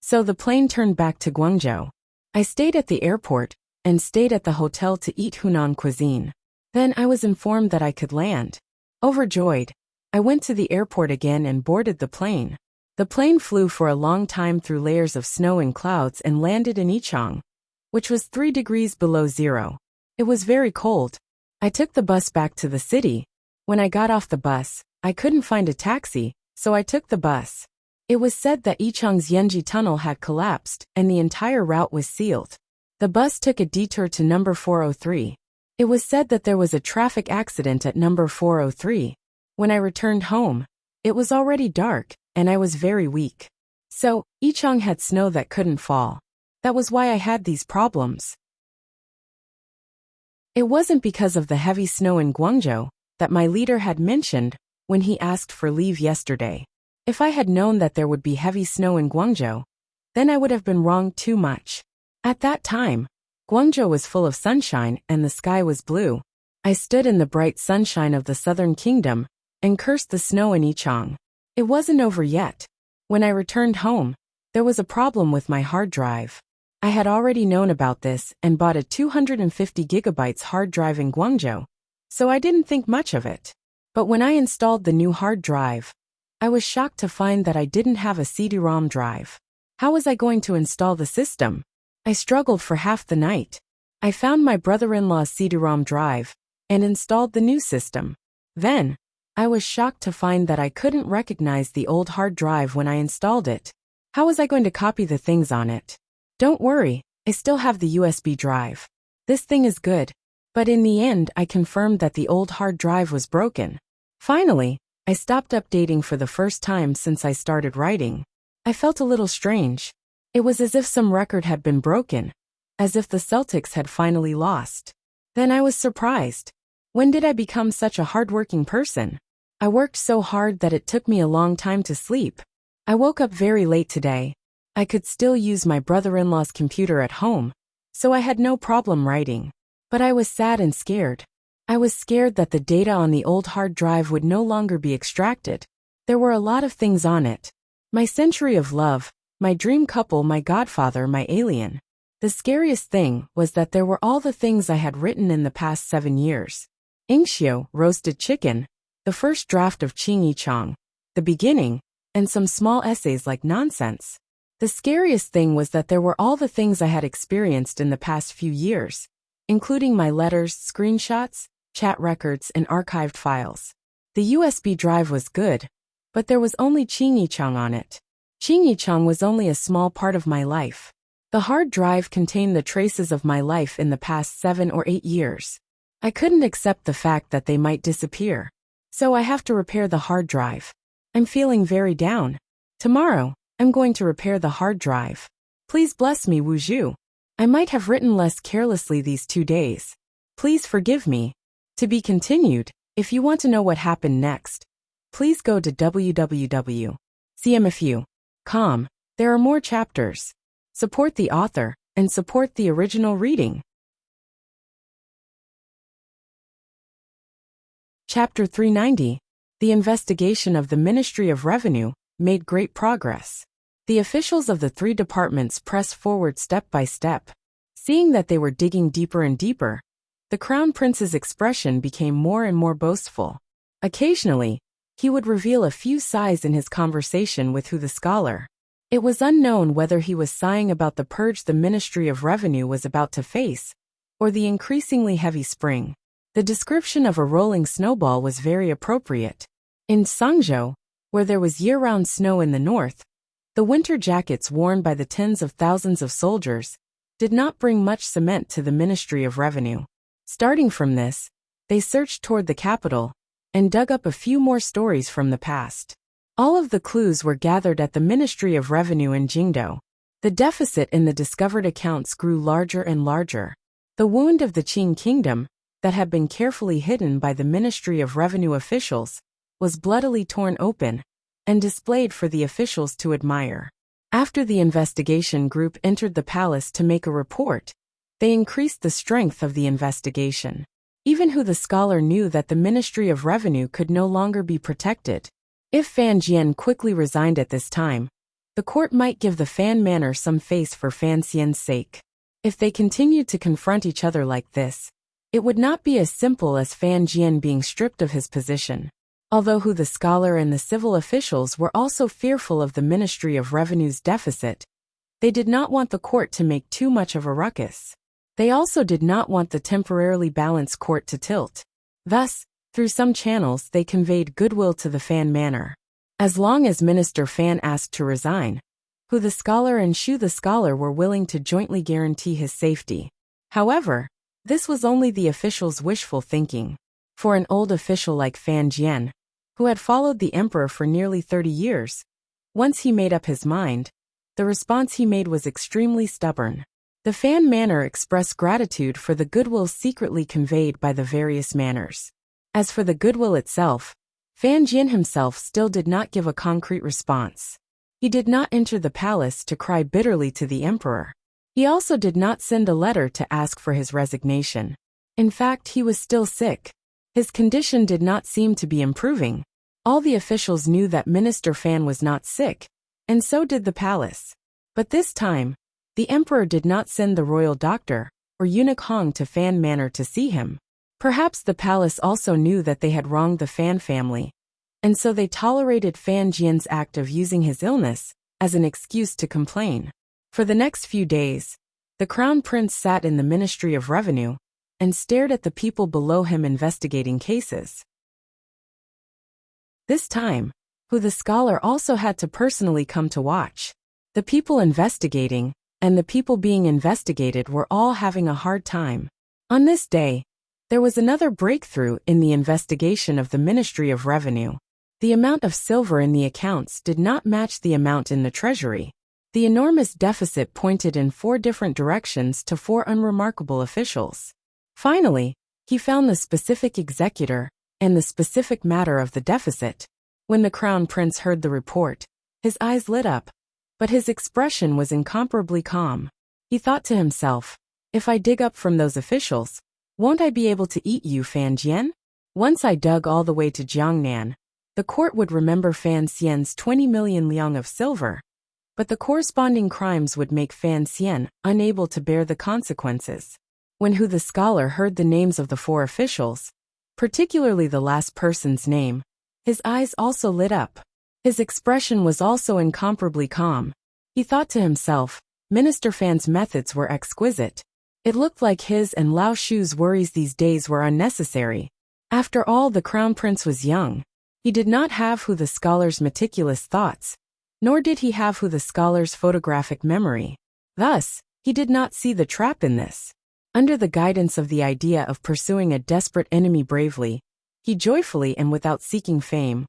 So the plane turned back to Guangzhou. I stayed at the airport and stayed at the hotel to eat Hunan cuisine. Then I was informed that I could land. Overjoyed, I went to the airport again and boarded the plane. The plane flew for a long time through layers of snow and clouds and landed in Yichang, which was 3 degrees below zero. It was very cold. I took the bus back to the city. When I got off the bus, I couldn't find a taxi, so I took the bus. It was said that Yichang's Yanji tunnel had collapsed and the entire route was sealed. The bus took a detour to number 403. It was said that there was a traffic accident at number 403. When I returned home, it was already dark, and I was very weak. So, Yichang had snow that couldn't fall. That was why I had these problems. It wasn't because of the heavy snow in Guangzhou that my leader had mentioned when he asked for leave yesterday. If I had known that there would be heavy snow in Guangzhou, then I would have been wrong too much. At that time, Guangzhou was full of sunshine and the sky was blue. I stood in the bright sunshine of the southern kingdom and cursed the snow in Yichang. It wasn't over yet. When I returned home, there was a problem with my hard drive. I had already known about this and bought a 250 gigabytes hard drive in Guangzhou, so I didn't think much of it. But when I installed the new hard drive, I was shocked to find that I didn't have a CD-ROM drive. How was I going to install the system? I struggled for half the night. I found my brother-in-law's CD-ROM drive and installed the new system. Then, I was shocked to find that I couldn't recognize the old hard drive when I installed it. How was I going to copy the things on it? Don't worry, I still have the USB drive. This thing is good. But in the end, I confirmed that the old hard drive was broken. Finally, I stopped updating for the first time since I started writing. I felt a little strange. It was as if some record had been broken, as if the Celtics had finally lost. Then I was surprised. When did I become such a hardworking person? I worked so hard that it took me a long time to sleep. I woke up very late today. I could still use my brother-in-law's computer at home, so I had no problem writing. But I was sad and scared. I was scared that the data on the old hard drive would no longer be extracted. There were a lot of things on it. My century of love, my dream couple, my godfather, my alien. The scariest thing was that there were all the things I had written in the past 7 years. Ingxiu, roasted chicken, the first draft of Chang, the beginning, and some small essays like nonsense. The scariest thing was that there were all the things I had experienced in the past few years, including my letters, screenshots, chat records, and archived files. The USB drive was good, but there was only Chang on it. Chang was only a small part of my life. The hard drive contained the traces of my life in the past 7 or 8 years. I couldn't accept the fact that they might disappear. So I have to repair the hard drive. I'm feeling very down. Tomorrow, I'm going to repair the hard drive. Please bless me, Wu Zhu. I might have written less carelessly these 2 days. Please forgive me. To be continued. If you want to know what happened next, please go to www.cmfu.com. There are more chapters. Support the author, and support the original reading. Chapter 390. The investigation of the Ministry of Revenue made great progress. The officials of the 3 departments pressed forward step by step. Seeing that they were digging deeper and deeper, the Crown Prince's expression became more and more boastful. Occasionally, he would reveal a few sighs in his conversation with Hu the scholar. It was unknown whether he was sighing about the purge the Ministry of Revenue was about to face, or the increasingly heavy spring. The description of a rolling snowball was very appropriate. In Sangzhou, where there was year-round snow in the north, the winter jackets worn by the tens of thousands of soldiers did not bring much cement to the Ministry of Revenue. Starting from this, they searched toward the capital and dug up a few more stories from the past. All of the clues were gathered at the Ministry of Revenue in Jingdou. The deficit in the discovered accounts grew larger and larger. The wound of the Qing kingdom, that had been carefully hidden by the Ministry of Revenue officials, was bloodily torn open and displayed for the officials to admire. After the investigation group entered the palace to make a report, they increased the strength of the investigation. Even Hu the scholar knew that the Ministry of Revenue could no longer be protected. If Fan Jian quickly resigned at this time, the court might give the Fan manor some face for Fan Xian's sake. If they continued to confront each other like this, it would not be as simple as Fan Jian being stripped of his position. Although Hu the scholar and the civil officials were also fearful of the Ministry of Revenue's deficit, they did not want the court to make too much of a ruckus. They also did not want the temporarily balanced court to tilt. Thus, through some channels they conveyed goodwill to the Fan manor. As long as Minister Fan asked to resign, Hu the scholar and Shu the scholar were willing to jointly guarantee his safety. However, this was only the officials' wishful thinking. For an old official like Fan Jian, who had followed the emperor for nearly 30 years, once he made up his mind, the response he made was extremely stubborn. The Fan manor expressed gratitude for the goodwill secretly conveyed by the various manors. As for the goodwill itself, Fan Jian himself still did not give a concrete response. He did not enter the palace to cry bitterly to the emperor. He also did not send a letter to ask for his resignation. In fact, he was still sick. His condition did not seem to be improving. All the officials knew that Minister Fan was not sick, and so did the palace. But this time, the emperor did not send the royal doctor or eunuch Hong to Fan manor to see him. Perhaps the palace also knew that they had wronged the Fan family, and so they tolerated Fan Jian's act of using his illness as an excuse to complain. For the next few days, the Crown Prince sat in the Ministry of Revenue and stared at the people below him investigating cases. This time, Hu the scholar also had to personally come to watch. The people investigating and the people being investigated were all having a hard time. On this day, there was another breakthrough in the investigation of the Ministry of Revenue. The amount of silver in the accounts did not match the amount in the treasury. The enormous deficit pointed in 4 different directions to 4 unremarkable officials. Finally, he found the specific executor and the specific matter of the deficit. When the Crown Prince heard the report, his eyes lit up, but his expression was incomparably calm. He thought to himself, if I dig up from those officials, Won't I be able to eat you, Fan Jian? Once I dug all the way to Jiangnan, the court would remember Fan Xian's 20 million liang of silver, but the corresponding crimes would make Fan Xian unable to bear the consequences. When Hu the scholar heard the names of the 4 officials, particularly the last person's name, his eyes also lit up. His expression was also incomparably calm. He thought to himself, Minister Fan's methods were exquisite. It looked like his and Lao Shu's worries these days were unnecessary. After all, the Crown Prince was young. He did not have Hu the scholar's meticulous thoughts, nor did he have Hu the scholar's photographic memory. Thus, he did not see the trap in this. Under the guidance of the idea of pursuing a desperate enemy bravely, he joyfully and without seeking fame,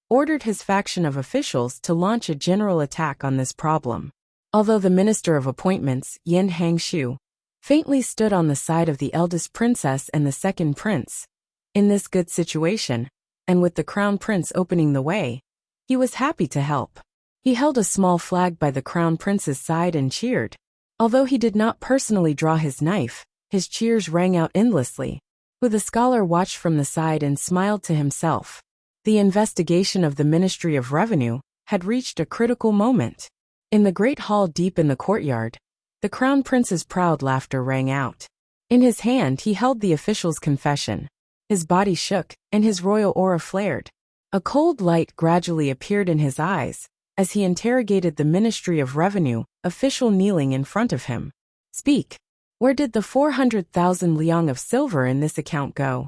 ordered his faction of officials to launch a general attack on this problem. Although the Minister of Appointments, Yin Hangshu, faintly stood on the side of the eldest princess and the second prince, in this good situation, and with the Crown Prince opening the way, he was happy to help. He held a small flag by the Crown Prince's side and cheered. Although he did not personally draw his knife, his cheers rang out endlessly. Hu the scholar watched from the side and smiled to himself. The investigation of the Ministry of Revenue had reached a critical moment. In the great hall deep in the courtyard, the Crown Prince's proud laughter rang out. In his hand he held the official's confession. His body shook, and his royal aura flared. A cold light gradually appeared in his eyes, as he interrogated the Ministry of Revenue official kneeling in front of him. Speak. Where did the 400,000 liang of silver in this account go?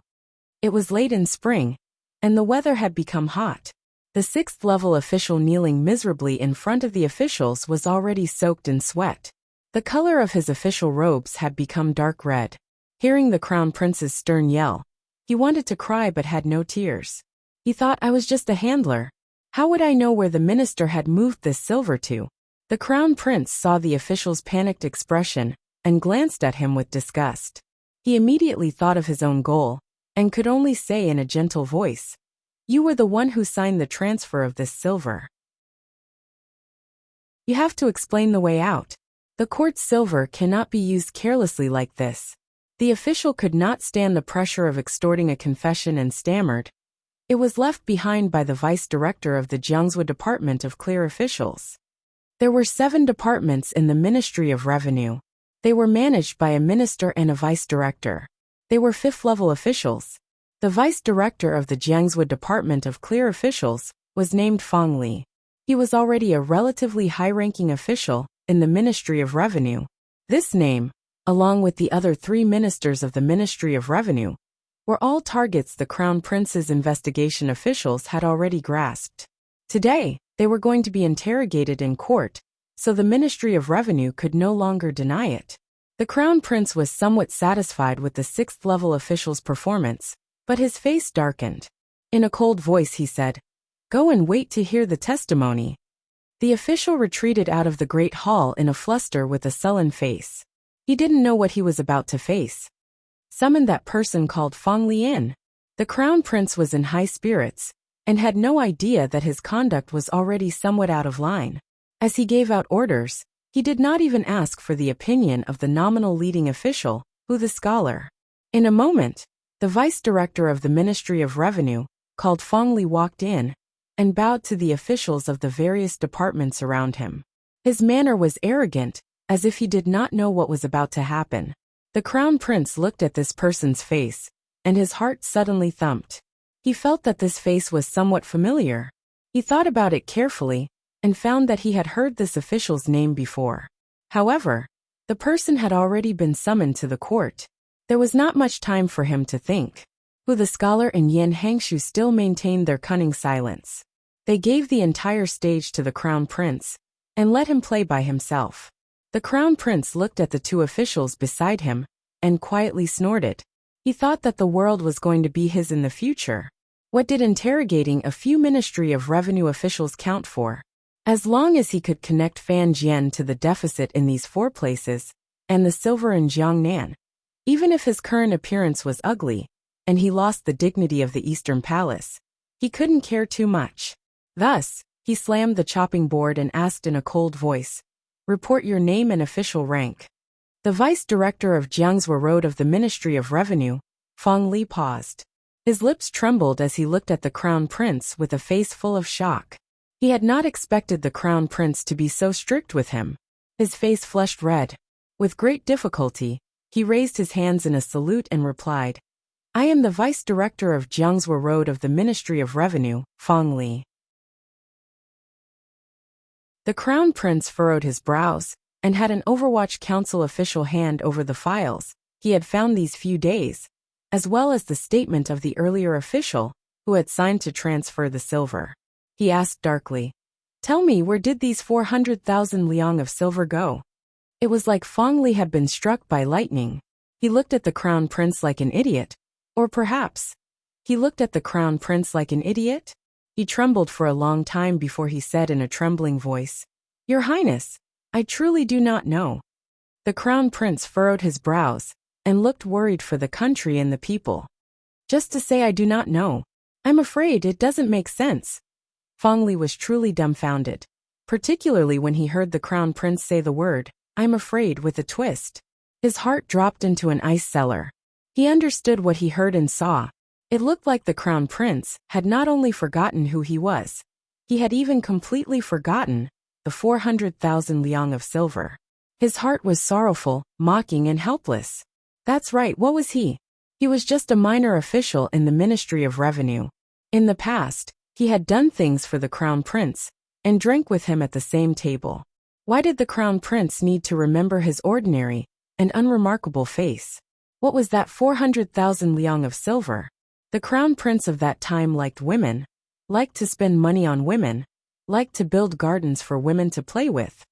It was late in spring, and the weather had become hot. The 6th-level official kneeling miserably in front of the officials was already soaked in sweat. The color of his official robes had become dark red. Hearing the Crown Prince's stern yell, he wanted to cry but had no tears. He thought, I was just a handler. How would I know where the minister had moved this silver to? The Crown Prince saw the official's panicked expression and glanced at him with disgust. He immediately thought of his own goal and could only say in a gentle voice, You were the one who signed the transfer of this silver. You have to explain the way out. The court's silver cannot be used carelessly like this. The official could not stand the pressure of extorting a confession and stammered. It was left behind by the vice director of the Jiangsu Department of Clear Officials. There were 7 departments in the Ministry of Revenue. They were managed by a minister and a vice director. They were 5th-level officials. The vice director of the Jiangsu Department of Clear Officials was named Fang Li. He was already a relatively high-ranking official in the Ministry of Revenue. This name, along with the other 3 ministers of the Ministry of Revenue, were all targets the Crown Prince's investigation officials had already grasped. Today, they were going to be interrogated in court, so the Ministry of Revenue could no longer deny it. The Crown Prince was somewhat satisfied with the 6th-level official's performance, but his face darkened. In a cold voice he said, Go and wait to hear the testimony. The official retreated out of the great hall in a fluster with a sullen face. He didn't know what he was about to face. Summon that person called Fang Li in. The Crown Prince was in high spirits, and had no idea that his conduct was already somewhat out of line. As he gave out orders, he did not even ask for the opinion of the nominal leading official, Hu the scholar. In a moment, the vice director of the Ministry of Revenue, called Fang Li, walked in, and bowed to the officials of the various departments around him. His manner was arrogant, as if he did not know what was about to happen. The Crown Prince looked at this person's face, and his heart suddenly thumped. He felt that this face was somewhat familiar. He thought about it carefully, and found that he had heard this official's name before. However, the person had already been summoned to the court. There was not much time for him to think. Hu the scholar and Yin Hangshu still maintained their cunning silence. They gave the entire stage to the Crown Prince, and let him play by himself. The Crown Prince looked at the 2 officials beside him, and quietly snorted. He thought that the world was going to be his in the future. What did interrogating a few Ministry of Revenue officials count for? As long as he could connect Fan Jian to the deficit in these 4 places, and the silver in Jiangnan, even if his current appearance was ugly, and he lost the dignity of the Eastern Palace, he couldn't care too much. Thus, he slammed the chopping board and asked in a cold voice, Report your name and official rank. The vice director of Jiangzhou Road of the Ministry of Revenue, Fong Li, paused. His lips trembled as he looked at the crown prince with a face full of shock. He had not expected the crown prince to be so strict with him. His face flushed red. With great difficulty, he raised his hands in a salute and replied, "I am the vice director of Jiangzhou Road of the Ministry of Revenue, Fong Li." The crown prince furrowed his brows and had an Overwatch Council official hand over the files he had found these few days, as well as the statement of the earlier official who had signed to transfer the silver. He asked darkly, "Tell me, where did these 400,000 liang of silver go?" It was like Fong Li had been struck by lightning. He looked at the crown prince like an idiot. Or perhaps, he looked at the crown prince like an idiot? He trembled for a long time before he said in a trembling voice, "Your Highness, I truly do not know." The crown prince furrowed his brows and looked worried for the country and the people. "Just to say I do not know. I'm afraid it doesn't make sense." Fong Li was truly dumbfounded, particularly when he heard the crown prince say the word, "I'm afraid," with a twist. His heart dropped into an ice cellar. He understood what he heard and saw. It looked like the crown prince had not only forgotten who he was, he had even completely forgotten the 400,000 liang of silver. His heart was sorrowful, mocking, and helpless. That's right, what was he? He was just a minor official in the Ministry of Revenue. In the past, he had done things for the crown prince and drank with him at the same table. Why did the crown prince need to remember his ordinary and unremarkable face? What was that 400,000 liang of silver? The crown prince of that time liked women, liked to spend money on women, liked to build gardens for women to play with,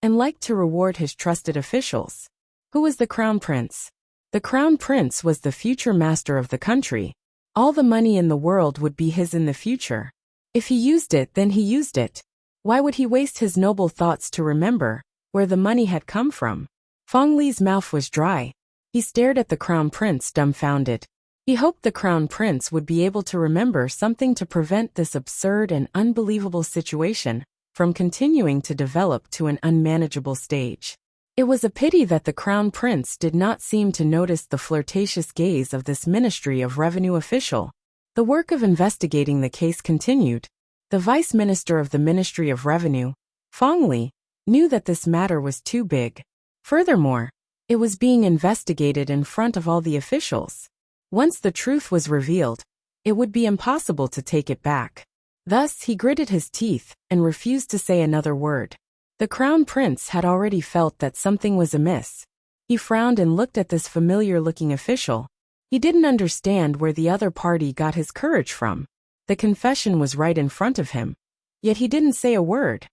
and liked to reward his trusted officials. Who was the crown prince? The crown prince was the future master of the country. All the money in the world would be his in the future. If he used it, then he used it. Why would he waste his noble thoughts to remember where the money had come from? Fong Li's mouth was dry. He stared at the crown prince dumbfounded. He hoped the crown prince would be able to remember something to prevent this absurd and unbelievable situation from continuing to develop to an unmanageable stage. It was a pity that the crown prince did not seem to notice the flirtatious gaze of this Ministry of Revenue official. The work of investigating the case continued. The vice minister of the Ministry of Revenue, Fong Li, knew that this matter was too big. Furthermore, it was being investigated in front of all the officials. Once the truth was revealed, it would be impossible to take it back. Thus, he gritted his teeth and refused to say another word. The crown prince had already felt that something was amiss. He frowned and looked at this familiar-looking official. He didn't understand where the other party got his courage from. The confession was right in front of him, yet he didn't say a word.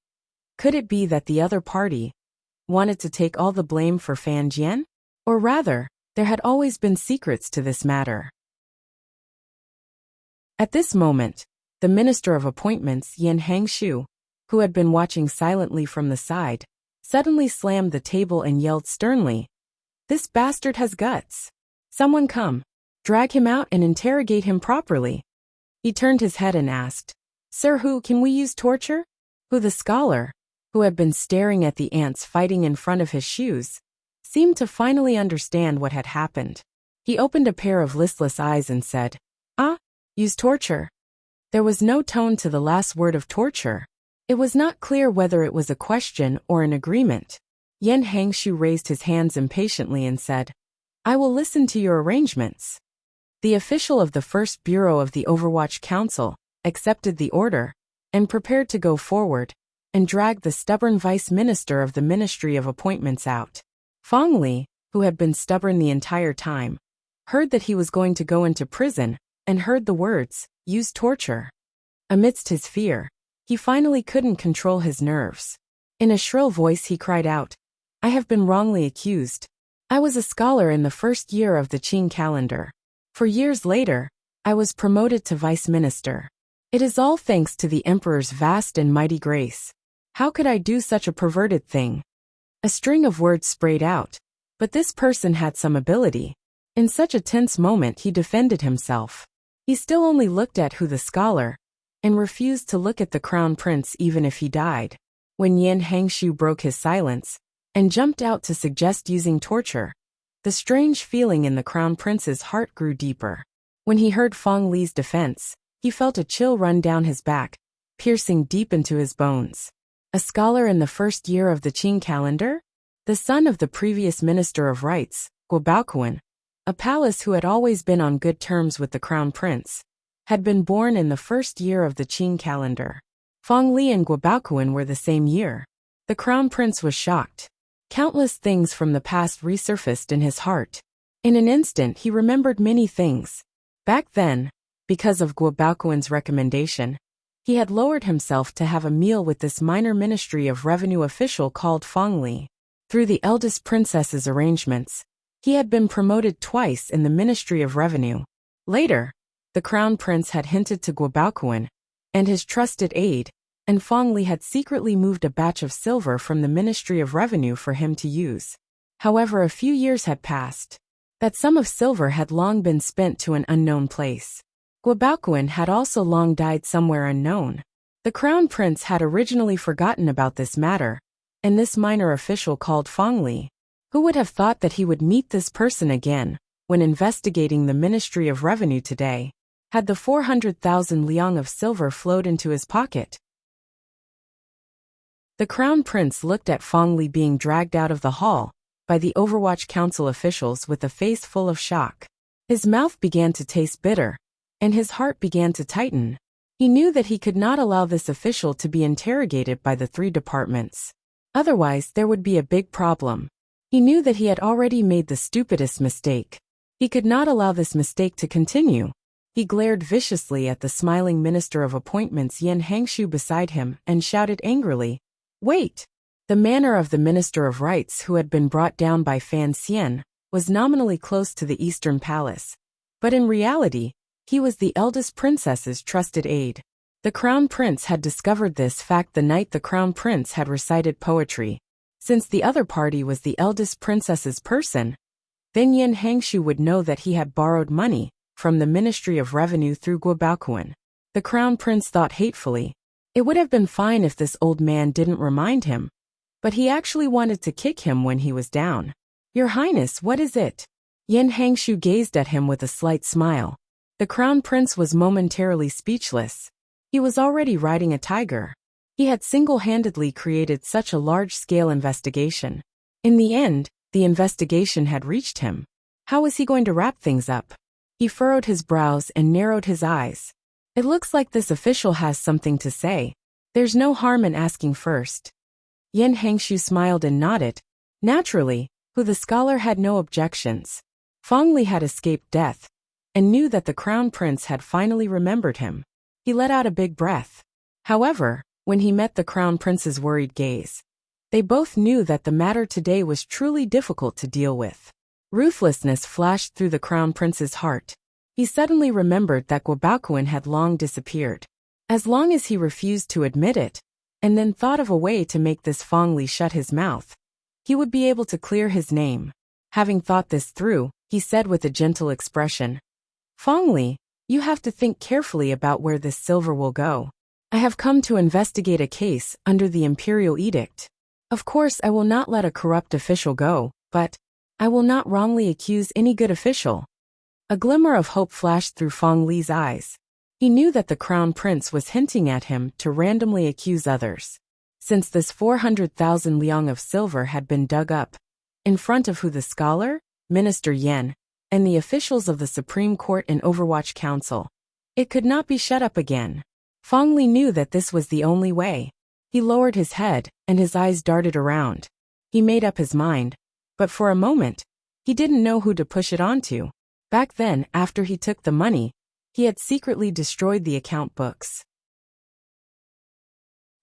Could it be that the other party wanted to take all the blame for Fan Jian? Or rather, there had always been secrets to this matter. At this moment, the Minister of Appointments, Yan Hangshu, who had been watching silently from the side, suddenly slammed the table and yelled sternly, "This bastard has guts. Someone come. Drag him out and interrogate him properly." He turned his head and asked, "Sir, who can we use torture?" Who the scholar, who had been staring at the ants fighting in front of his shoes, seemed to finally understand what had happened. He opened a pair of listless eyes and said, Use torture." There was no tone to the last word of torture. It was not clear whether it was a question or an agreement. Yan Hangshu raised his hands impatiently and said, "I will listen to your arrangements." The official of the First Bureau of the Overwatch Council accepted the order and prepared to go forward and drag the stubborn vice minister of the Ministry of Appointments out. Fong Li, who had been stubborn the entire time, heard that he was going to go into prison and heard the words, "Use torture." Amidst his fear, he finally couldn't control his nerves. In a shrill voice he cried out, "I have been wrongly accused. I was a scholar in the first year of the Qing calendar. For years later, I was promoted to vice minister. It is all thanks to the emperor's vast and mighty grace. How could I do such a perverted thing?" A string of words sprayed out, but this person had some ability. In such a tense moment he defended himself. He still only looked at who the scholar, and refused to look at the crown prince even if he died. When Yan Hangshu broke his silence, and jumped out to suggest using torture. The strange feeling in the Crown Prince's heart grew deeper. When he heard Fong Li's defense, he felt a chill run down his back, piercing deep into his bones. A scholar in the first year of the Qing calendar? The son of the previous Minister of Rites, Guo Baoquan, a palace who had always been on good terms with the Crown Prince, had been born in the first year of the Qing calendar. Fong Li and Guo Baoquan were the same year. The Crown Prince was shocked. Countless things from the past resurfaced in his heart. In an instant he remembered many things. Back then, because of Guo Baoquan's recommendation, he had lowered himself to have a meal with this minor Ministry of Revenue official called Fong Li. Through the eldest princess's arrangements, he had been promoted twice in the Ministry of Revenue. Later, the Crown Prince had hinted to Guo Baoquan and his trusted aide, and Fong Li had secretly moved a batch of silver from the Ministry of Revenue for him to use. However, a few years had passed. That sum of silver had long been spent to an unknown place. Guo Baoquan had also long died somewhere unknown. The Crown Prince had originally forgotten about this matter, and this minor official called Fong Li. Who would have thought that he would meet this person again, when investigating the Ministry of Revenue today? Had the 400,000 liang of silver flowed into his pocket? The Crown Prince looked at Fong Li being dragged out of the hall by the Overwatch Council officials with a face full of shock. His mouth began to taste bitter, and his heart began to tighten. He knew that he could not allow this official to be interrogated by the three departments. Otherwise, there would be a big problem. He knew that he had already made the stupidest mistake. He could not allow this mistake to continue. He glared viciously at the smiling Minister of Appointments Yan Hangshu beside him and shouted angrily, "Wait!" The manner of the Minister of Rites, who had been brought down by Fan Xian, was nominally close to the Eastern Palace. But in reality, he was the eldest princess's trusted aide. The Crown Prince had discovered this fact the night the Crown Prince had recited poetry. Since the other party was the eldest princess's person, then Yan Hangshu would know that he had borrowed money from the Ministry of Revenue through Guo Baoquan. The Crown Prince thought hatefully. It would have been fine if this old man didn't remind him, but he actually wanted to kick him when he was down. "Your Highness, what is it?" Yan Hangshu gazed at him with a slight smile. The Crown Prince was momentarily speechless. He was already riding a tiger. He had single-handedly created such a large-scale investigation. In the end, the investigation had reached him. How was he going to wrap things up? He furrowed his brows and narrowed his eyes. It looks like this official has something to say. There's no harm in asking first. Yan Hangshu smiled and nodded. Naturally, the scholar had no objections. Fong Li had escaped death, and knew that the Crown Prince had finally remembered him. He let out a big breath. However, when he met the Crown Prince's worried gaze, they both knew that the matter today was truly difficult to deal with. Ruthlessness flashed through the Crown Prince's heart. He suddenly remembered that Guo Baoquan had long disappeared. As long as he refused to admit it, and then thought of a way to make this Fong Li shut his mouth, he would be able to clear his name. Having thought this through, he said with a gentle expression, "Fong Li, you have to think carefully about where this silver will go. I have come to investigate a case under the imperial edict. Of course, I will not let a corrupt official go, but I will not wrongly accuse any good official." A glimmer of hope flashed through Fong Li's eyes. He knew that the Crown Prince was hinting at him to randomly accuse others. Since this 400,000 liang of silver had been dug up, in front of the scholar, Minister Yan, and the officials of the Supreme Court and Overwatch Council, it could not be shut up again. Fong Li knew that this was the only way. He lowered his head, and his eyes darted around. He made up his mind, but for a moment, he didn't know who to push it onto. Back then, after he took the money, he had secretly destroyed the account books.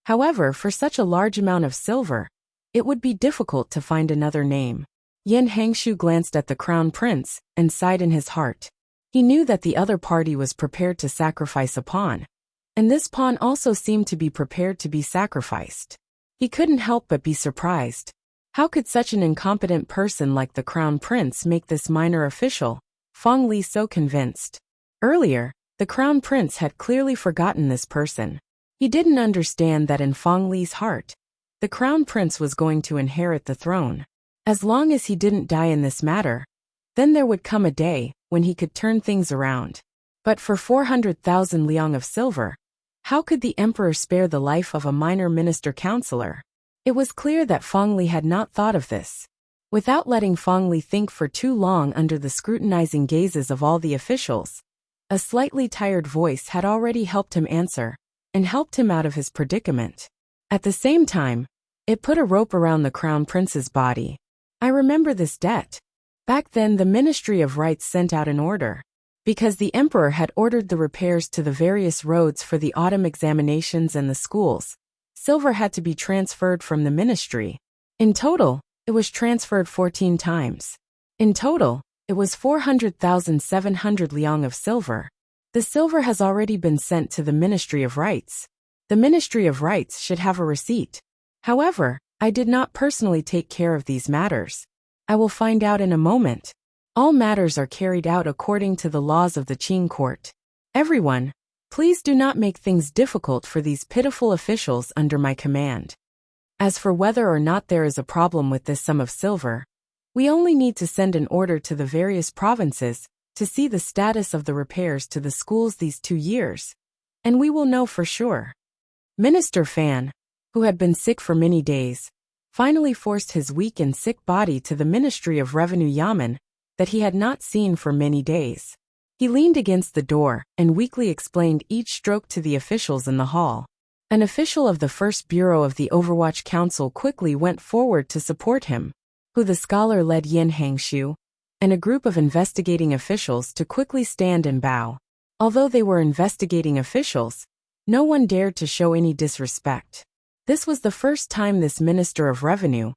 However, for such a large amount of silver, it would be difficult to find another name. Yan Hangshu glanced at the Crown Prince and sighed in his heart. He knew that the other party was prepared to sacrifice a pawn, and this pawn also seemed to be prepared to be sacrificed. He couldn't help but be surprised. How could such an incompetent person like the Crown Prince make this minor official, Fong Li, so convinced? Earlier, the Crown Prince had clearly forgotten this person. He didn't understand that in Fong Li's heart, The crown prince was going to inherit the throne. As long as he didn't die in this matter, then there would come a day when he could turn things around. But for 400,000 liang of silver, how could the emperor spare the life of a minor minister counselor? It was clear that Feng Li had not thought of this. Without letting Feng Li think for too long under the scrutinizing gazes of all the officials, a slightly tired voice had already helped him answer, and helped him out of his predicament. At the same time, it put a rope around the crown prince's body. I remember this debt. Back then the Ministry of Rights sent out an order. Because the emperor had ordered the repairs to the various roads for the autumn examinations and the schools, silver had to be transferred from the ministry. In total, it was transferred 14 times. In total, it was 400,700 liang of silver. The silver has already been sent to the Ministry of Rights. The Ministry of Rights should have a receipt. However, I did not personally take care of these matters. I will find out in a moment. All matters are carried out according to the laws of the Qing court. Everyone, please do not make things difficult for these pitiful officials under my command. As for whether or not there is a problem with this sum of silver, we only need to send an order to the various provinces to see the status of the repairs to the schools these 2 years, and we will know for sure. Minister Fan, who had been sick for many days, finally forced his weak and sick body to the Ministry of Revenue Yamen that he had not seen for many days. He leaned against the door and weakly explained each stroke to the officials in the hall. An official of the First Bureau of the Overwatch Council quickly went forward to support him, who the scholar led Yin Hangshu, and a group of investigating officials to quickly stand and bow. Although they were investigating officials, no one dared to show any disrespect. This was the first time this Minister of Revenue,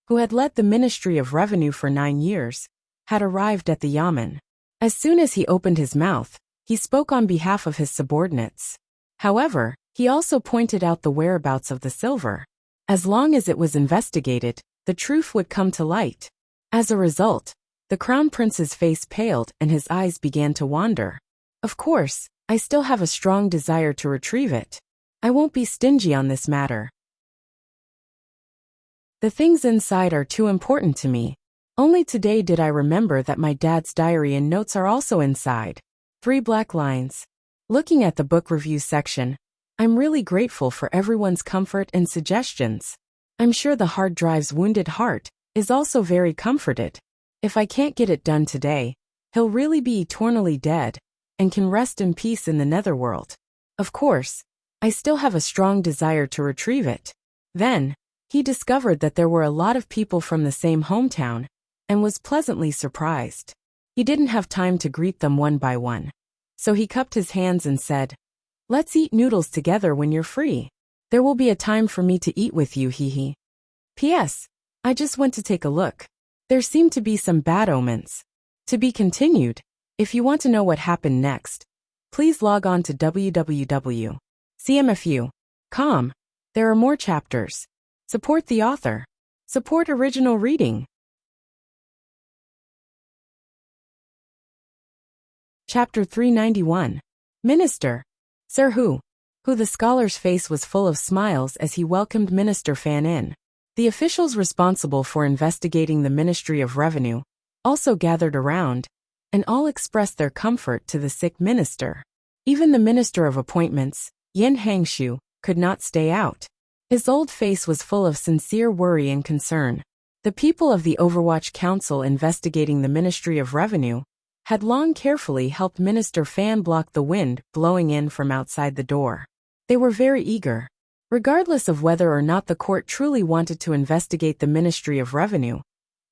who had led the Ministry of Revenue for 9 years, had arrived at the Yamen. As soon as he opened his mouth, he spoke on behalf of his subordinates. However, he also pointed out the whereabouts of the silver. As long as it was investigated, the truth would come to light. As a result, the crown prince's face paled and his eyes began to wander. Of course, I still have a strong desire to retrieve it. I won't be stingy on this matter. The things inside are too important to me. Only today did I remember that my dad's diary and notes are also inside. 3 black lines. Looking at the book review section, I'm really grateful for everyone's comfort and suggestions. I'm sure the hard drive's wounded heart is also very comforted. If I can't get it done today, he'll really be eternally dead and can rest in peace in the netherworld. Of course, I still have a strong desire to retrieve it. Then, he discovered that there were a lot of people from the same hometown, and was pleasantly surprised. He didn't have time to greet them one by one. So he cupped his hands and said, "Let's eat noodles together when you're free. There will be a time for me to eat with you, hee. P.S. I just went to take a look. There seemed to be some bad omens. To be continued. If you want to know what happened next, please log on to www.cmfu.com. There are more chapters. Support the author. Support original reading." Chapter 391. Minister. Sir who the scholar's face was full of smiles as he welcomed Minister Fan in. The officials responsible for investigating the Ministry of Revenue also gathered around, and all expressed their comfort to the sick minister. Even the Minister of Appointments, Yin Hangshu, could not stay out. His old face was full of sincere worry and concern. The people of the Overwatch Council investigating the Ministry of Revenue had long carefully helped Minister Fan block the wind blowing in from outside the door. They were very eager. Regardless of whether or not the court truly wanted to investigate the Ministry of Revenue,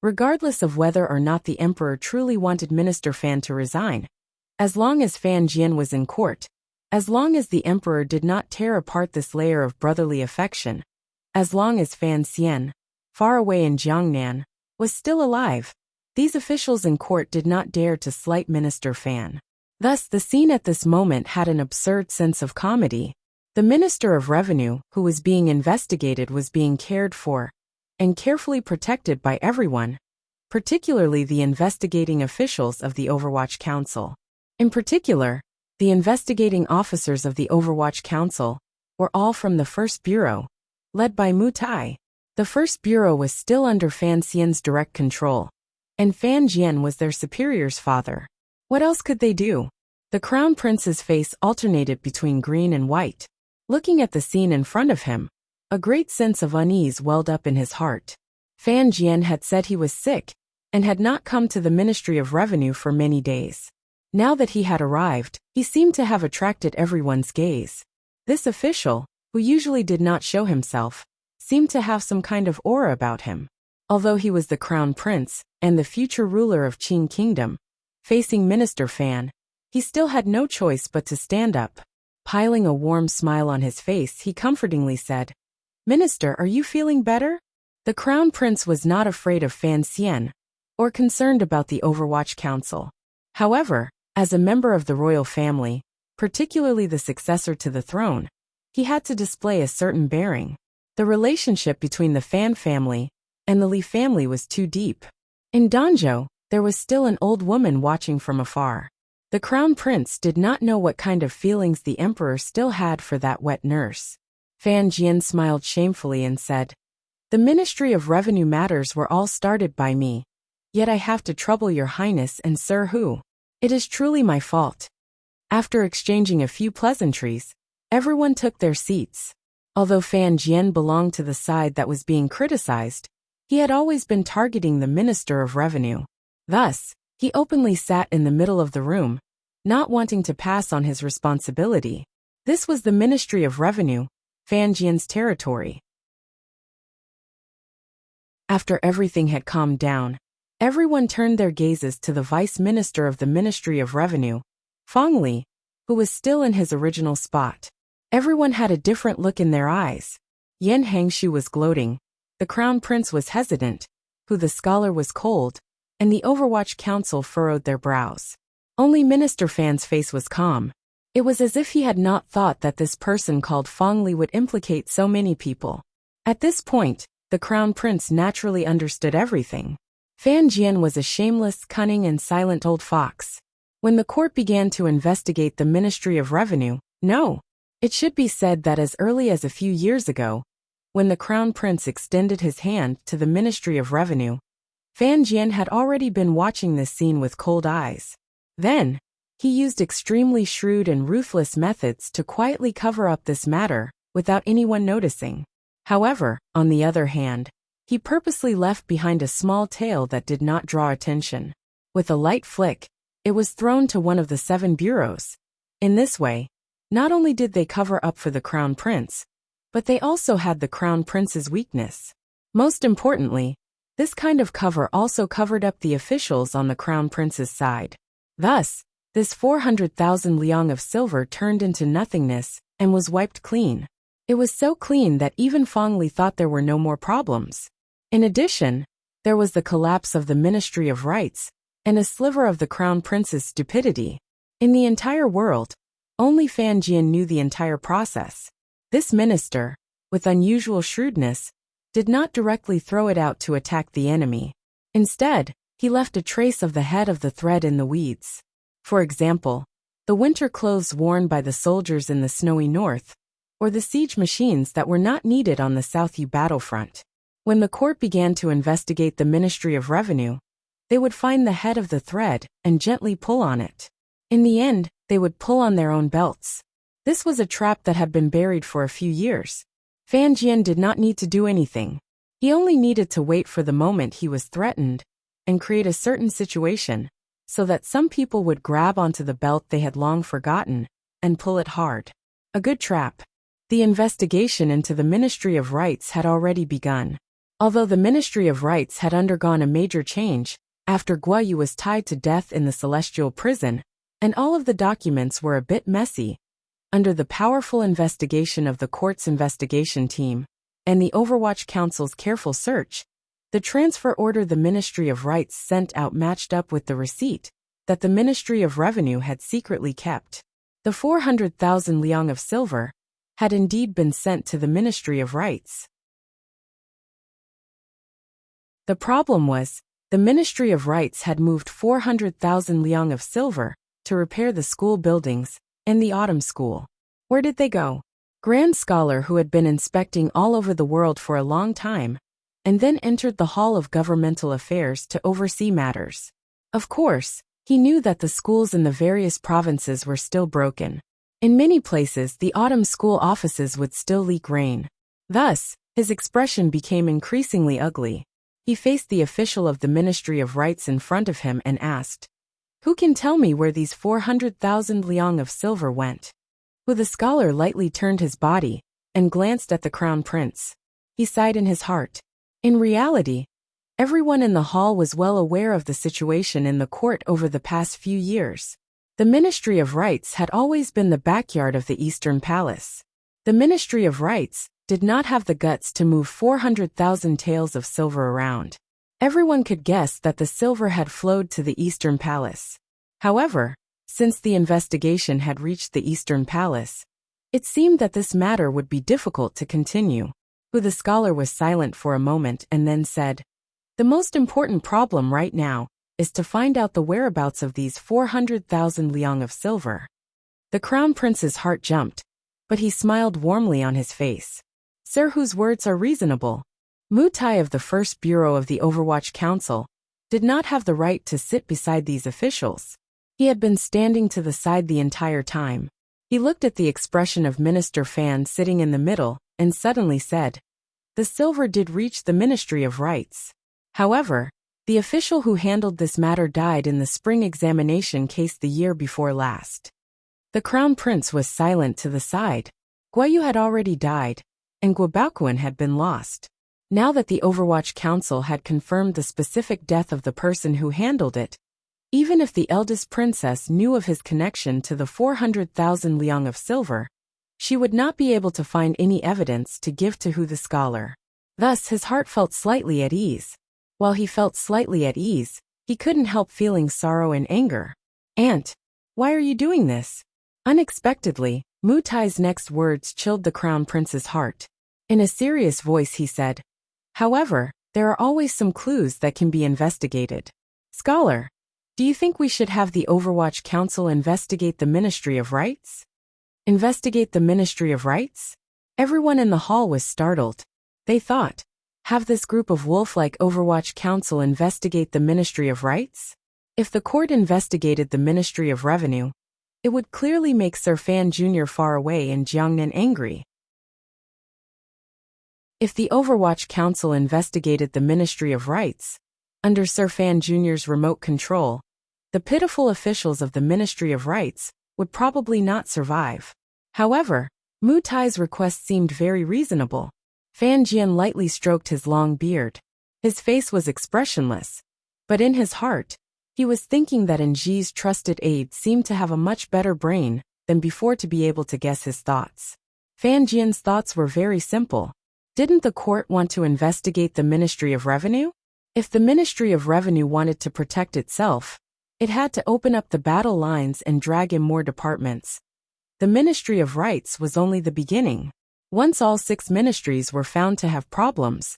regardless of whether or not the emperor truly wanted Minister Fan to resign, as long as Fan Jian was in court, as long as the emperor did not tear apart this layer of brotherly affection, as long as Fan Xian, far away in Jiangnan, was still alive, these officials in court did not dare to slight Minister Fan. Thus, the scene at this moment had an absurd sense of comedy. The Minister of Revenue, who was being investigated, was being cared for and carefully protected by everyone, particularly the investigating officials of the Overwatch Council. In particular, the investigating officers of the Overwatch Council were all from the First Bureau, led by Mu Tai. The first bureau was still under Fan Xian's direct control, and Fan Jian was their superior's father. What else could they do? The crown prince's face alternated between green and white. Looking at the scene in front of him, a great sense of unease welled up in his heart. Fan Jian had said he was sick and had not come to the Ministry of Revenue for many days. Now that he had arrived, he seemed to have attracted everyone's gaze. This official, who usually did not show himself, seemed to have some kind of aura about him. Although he was the crown prince and the future ruler of Qing Kingdom, facing Minister Fan, he still had no choice but to stand up. Piling a warm smile on his face, he comfortingly said, "Minister, are you feeling better?" The crown prince was not afraid of Fan Xian, or concerned about the Overwatch Council. However, as a member of the royal family, particularly the successor to the throne, he had to display a certain bearing. The relationship between the Fan family and the Li family was too deep. In Danzhou, there was still an old woman watching from afar. The crown prince did not know what kind of feelings the emperor still had for that wet nurse. Fan Jian smiled shamefully and said, "The Ministry of Revenue matters were all started by me. Yet I have to trouble your highness and Sir Hu. It is truly my fault." After exchanging a few pleasantries, everyone took their seats. Although Fan Jian belonged to the side that was being criticized, he had always been targeting the Minister of Revenue. Thus, he openly sat in the middle of the room, not wanting to pass on his responsibility. This was the Ministry of Revenue, Fan Jian's territory. After everything had calmed down, everyone turned their gazes to the Vice Minister of the Ministry of Revenue, Feng Li, who was still in his original spot. Everyone had a different look in their eyes. Yan Hangshu was gloating, the Crown Prince was hesitant, Hu the Scholar was cold, and the Overwatch Council furrowed their brows. Only Minister Fan's face was calm. It was as if he had not thought that this person called Feng Li would implicate so many people. At this point, the Crown Prince naturally understood everything. Fan Jian was a shameless, cunning, and silent old fox. When the court began to investigate the Ministry of Revenue, it should be said that as early as a few years ago, when the Crown Prince extended his hand to the Ministry of Revenue, Fan Jian had already been watching this scene with cold eyes. Then, he used extremely shrewd and ruthless methods to quietly cover up this matter, without anyone noticing. However, on the other hand, he purposely left behind a small tail that did not draw attention. With a light flick, it was thrown to one of the 7 bureaus. In this way, not only did they cover up for the Crown Prince, but they also had the Crown Prince's weakness. Most importantly, this kind of cover also covered up the officials on the Crown Prince's side. Thus, this 400,000 liang of silver turned into nothingness and was wiped clean. It was so clean that even Feng Li thought there were no more problems. In addition, there was the collapse of the Ministry of Rights and a sliver of the Crown Prince's stupidity. In the entire world, only Fan Jian knew the entire process. This minister, with unusual shrewdness, did not directly throw it out to attack the enemy. Instead, he left a trace of the head of the thread in the weeds. For example, the winter clothes worn by the soldiers in the snowy north, or the siege machines that were not needed on the South Yu battlefront. When the court began to investigate the Ministry of Revenue, they would find the head of the thread and gently pull on it. In the end, they would pull on their own belts. This was a trap that had been buried for a few years. Fan Jian did not need to do anything. He only needed to wait for the moment he was threatened and create a certain situation so that some people would grab onto the belt they had long forgotten and pull it hard. A good trap. The investigation into the Ministry of Rights had already begun. Although the Ministry of Rights had undergone a major change after Guo Yu was tied to death in the Celestial Prison, and all of the documents were a bit messy, under the powerful investigation of the court's investigation team and the Overwatch Council's careful search, the transfer order the Ministry of Rights sent out matched up with the receipt that the Ministry of Revenue had secretly kept. The 400,000 liang of silver had indeed been sent to the Ministry of Rights. The problem was, the Ministry of Rights had moved 400,000 liang of silver to repair the school buildings and the autumn school. Where did they go? grand scholar who had been inspecting all over the world for a long time, and then entered the Hall of Governmental Affairs to oversee matters. Of course, he knew that the schools in the various provinces were still broken. In many places, the autumn school offices would still leak rain. Thus, his expression became increasingly ugly. He faced the official of the Ministry of Rights in front of him and asked, "Who can tell me where these 400,000 liang of silver went?" The scholar lightly turned his body and glanced at the crown prince. He sighed in his heart. In reality, everyone in the hall was well aware of the situation in the court over the past few years. The Ministry of Rights had always been the backyard of the Eastern Palace. The Ministry of Rights did not have the guts to move 400,000 taels of silver around. Everyone could guess that the silver had flowed to the Eastern Palace. However, since the investigation had reached the Eastern Palace, it seemed that this matter would be difficult to continue. The scholar was silent for a moment and then said, "The most important problem right now is to find out the whereabouts of these 400,000 liang of silver." The crown prince's heart jumped, but he smiled warmly on his face. "Sir, whose words are reasonable?" Mutai of the First Bureau of the Overwatch Council did not have the right to sit beside these officials. He had been standing to the side the entire time. He looked at the expression of Minister Fan sitting in the middle and suddenly said, "The silver did reach the Ministry of Rights. However, the official who handled this matter died in the spring examination case the year before last." The crown prince was silent to the side. Guayu had already died, and Guobaoquan had been lost. Now that the Overwatch Council had confirmed the specific death of the person who handled it, even if the eldest princess knew of his connection to the 400,000 liang of silver, she would not be able to find any evidence to give to the scholar. Thus his heart felt slightly at ease. While he felt slightly at ease, he couldn't help feeling sorrow and anger. "Aunt, why are you doing this?" Unexpectedly, Mutai's next words chilled the crown prince's heart. In a serious voice he said, "However, there are always some clues that can be investigated. Scholar, do you think we should have the Overwatch Council investigate the Ministry of Rights?" Investigate the Ministry of Rights? Everyone in the hall was startled. They thought, have this group of wolf-like Overwatch Council investigate the Ministry of Rights? If the court investigated the Ministry of Revenue, it would clearly make Sir Fan Jr. far away in Jiangnan angry. If the Overwatch Council investigated the Ministry of Rights, under Sir Fan Jr.'s remote control, the pitiful officials of the Ministry of Rights would probably not survive. However, Mutai's request seemed very reasonable. Fan Jian lightly stroked his long beard. His face was expressionless, but in his heart, he was thinking that Enji's trusted aide seemed to have a much better brain than before to be able to guess his thoughts. Fan Jian's thoughts were very simple. Didn't the court want to investigate the Ministry of Revenue? If the Ministry of Revenue wanted to protect itself, it had to open up the battle lines and drag in more departments. The Ministry of Rights was only the beginning. Once all 6 ministries were found to have problems,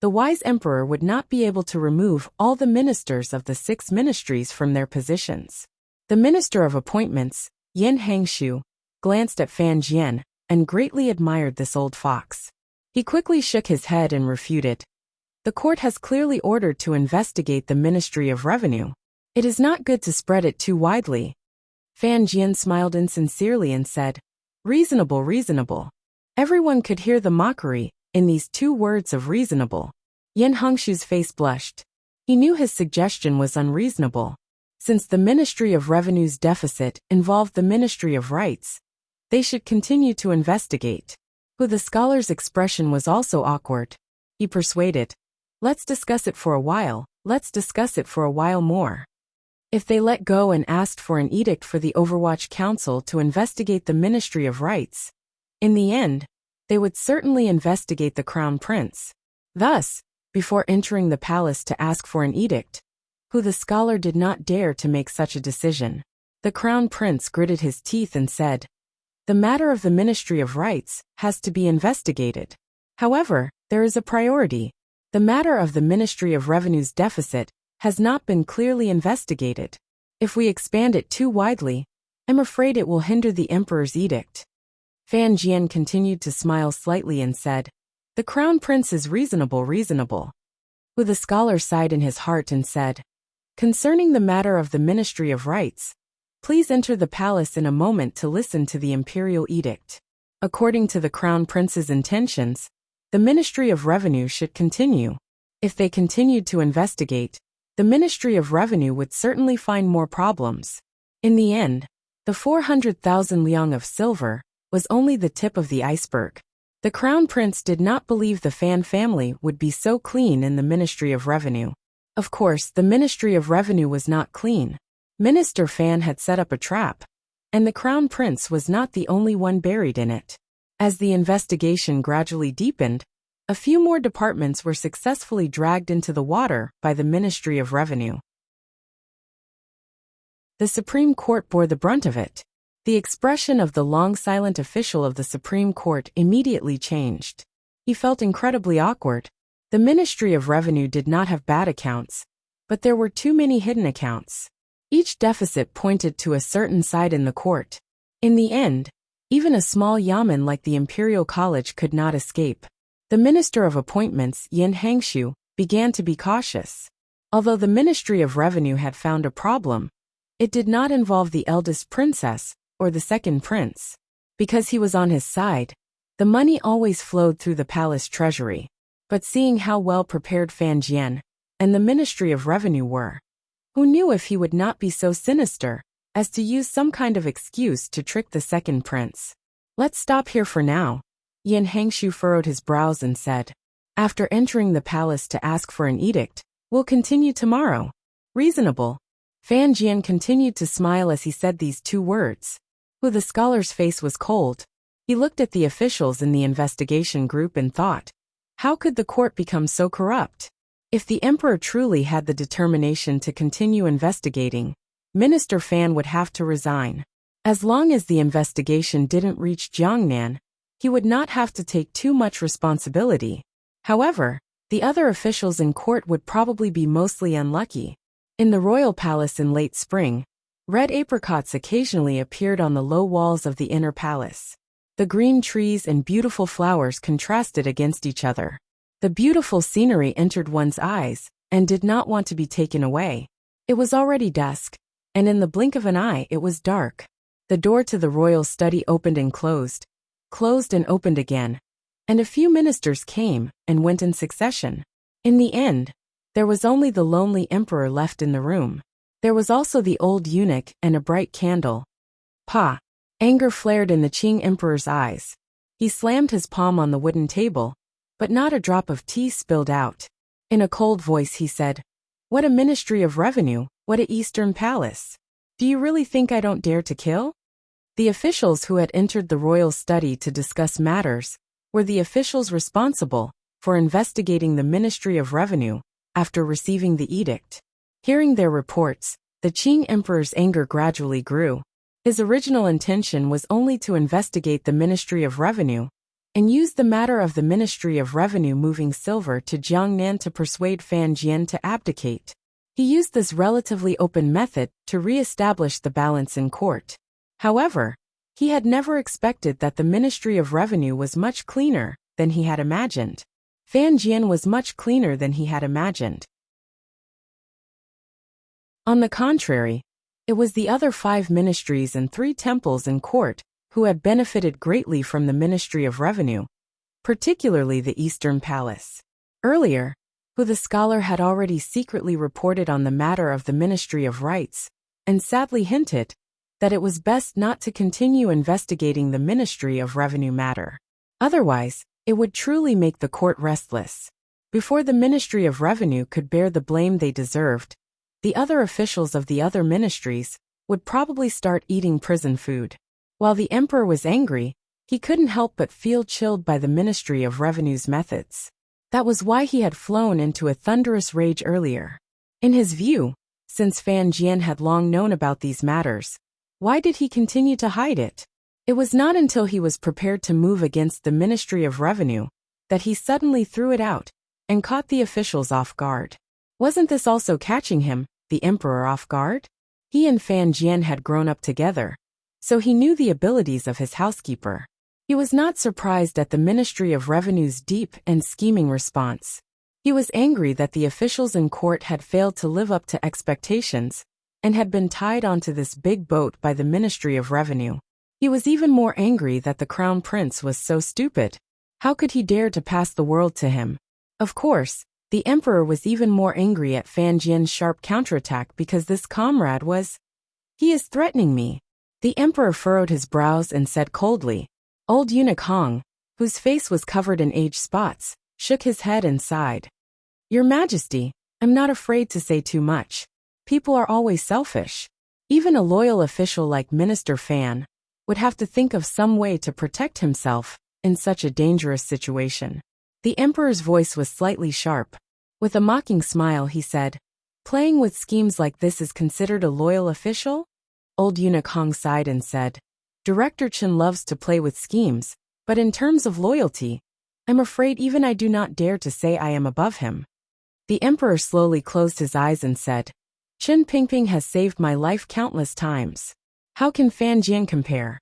the wise emperor would not be able to remove all the ministers of the 6 ministries from their positions. The Minister of Appointments, Yin Hangshu, glanced at Fan Jian and greatly admired this old fox. He quickly shook his head and refuted. The court has clearly ordered to investigate the Ministry of Revenue. It is not good to spread it too widely. Fan Jian smiled insincerely and said, "Reasonable, reasonable." Everyone could hear the mockery in these 2 words of reasonable. Yin Hangshu's face blushed. He knew his suggestion was unreasonable. Since the Ministry of Revenue's deficit involved the Ministry of Rights, they should continue to investigate. The scholar's expression was also awkward. He persuaded, "Let's discuss it for a while, let's discuss it for a while more." If they let go and asked for an edict for the Overwatch Council to investigate the Ministry of Rights, in the end, they would certainly investigate the Crown Prince. Thus, before entering the palace to ask for an edict, the scholar did not dare to make such a decision. The Crown Prince gritted his teeth and said, "The matter of the Ministry of Rights has to be investigated. However, there is a priority. The matter of the Ministry of Revenue's deficit has not been clearly investigated. If we expand it too widely, I'm afraid it will hinder the emperor's edict." Fan Jian continued to smile slightly and said, "The crown prince is reasonable. Hu the scholar sighed in his heart and said, "Concerning the matter of the Ministry of Rights, please enter the palace in a moment to listen to the imperial edict. According to the crown prince's intentions, the Ministry of Revenue should continue. If they continued to investigate, the Ministry of Revenue would certainly find more problems. In the end, the 400,000 liang of silver was only the tip of the iceberg. The crown prince did not believe the Fan family would be so clean in the Ministry of Revenue. Of course, the Ministry of Revenue was not clean. Minister Fan had set up a trap, and the crown prince was not the only one buried in it. As the investigation gradually deepened, a few more departments were successfully dragged into the water by the Ministry of Revenue. The Supreme Court bore the brunt of it. The expression of the long-silent official of the Supreme Court immediately changed. He felt incredibly awkward. The Ministry of Revenue did not have bad accounts, but there were too many hidden accounts. Each deficit pointed to a certain side in the court. In the end, even a small yamen like the Imperial College could not escape. The Minister of Appointments, Yin Hangshu, began to be cautious. Although the Ministry of Revenue had found a problem, it did not involve the eldest princess or the second prince. Because he was on his side, the money always flowed through the palace treasury. But seeing how well prepared Fan Jian and the Ministry of Revenue were, who knew if he would not be so sinister as to use some kind of excuse to trick the second prince? "Let's stop here for now." Yin Hangshu furrowed his brows and said, "After entering the palace to ask for an edict, we'll continue tomorrow." "Reasonable." Fan Jian continued to smile as he said these two words. Hu the scholar's face was cold. He looked at the officials in the investigation group and thought, how could the court become so corrupt? If the emperor truly had the determination to continue investigating, Minister Fan would have to resign. As long as the investigation didn't reach Jiangnan, he would not have to take too much responsibility. However, the other officials in court would probably be mostly unlucky. In the royal palace in late spring, red apricots occasionally appeared on the low walls of the inner palace. The green trees and beautiful flowers contrasted against each other. The beautiful scenery entered one's eyes and did not want to be taken away. It was already dusk, and in the blink of an eye it was dark. The door to the royal study opened and closed and opened again, and a few ministers came and went in succession. In the end, there was only the lonely emperor left in the room. There was also the old eunuch and a bright candle. Pa! Anger flared in the Qing emperor's eyes. He slammed his palm on the wooden table, but not a drop of tea spilled out. In a cold voice he said, "What a Ministry of Revenue, what a Eastern Palace. Do you really think I don't dare to kill?" The officials who had entered the royal study to discuss matters were the officials responsible for investigating the Ministry of Revenue after receiving the edict. Hearing their reports, the Qing emperor's anger gradually grew. His original intention was only to investigate the Ministry of Revenue and use the matter of the Ministry of Revenue moving silver to Jiangnan to persuade Fan Jian to abdicate. He used this relatively open method to re-establish the balance in court. However, he had never expected that the Ministry of Revenue was much cleaner than he had imagined. Fan Jian was much cleaner than he had imagined. On the contrary, it was the other 5 ministries and 3 temples in court who had benefited greatly from the Ministry of Revenue, particularly the Eastern Palace. Earlier, Hu the scholar had already secretly reported on the matter of the Ministry of Rights, and sadly hinted that it was best not to continue investigating the Ministry of Revenue matter. Otherwise, it would truly make the court restless. Before the Ministry of Revenue could bear the blame they deserved, the other officials of the other ministries would probably start eating prison food. While the emperor was angry, he couldn't help but feel chilled by the Ministry of Revenue's methods. That was why he had flown into a thunderous rage earlier. In his view, since Fan Jian had long known about these matters, why did he continue to hide it? It was not until he was prepared to move against the Ministry of Revenue that he suddenly threw it out and caught the officials off guard. Wasn't this also catching him, the emperor, off guard? He and Fan Jian had grown up together, so he knew the abilities of his housekeeper. He was not surprised at the Ministry of Revenue's deep and scheming response. He was angry that the officials in court had failed to live up to expectations and had been tied onto this big boat by the Ministry of Revenue. He was even more angry that the Crown Prince was so stupid. How could he dare to pass the world to him? Of course, the Emperor was even more angry at Fan Jian's sharp counterattack because this comrade was... He is threatening me. The Emperor furrowed his brows and said coldly. Old eunuch Hong, whose face was covered in age spots, shook his head and sighed. Your Majesty, I'm not afraid to say too much. People are always selfish. Even a loyal official like Minister Fan would have to think of some way to protect himself in such a dangerous situation. The Emperor's voice was slightly sharp. With a mocking smile he said, Playing with schemes like this is considered a loyal official? Old eunuch Hong sighed and said, Director Chen loves to play with schemes, but in terms of loyalty, I'm afraid even I do not dare to say I am above him. The Emperor slowly closed his eyes and said, Chen Pingping has saved my life countless times. How can Fan Jian compare?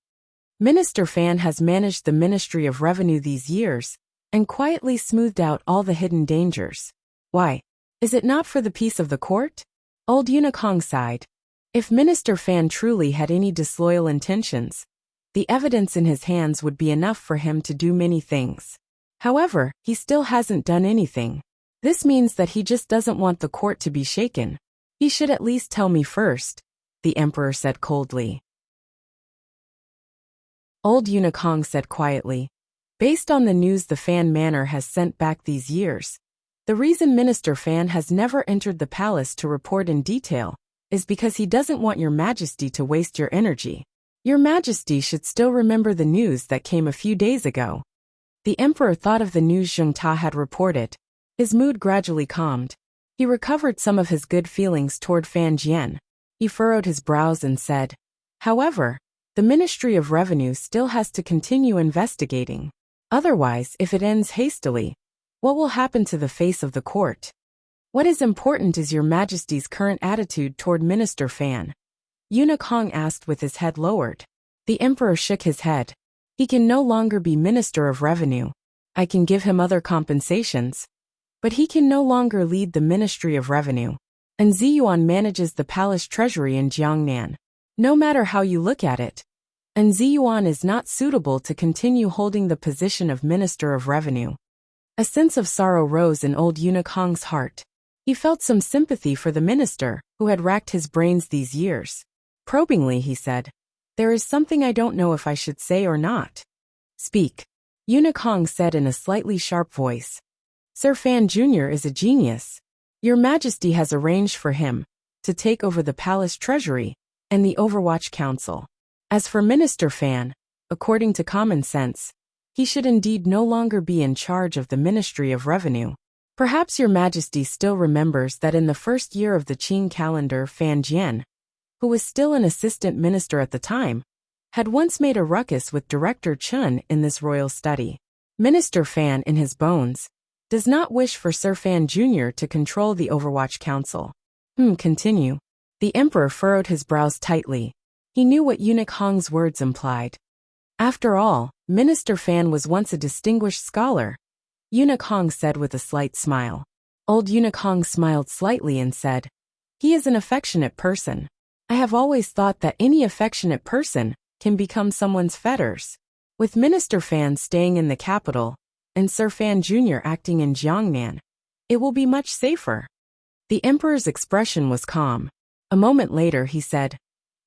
Minister Fan has managed the Ministry of Revenue these years and quietly smoothed out all the hidden dangers. Why? Is it not for the peace of the court? Old eunuch Hong sighed. If Minister Fan truly had any disloyal intentions, the evidence in his hands would be enough for him to do many things. However, he still hasn't done anything. This means that he just doesn't want the court to be shaken. He should at least tell me first, the Emperor said coldly. Old eunuch Hong said quietly, Based on the news the Fan Manor has sent back these years, the reason Minister Fan has never entered the palace to report in detail is because he doesn't want Your Majesty to waste your energy. Your Majesty should still remember the news that came a few days ago. The Emperor thought of the news Zheng Ta had reported. His mood gradually calmed. He recovered some of his good feelings toward Fan Jian. He furrowed his brows and said, However, the Ministry of Revenue still has to continue investigating. Otherwise, if it ends hastily, what will happen to the face of the court? What is important is Your Majesty's current attitude toward Minister Fan. Eunuch Hong asked with his head lowered. The Emperor shook his head. He can no longer be Minister of Revenue. I can give him other compensations. But he can no longer lead the Ministry of Revenue. And Ziyuan manages the palace treasury in Jiangnan. No matter how you look at it, and Ziyuan is not suitable to continue holding the position of Minister of Revenue. A sense of sorrow rose in old eunuch Hong's heart. He felt some sympathy for the minister, who had racked his brains these years. Probingly he said, There is something I don't know if I should say or not. Speak. Eunuch Hong said in a slightly sharp voice. Sir Fan Jr. is a genius. Your Majesty has arranged for him to take over the palace treasury and the Overwatch Council. As for Minister Fan, according to common sense, he should indeed no longer be in charge of the Ministry of Revenue. Perhaps Your Majesty still remembers that in the first year of the Qing calendar Fan Jian, who was still an assistant minister at the time, had once made a ruckus with Director Chun in this royal study. Minister Fan, in his bones, does not wish for Sir Fan Jr. to control the Overwatch Council. Continue. The Emperor furrowed his brows tightly. He knew what eunuch Hong's words implied. After all, Minister Fan was once a distinguished scholar, eunuch Hong said with a slight smile. Old eunuch Hong smiled slightly and said, He is an affectionate person. I have always thought that any affectionate person can become someone's fetters. With Minister Fan staying in the capital, and Sir Fan Jr. acting in Jiangnan, it will be much safer. The Emperor's expression was calm. A moment later he said,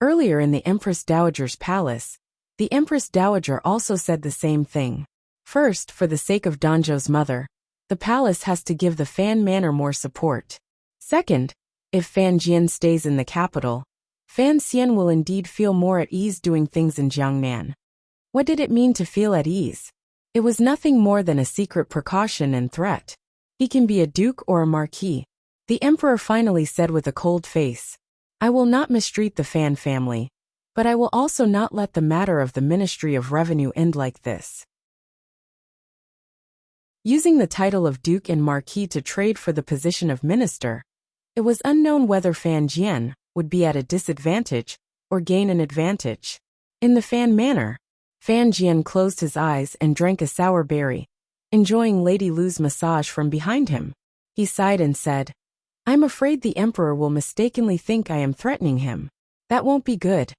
Earlier in the Empress Dowager's palace, the Empress Dowager also said the same thing. First, for the sake of Danzhou's mother, the palace has to give the Fan Manor more support. Second, if Fan Jian stays in the capital, Fan Xian will indeed feel more at ease doing things in Jiangnan. What did it mean to feel at ease? It was nothing more than a secret precaution and threat. He can be a duke or a marquis. The Emperor finally said with a cold face, I will not mistreat the Fan family, but I will also not let the matter of the Ministry of Revenue end like this. Using the title of Duke and Marquis to trade for the position of minister, it was unknown whether Fan Jian would be at a disadvantage or gain an advantage. In the Fan Manor, Fan Jian closed his eyes and drank a sour berry, enjoying Lady Lu's massage from behind him. He sighed and said, "I'm afraid the Emperor will mistakenly think I am threatening him. That won't be good."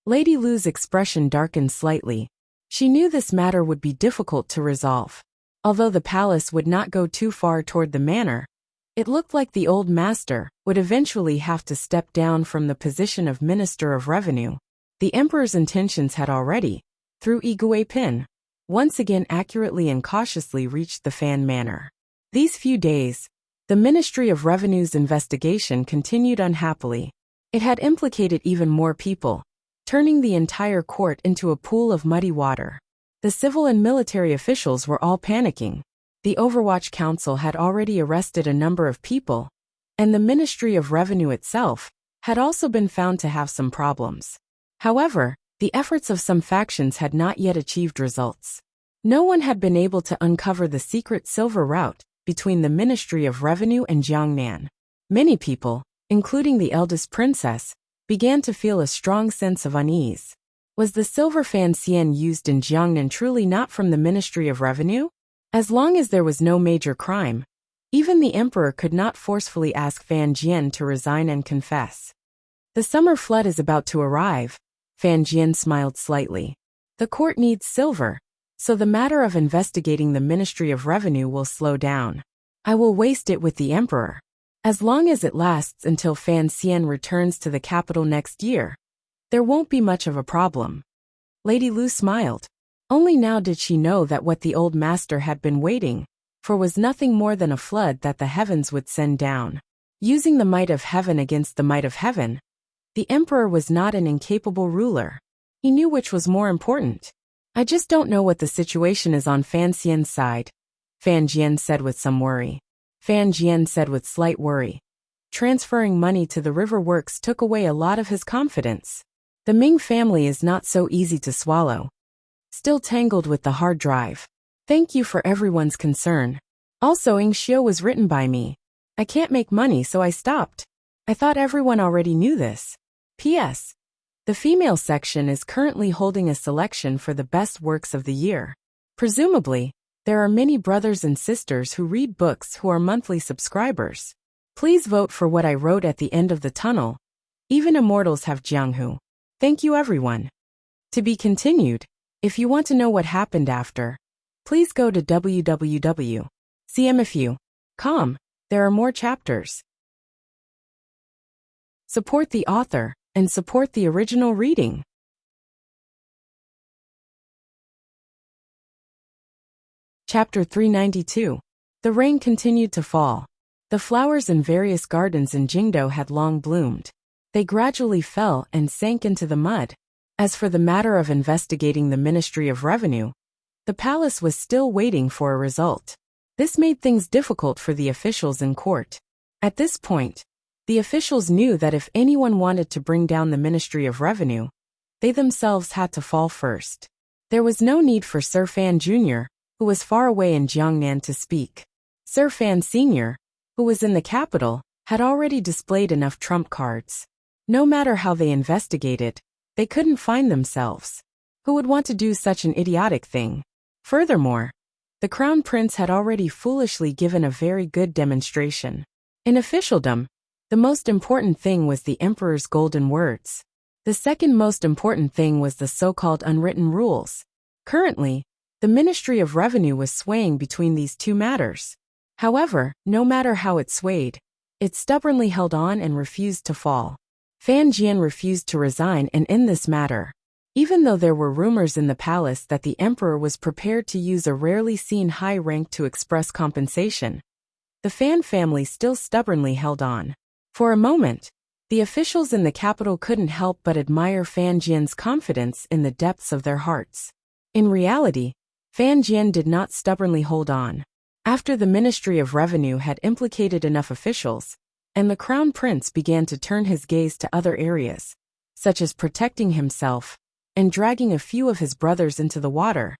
Lady Lu's expression darkened slightly. She knew this matter would be difficult to resolve. Although the palace would not go too far toward the manor, it looked like the old master would eventually have to step down from the position of Minister of Revenue. The Emperor's intentions had already, through Igui Pin, once again accurately and cautiously reached the Fan Manor. These few days, the Ministry of Revenue's investigation continued unhappily. It had implicated even more people, turning the entire court into a pool of muddy water. The civil and military officials were all panicking. The Overwatch Council had already arrested a number of people, and the Ministry of Revenue itself had also been found to have some problems. However, the efforts of some factions had not yet achieved results. No one had been able to uncover the secret silver route between the Ministry of Revenue and Jiangnan. Many people, including the eldest princess, began to feel a strong sense of unease. Was the silver fan Xian used in Jiangnan truly not from the Ministry of Revenue? As long as there was no major crime, even the emperor could not forcefully ask Fan Jian to resign and confess. The summer flood is about to arrive. Fan Jian smiled slightly. The court needs silver, so the matter of investigating the Ministry of Revenue will slow down. I will waste it with the emperor. As long as it lasts until Fan Xian returns to the capital next year, there won't be much of a problem. Lady Lu smiled. Only now did she know that what the old master had been waiting for was nothing more than a flood that the heavens would send down. Using the might of heaven against the might of heaven, the emperor was not an incapable ruler. He knew which was more important. I just don't know what the situation is on Fan Xian's side, Fan Jian said with some worry. Fan Jian said with slight worry. Transferring money to the river works took away a lot of his confidence. The Ming family is not so easy to swallow. Still tangled with the hard drive. Thank you for everyone's concern. Also, Ing Xiu was written by me. I can't make money, so I stopped. I thought everyone already knew this. P.S. The female section is currently holding a selection for the best works of the year. Presumably, there are many brothers and sisters who read books who are monthly subscribers. Please vote for what I wrote at the end of the tunnel. Even immortals have Jianghu. Thank you, everyone. To be continued. If you want to know what happened after, please go to www.cmfu.com. There are more chapters. Support the author and support the original reading. Chapter 392. The rain continued to fall. The flowers in various gardens in Jingdo had long bloomed. They gradually fell and sank into the mud. As for the matter of investigating the Ministry of Revenue, the palace was still waiting for a result. This made things difficult for the officials in court. At this point, the officials knew that if anyone wanted to bring down the Ministry of Revenue, they themselves had to fall first. There was no need for Sir Fan Jr., who was far away in Jiangnan, to speak. Sir Fan Sr., who was in the capital, had already displayed enough trump cards. No matter how they investigated, they couldn't find themselves. Who would want to do such an idiotic thing? Furthermore, the Crown Prince had already foolishly given a very good demonstration. In officialdom, the most important thing was the Emperor's golden words. The second most important thing was the so-called unwritten rules. Currently, the Ministry of Revenue was swaying between these two matters. However, no matter how it swayed, it stubbornly held on and refused to fall. Fan Jian refused to resign and end this matter. Even though there were rumors in the palace that the emperor was prepared to use a rarely seen high rank to express compensation, the Fan family still stubbornly held on. For a moment, the officials in the capital couldn't help but admire Fan Jian's confidence in the depths of their hearts. In reality, Fan Jian did not stubbornly hold on. After the Ministry of Revenue had implicated enough officials, and the Crown Prince began to turn his gaze to other areas, such as protecting himself and dragging a few of his brothers into the water,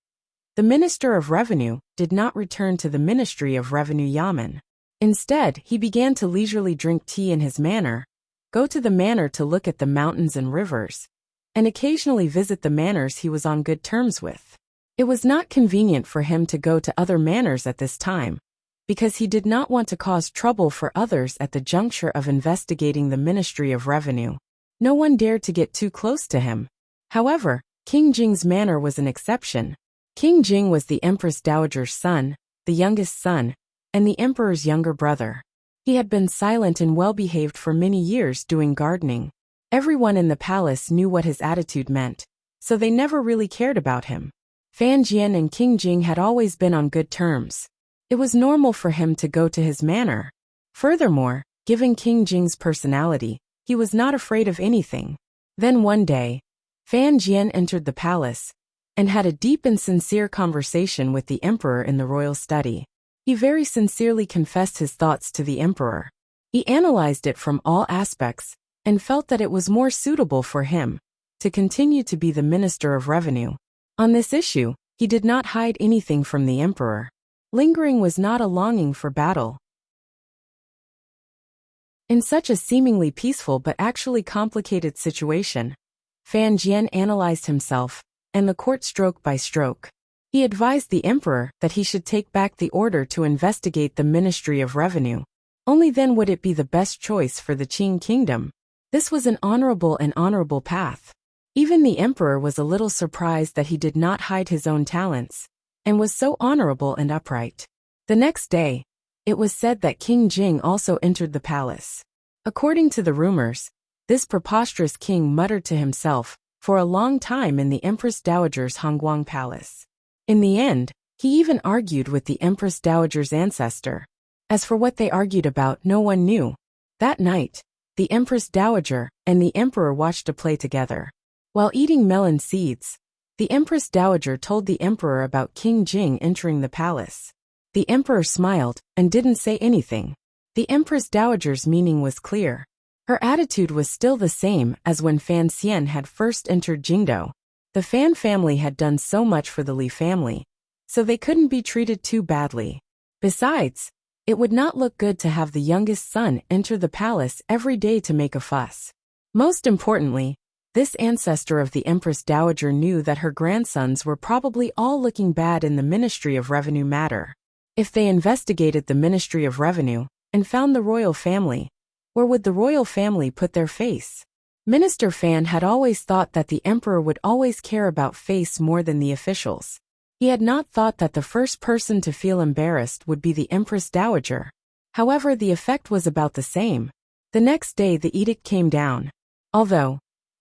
the Minister of Revenue did not return to the Ministry of Revenue Yamen. Instead, he began to leisurely drink tea in his manor, go to the manor to look at the mountains and rivers, and occasionally visit the manors he was on good terms with. It was not convenient for him to go to other manors at this time, because he did not want to cause trouble for others at the juncture of investigating the Ministry of Revenue. No one dared to get too close to him. However, King Jing's manor was an exception. King Jing was the Empress Dowager's son, the youngest son, and the emperor's younger brother. He had been silent and well-behaved for many years doing gardening. Everyone in the palace knew what his attitude meant, so they never really cared about him. Fan Jian and King Jing had always been on good terms. It was normal for him to go to his manor. Furthermore, given King Jing's personality, he was not afraid of anything. Then one day, Fan Jian entered the palace and had a deep and sincere conversation with the emperor in the royal study. He very sincerely confessed his thoughts to the emperor. He analyzed it from all aspects and felt that it was more suitable for him to continue to be the Minister of Revenue. On this issue, he did not hide anything from the emperor. Lingering was not a longing for battle. In such a seemingly peaceful but actually complicated situation, Fan Jian analyzed himself and the court stroke by stroke. He advised the emperor that he should take back the order to investigate the Ministry of Revenue. Only then would it be the best choice for the Qing kingdom. This was an honorable path. Even the emperor was a little surprised that he did not hide his own talents, and was so honorable and upright. The next day, it was said that King Jing also entered the palace. According to the rumors, this preposterous king muttered to himself for a long time in the Empress Dowager's Hongguang palace. In the end, he even argued with the Empress Dowager's ancestor. As for what they argued about, no one knew. That night, the Empress Dowager and the emperor watched a play together. While eating melon seeds, the Empress Dowager told the emperor about King Jing entering the palace. The emperor smiled and didn't say anything. The Empress Dowager's meaning was clear. Her attitude was still the same as when Fan Xian had first entered Jingdou. The Fan family had done so much for the Li family, so they couldn't be treated too badly. Besides, it would not look good to have the youngest son enter the palace every day to make a fuss. Most importantly, this ancestor of the Empress Dowager knew that her grandsons were probably all looking bad in the Ministry of Revenue matter. If they investigated the Ministry of Revenue and found the royal family, where would the royal family put their face? Minister Fan had always thought that the emperor would always care about face more than the officials. He had not thought that the first person to feel embarrassed would be the Empress Dowager. However, the effect was about the same. The next day the edict came down. Although,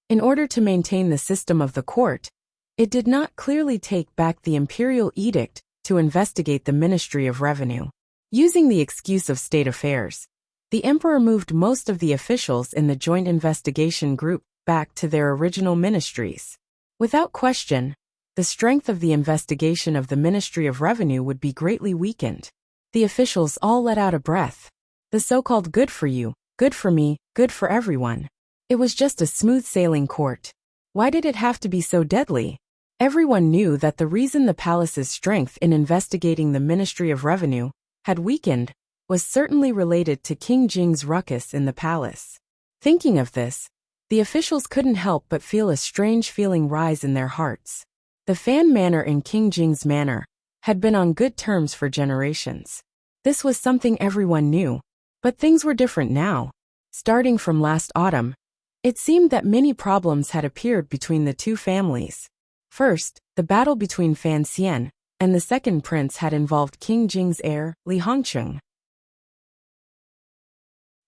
in order to maintain the system of the court, it did not clearly take back the imperial edict to investigate the Ministry of Revenue. Using the excuse of state affairs, the emperor moved most of the officials in the joint investigation group back to their original ministries. Without question, the strength of the investigation of the Ministry of Revenue would be greatly weakened. The officials all let out a breath. The so-called good for you, good for me, good for everyone. It was just a smooth-sailing court. Why did it have to be so deadly? Everyone knew that the reason the palace's strength in investigating the Ministry of Revenue had weakened was certainly related to King Jing's ruckus in the palace. Thinking of this, the officials couldn't help but feel a strange feeling rise in their hearts. The Fan Manor and King Jing's manor had been on good terms for generations. This was something everyone knew, but things were different now. Starting from last autumn, it seemed that many problems had appeared between the two families. First, the battle between Fan Xian and the second prince had involved King Jing's heir, Li Hongcheng.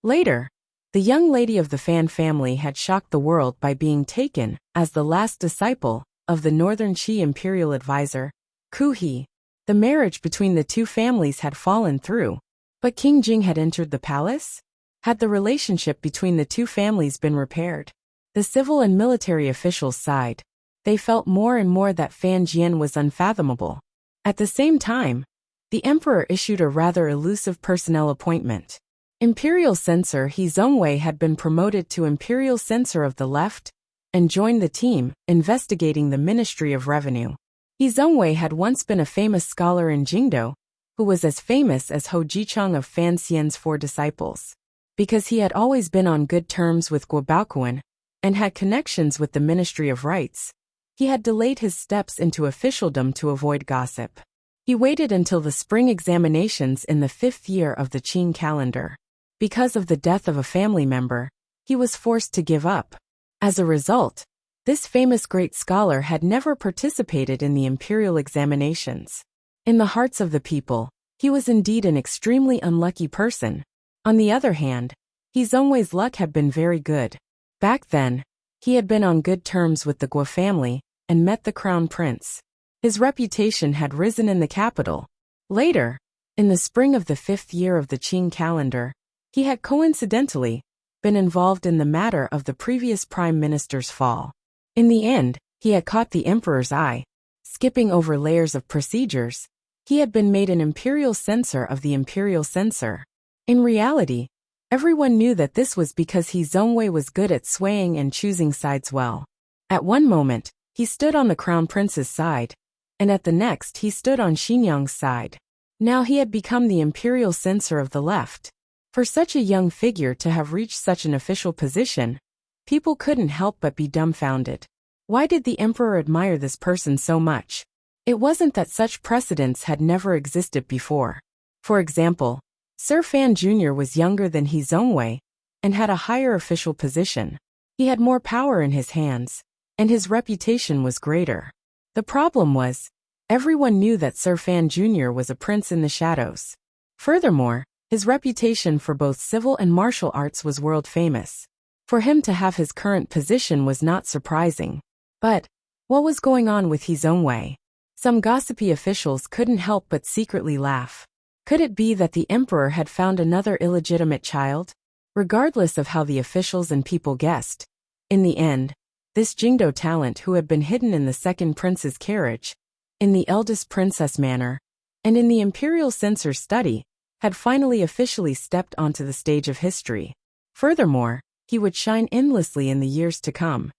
Later, the young lady of the Fan family had shocked the world by being taken as the last disciple of the Northern Qi imperial advisor, Ku He. The marriage between the two families had fallen through, but King Jing had entered the palace? Had the relationship between the two families been repaired? The civil and military officials sighed. They felt more and more that Fan Jian was unfathomable. At the same time, the emperor issued a rather elusive personnel appointment. Imperial censor He Zongwei had been promoted to imperial censor of the left and joined the team investigating the Ministry of Revenue. He Zongwei had once been a famous scholar in Jingdou, who was as famous as Hou Jicheng of Fan Xian's 4 disciples. Because he had always been on good terms with Guo Baoquan, and had connections with the Ministry of Rights, he had delayed his steps into officialdom to avoid gossip. He waited until the spring examinations in the 5th year of the Qing calendar. Because of the death of a family member, he was forced to give up. As a result, this famous great scholar had never participated in the imperial examinations. In the hearts of the people, he was indeed an extremely unlucky person. On the other hand, He Zhongwei's luck had been very good. Back then, he had been on good terms with the Guo family and met the crown prince. His reputation had risen in the capital. Later, in the spring of the 5th year of the Qing calendar, he had coincidentally been involved in the matter of the previous prime minister's fall. In the end, he had caught the emperor's eye. Skipping over layers of procedures, he had been made an imperial censor of the imperial censor. In reality, everyone knew that this was because He Zhongwei was good at swaying and choosing sides well. At one moment, he stood on the crown prince's side, and at the next he stood on Xinyang's side. Now he had become the imperial censor of the left. For such a young figure to have reached such an official position, people couldn't help but be dumbfounded. Why did the emperor admire this person so much? It wasn't that such precedents had never existed before. For example, Sir Fan Jr. was younger than He Zhongwei and had a higher official position. He had more power in his hands, and his reputation was greater. The problem was, everyone knew that Sir Fan Jr. was a prince in the shadows. Furthermore, his reputation for both civil and martial arts was world famous. For him to have his current position was not surprising. But what was going on with He Zhongwei? Some gossipy officials couldn't help but secretly laugh. Could it be that the emperor had found another illegitimate child? Regardless of how the officials and people guessed, in the end, this Jingdo talent who had been hidden in the second prince's carriage, in the eldest princess manor, and in the imperial censor's study, had finally officially stepped onto the stage of history. Furthermore, he would shine endlessly in the years to come.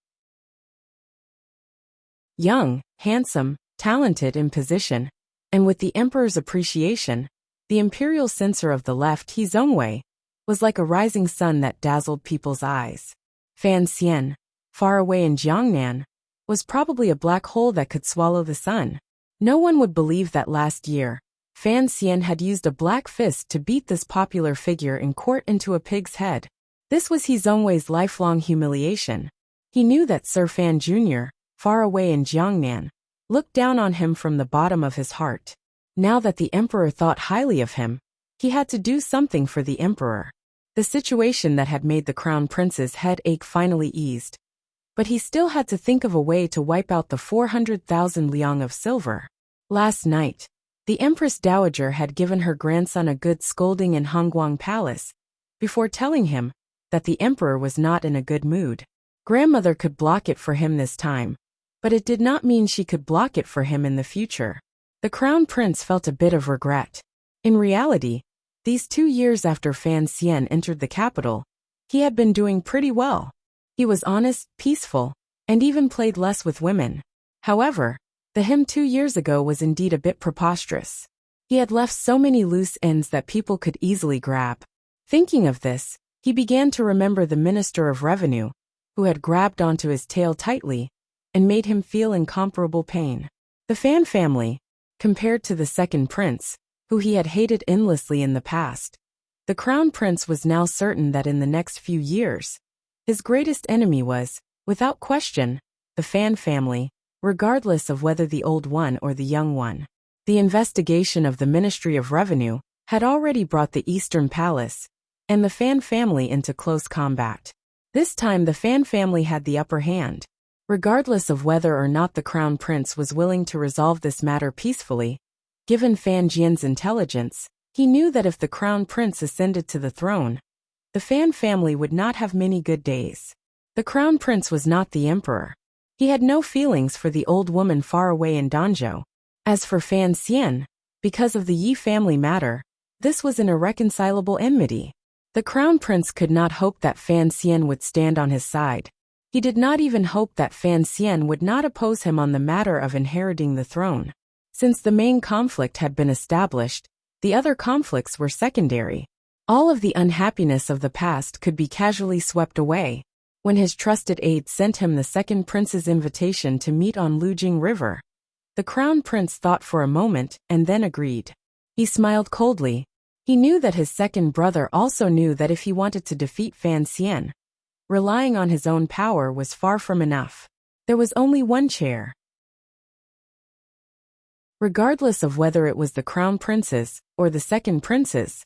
Young, handsome, talented in position, and with the emperor's appreciation, the imperial censor of the left, He Zhongwei, was like a rising sun that dazzled people's eyes. Fan Xian, far away in Jiangnan, was probably a black hole that could swallow the sun. No one would believe that last year, Fan Xian had used a black fist to beat this popular figure in court into a pig's head. This was He Zhongwei's lifelong humiliation. He knew that Sir Fan Jr., far away in Jiangnan, looked down on him from the bottom of his heart. Now that the emperor thought highly of him, he had to do something for the emperor. The situation that had made the crown prince's head ache finally eased. But he still had to think of a way to wipe out the 400,000 liang of silver. Last night, the Empress Dowager had given her grandson a good scolding in Hongguang Palace, before telling him that the emperor was not in a good mood. Grandmother could block it for him this time, but it did not mean she could block it for him in the future. The crown prince felt a bit of regret. In reality, these 2 years after Fan Xian entered the capital, he had been doing pretty well. He was honest, peaceful, and even played less with women. However, the him 2 years ago was indeed a bit preposterous. He had left so many loose ends that people could easily grab. Thinking of this, he began to remember the Minister of Revenue, who had grabbed onto his tail tightly and made him feel incomparable pain. The Fan family, compared to the second prince, who he had hated endlessly in the past, the crown prince was now certain that in the next few years, his greatest enemy was, without question, the Fan family, regardless of whether the old one or the young one. The investigation of the Ministry of Revenue had already brought the Eastern Palace and the Fan family into close combat. This time the Fan family had the upper hand. Regardless of whether or not the crown prince was willing to resolve this matter peacefully, given Fan Jian's intelligence, he knew that if the crown prince ascended to the throne, the Fan family would not have many good days. The crown prince was not the emperor. He had no feelings for the old woman far away in Danzhou. As for Fan Xian, because of the Yi family matter, this was an irreconcilable enmity. The crown prince could not hope that Fan Xian would stand on his side. He did not even hope that Fan Xian would not oppose him on the matter of inheriting the throne. Since the main conflict had been established, the other conflicts were secondary. All of the unhappiness of the past could be casually swept away. when his trusted aide sent him the second prince's invitation to meet on Lujing River. The crown prince thought for a moment and then agreed. He smiled coldly. He knew that his second brother also knew that if he wanted to defeat Fan Xian, relying on his own power was far from enough. There was only one chair. Regardless of whether it was the crown prince's or the second prince's,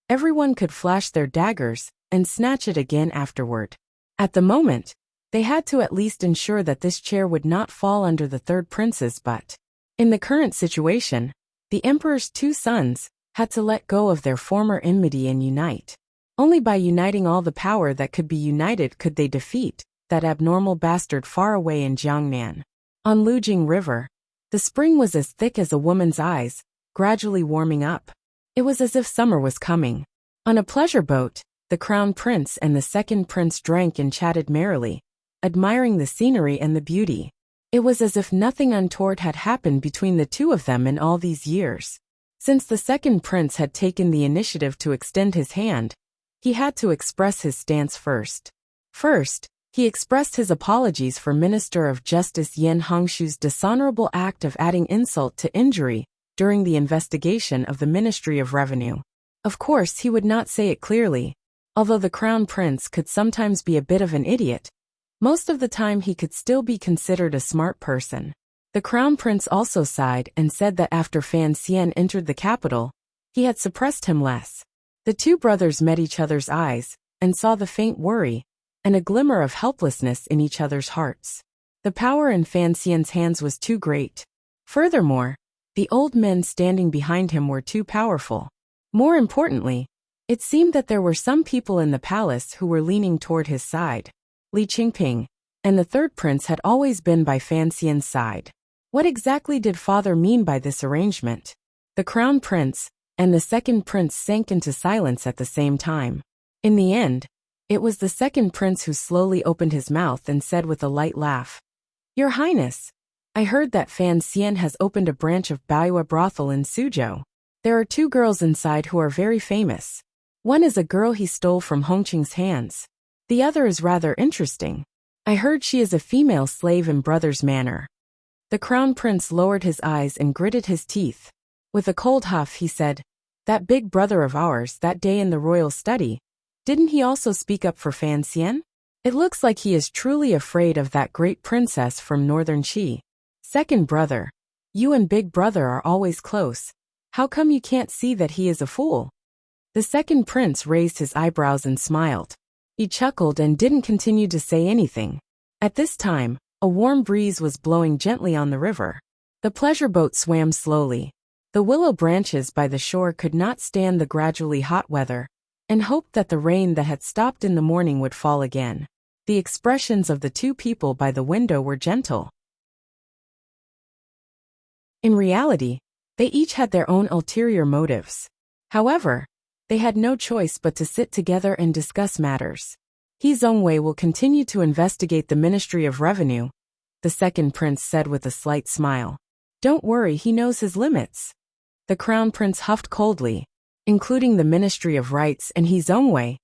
everyone could flash their daggers and snatch it again afterward. At the moment, they had to at least ensure that this chair would not fall under the third prince's, but in the current situation, the emperor's two sons had to let go of their former enmity and unite. Only by uniting all the power that could be united could they defeat that abnormal bastard far away in Jiangnan. On Lujing River, the spring was as thick as a woman's eyes, gradually warming up. It was as if summer was coming. On a pleasure boat, the crown prince and the second prince drank and chatted merrily, admiring the scenery and the beauty. It was as if nothing untoward had happened between the two of them in all these years. Since the second prince had taken the initiative to extend his hand, he had to express his stance first. First, he expressed his apologies for Minister of Justice Yan Hongshu's dishonorable act of adding insult to injury during the investigation of the Ministry of Revenue. Of course, he would not say it clearly. Although the crown prince could sometimes be a bit of an idiot, most of the time he could still be considered a smart person. The crown prince also sighed and said that after Fan Xian entered the capital, he had suppressed him less. The two brothers met each other's eyes and saw the faint worry and a glimmer of helplessness in each other's hearts. The power in Fan Xian's hands was too great. Furthermore, the old men standing behind him were too powerful. More importantly, it seemed that there were some people in the palace who were leaning toward his side. Li Qingping and the third prince had always been by Fan Xian's side. What exactly did father mean by this arrangement? The crown prince and the second prince sank into silence at the same time. In the end, it was the second prince who slowly opened his mouth and said with a light laugh, "Your Highness, I heard that Fan Xian has opened a branch of Baiyue brothel in Suzhou. There are two girls inside who are very famous. One is a girl he stole from Hongqing's hands. The other is rather interesting. I heard she is a female slave in brother's manner." The crown prince lowered his eyes and gritted his teeth. With a cold huff he said, "That big brother of ours that day in the royal study, didn't he also speak up for Fan Xian? It looks like he is truly afraid of that great princess from northern Qi. Second brother, you and big brother are always close. How come you can't see that he is a fool?" The second prince raised his eyebrows and smiled. He chuckled and didn't continue to say anything. At this time, a warm breeze was blowing gently on the river. The pleasure boat swam slowly. The willow branches by the shore could not stand the gradually hot weather, and hoped that the rain that had stopped in the morning would fall again. The expressions of the two people by the window were gentle. In reality, they each had their own ulterior motives. However, they had no choice but to sit together and discuss matters. He Zhongwei will continue to investigate the Ministry of Revenue, the second prince said with a slight smile. Don't worry, he knows his limits. The crown prince huffed coldly, including the Ministry of Rights and He Zhongwei.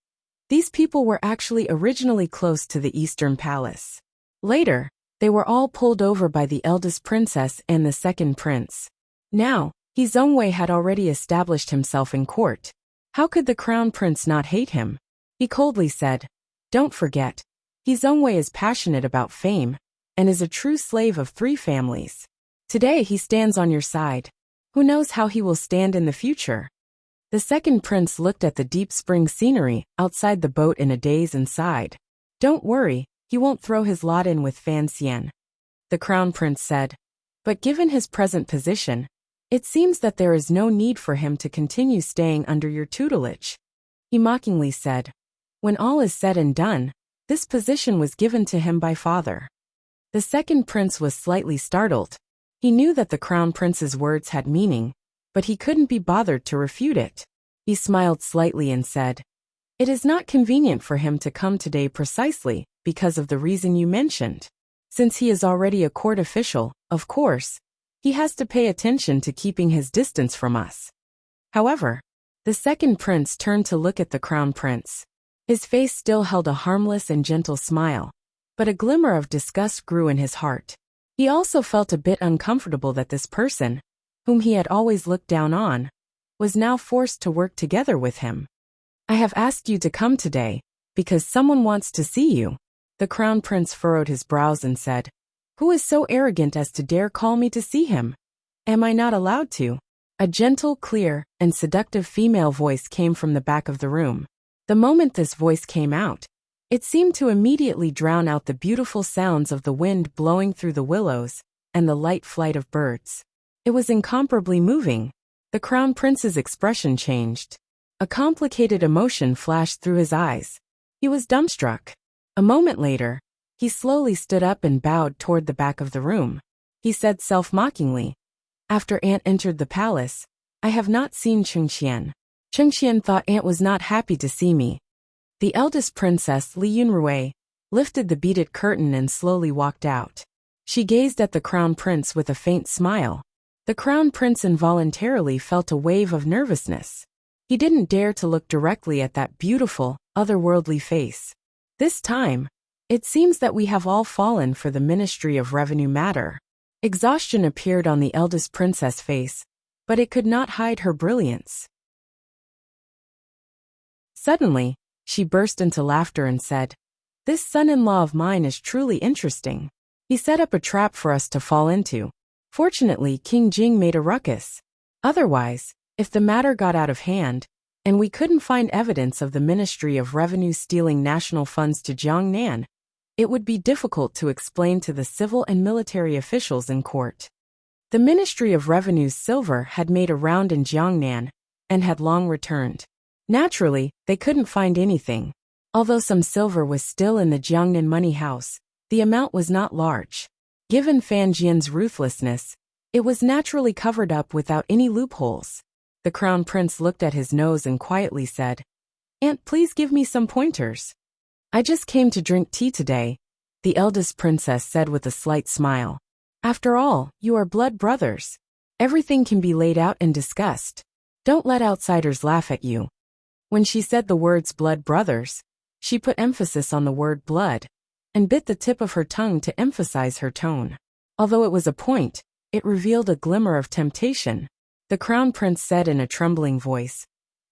These people were actually originally close to the Eastern Palace. Later, they were all pulled over by the eldest princess and the second prince. Now, He Zhongwei had already established himself in court. How could the crown prince not hate him? He coldly said, "Don't forget, He Zhongwei is passionate about fame and is a true slave of 3 families. Today he stands on your side. Who knows how he will stand in the future?" The second prince looked at the deep spring scenery outside the boat in a daze and sighed. "Don't worry, he won't throw his lot in with Fan Xian," the crown prince said. "But given his present position, it seems that there is no need for him to continue staying under your tutelage." He mockingly said, "When all is said and done, this position was given to him by father." The second prince was slightly startled. He knew that the crown prince's words had meaning, but he couldn't be bothered to refute it. He smiled slightly and said, "It is not convenient for him to come today precisely because of the reason you mentioned. Since he is already a court official, of course, he has to pay attention to keeping his distance from us." However, the second prince turned to look at the crown prince. His face still held a harmless and gentle smile, but a glimmer of disgust grew in his heart. He also felt a bit uncomfortable that this person, whom he had always looked down on, was now forced to work together with him. "I have asked you to come today, because someone wants to see you." The crown prince furrowed his brows and said, "Who is so arrogant as to dare call me to see him? Am I not allowed to?" A gentle, clear, and seductive female voice came from the back of the room. The moment this voice came out, it seemed to immediately drown out the beautiful sounds of the wind blowing through the willows and the light flight of birds. It was incomparably moving. The crown prince's expression changed. A complicated emotion flashed through his eyes. He was dumbstruck. A moment later, he slowly stood up and bowed toward the back of the room. He said self-mockingly, "After Aunt entered the palace, I have not seen Chengxian." Chengxian thought Aunt was not happy to see me. The eldest princess, Li Yunrui, lifted the beaded curtain and slowly walked out. She gazed at the crown prince with a faint smile. The crown prince involuntarily felt a wave of nervousness. He didn't dare to look directly at that beautiful, otherworldly face. This time, it seems that we have all fallen for the Ministry of Revenue matter. Exhaustion appeared on the eldest princess' face, but it could not hide her brilliance. Suddenly, she burst into laughter and said, "This son-in-law of mine is truly interesting. He set up a trap for us to fall into. Fortunately, King Jing made a ruckus. Otherwise, if the matter got out of hand, and we couldn't find evidence of the Ministry of Revenue stealing national funds to Jiangnan, it would be difficult to explain to the civil and military officials in court." The Ministry of Revenue's silver had made a round in Jiangnan, and had long returned. Naturally, they couldn't find anything. Although some silver was still in the Jiangnan money house, the amount was not large. Given Fan Jian's ruthlessness, it was naturally covered up without any loopholes. The crown prince looked at his nose and quietly said, "Aunt, please give me some pointers." "I just came to drink tea today," the eldest princess said with a slight smile. "After all, you are blood brothers. Everything can be laid out and discussed. Don't let outsiders laugh at you." When she said the words blood brothers, she put emphasis on the word blood, and bit the tip of her tongue to emphasize her tone. Although it was a point, it revealed a glimmer of temptation. The crown prince said in a trembling voice,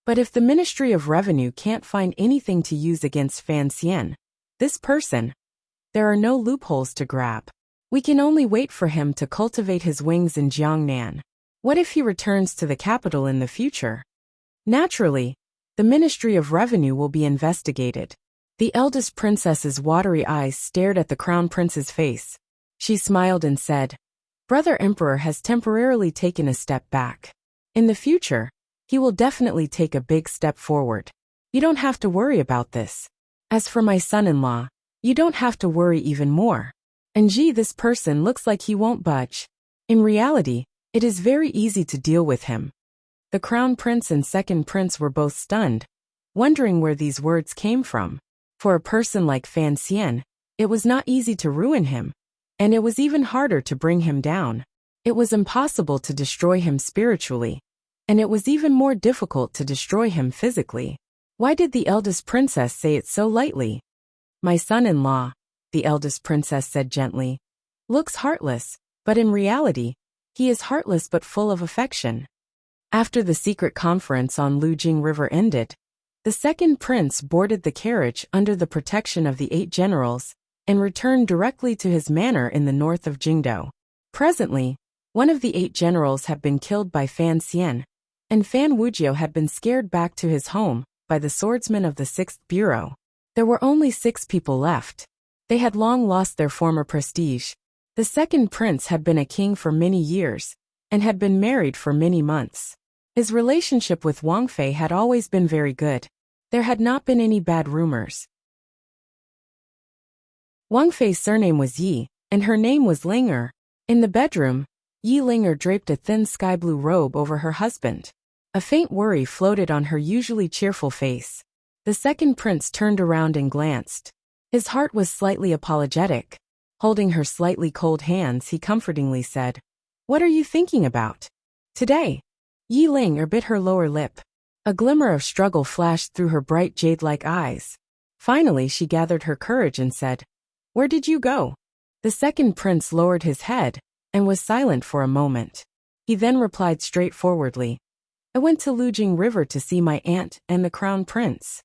"But if the Ministry of Revenue can't find anything to use against Fan Xian, this person, there are no loopholes to grab. We can only wait for him to cultivate his wings in Jiangnan. What if he returns to the capital in the future? Naturally, the Ministry of Revenue will be investigated." The eldest princess's watery eyes stared at the crown prince's face. She smiled and said, "Brother Emperor has temporarily taken a step back. In the future, he will definitely take a big step forward. You don't have to worry about this. As for my son-in-law, you don't have to worry even more. And gee, this person looks like he won't budge. In reality, it is very easy to deal with him." The crown prince and second prince were both stunned, wondering where these words came from. For a person like Fan Xian, it was not easy to ruin him, and it was even harder to bring him down. It was impossible to destroy him spiritually, and it was even more difficult to destroy him physically. Why did the eldest princess say it so lightly? "My son-in-law," the eldest princess said gently, "looks heartless, but in reality, he is heartless but full of affection." After the secret conference on Lujing River ended, the second prince boarded the carriage under the protection of the 8 generals and returned directly to his manor in the north of Jingdou. Presently, one of the 8 generals had been killed by Fan Xian, and Fan Wujiu had been scared back to his home by the swordsmen of the 6th Bureau. There were only 6 people left. They had long lost their former prestige. The second prince had been a king for many years, and had been married for many months. His relationship with Wang Fei had always been very good. There had not been any bad rumors. Wang Fei's surname was Yi, and her name was Linger. In the bedroom, Yi Linger draped a thin sky-blue robe over her husband. A faint worry floated on her usually cheerful face. The second prince turned around and glanced. His heart was slightly apologetic. Holding her slightly cold hands, he comfortingly said, "What are you thinking about?" "Today." Yi Linger bit her lower lip. A glimmer of struggle flashed through her bright jade-like eyes. Finally, she gathered her courage and said, "Where did you go?" The second prince lowered his head and was silent for a moment. He then replied straightforwardly, "I went to Lujing River to see my aunt and the crown prince."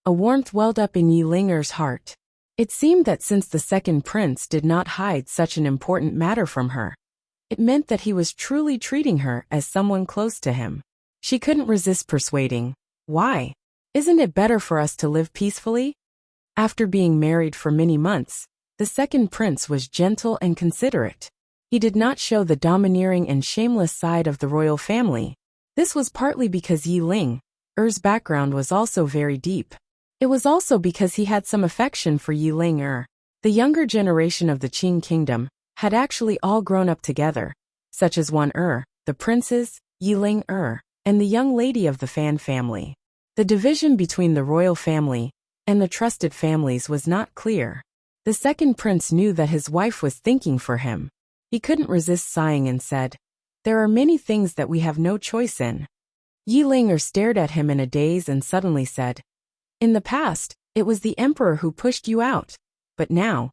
A warmth welled up in Yi Linger's heart. It seemed that since the second prince did not hide such an important matter from her, it meant that he was truly treating her as someone close to him. She couldn't resist persuading, "Why? Isn't it better for us to live peacefully?" After being married for many months, the second prince was gentle and considerate. He did not show the domineering and shameless side of the royal family. This was partly because Yi Linger's background was also very deep. It was also because he had some affection for Yi Linger. The younger generation of the Qing kingdom had actually all grown up together, such as Wan the princes, Yi Linger, and the young lady of the Fan family. The division between the royal family and the trusted families was not clear. The second prince knew that his wife was thinking for him. He couldn't resist sighing and said, "There are many things that we have no choice in." Yi Linger stared at him in a daze and suddenly said, "In the past, it was the emperor who pushed you out. But now,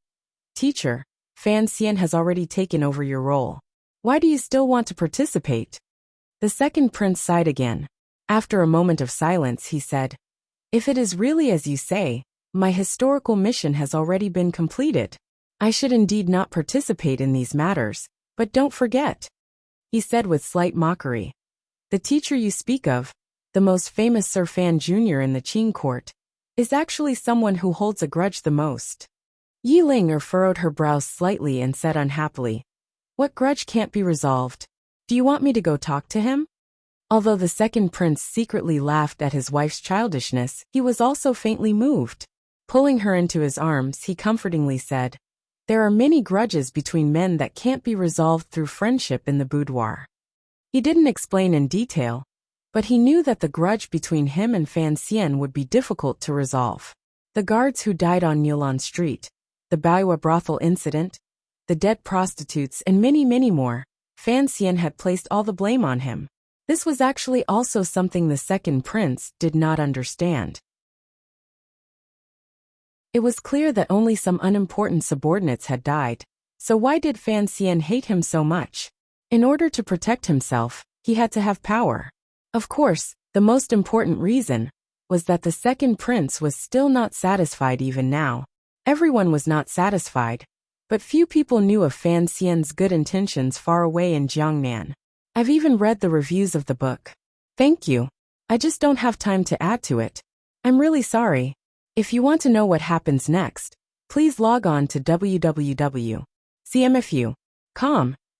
teacher, Fan Xian has already taken over your role. Why do you still want to participate?" The second prince sighed again. After a moment of silence, he said, "If it is really as you say, my historical mission has already been completed. I should indeed not participate in these matters, but don't forget," he said with slight mockery. "The teacher you speak of, the most famous Sir Fan Jr. in the Qing court, is actually someone who holds a grudge the most." Yi Linger furrowed her brows slightly and said unhappily, "What grudge can't be resolved? Do you want me to go talk to him?" Although the second prince secretly laughed at his wife's childishness, he was also faintly moved. Pulling her into his arms, he comfortingly said, "There are many grudges between men that can't be resolved through friendship in the boudoir." He didn't explain in detail, but he knew that the grudge between him and Fan Xian would be difficult to resolve. The guards who died on Nilan Street, the Baoyue brothel incident, the dead prostitutes, and many, many more, Fan Xian had placed all the blame on him. This was actually also something the second prince did not understand. It was clear that only some unimportant subordinates had died, so why did Fan Xian hate him so much? In order to protect himself, he had to have power. Of course, the most important reason was that the second prince was still not satisfied even now. Everyone was not satisfied, but few people knew of Fan Xian's good intentions far away in Jiangnan. I've even read the reviews of the book. Thank you. I just don't have time to add to it. I'm really sorry. If you want to know what happens next, please log on to www.cmfu.com.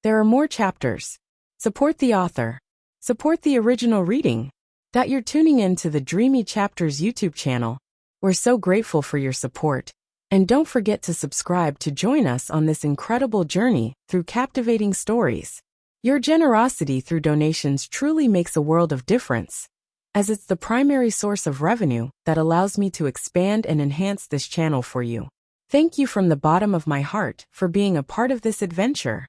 There are more chapters. Support the author. Support the original reading. You're tuning in to the Dreamy Chapters YouTube channel. We're so grateful for your support. And don't forget to subscribe to join us on this incredible journey through captivating stories. Your generosity through donations truly makes a world of difference, as it's the primary source of revenue that allows me to expand and enhance this channel for you. Thank you from the bottom of my heart for being a part of this adventure.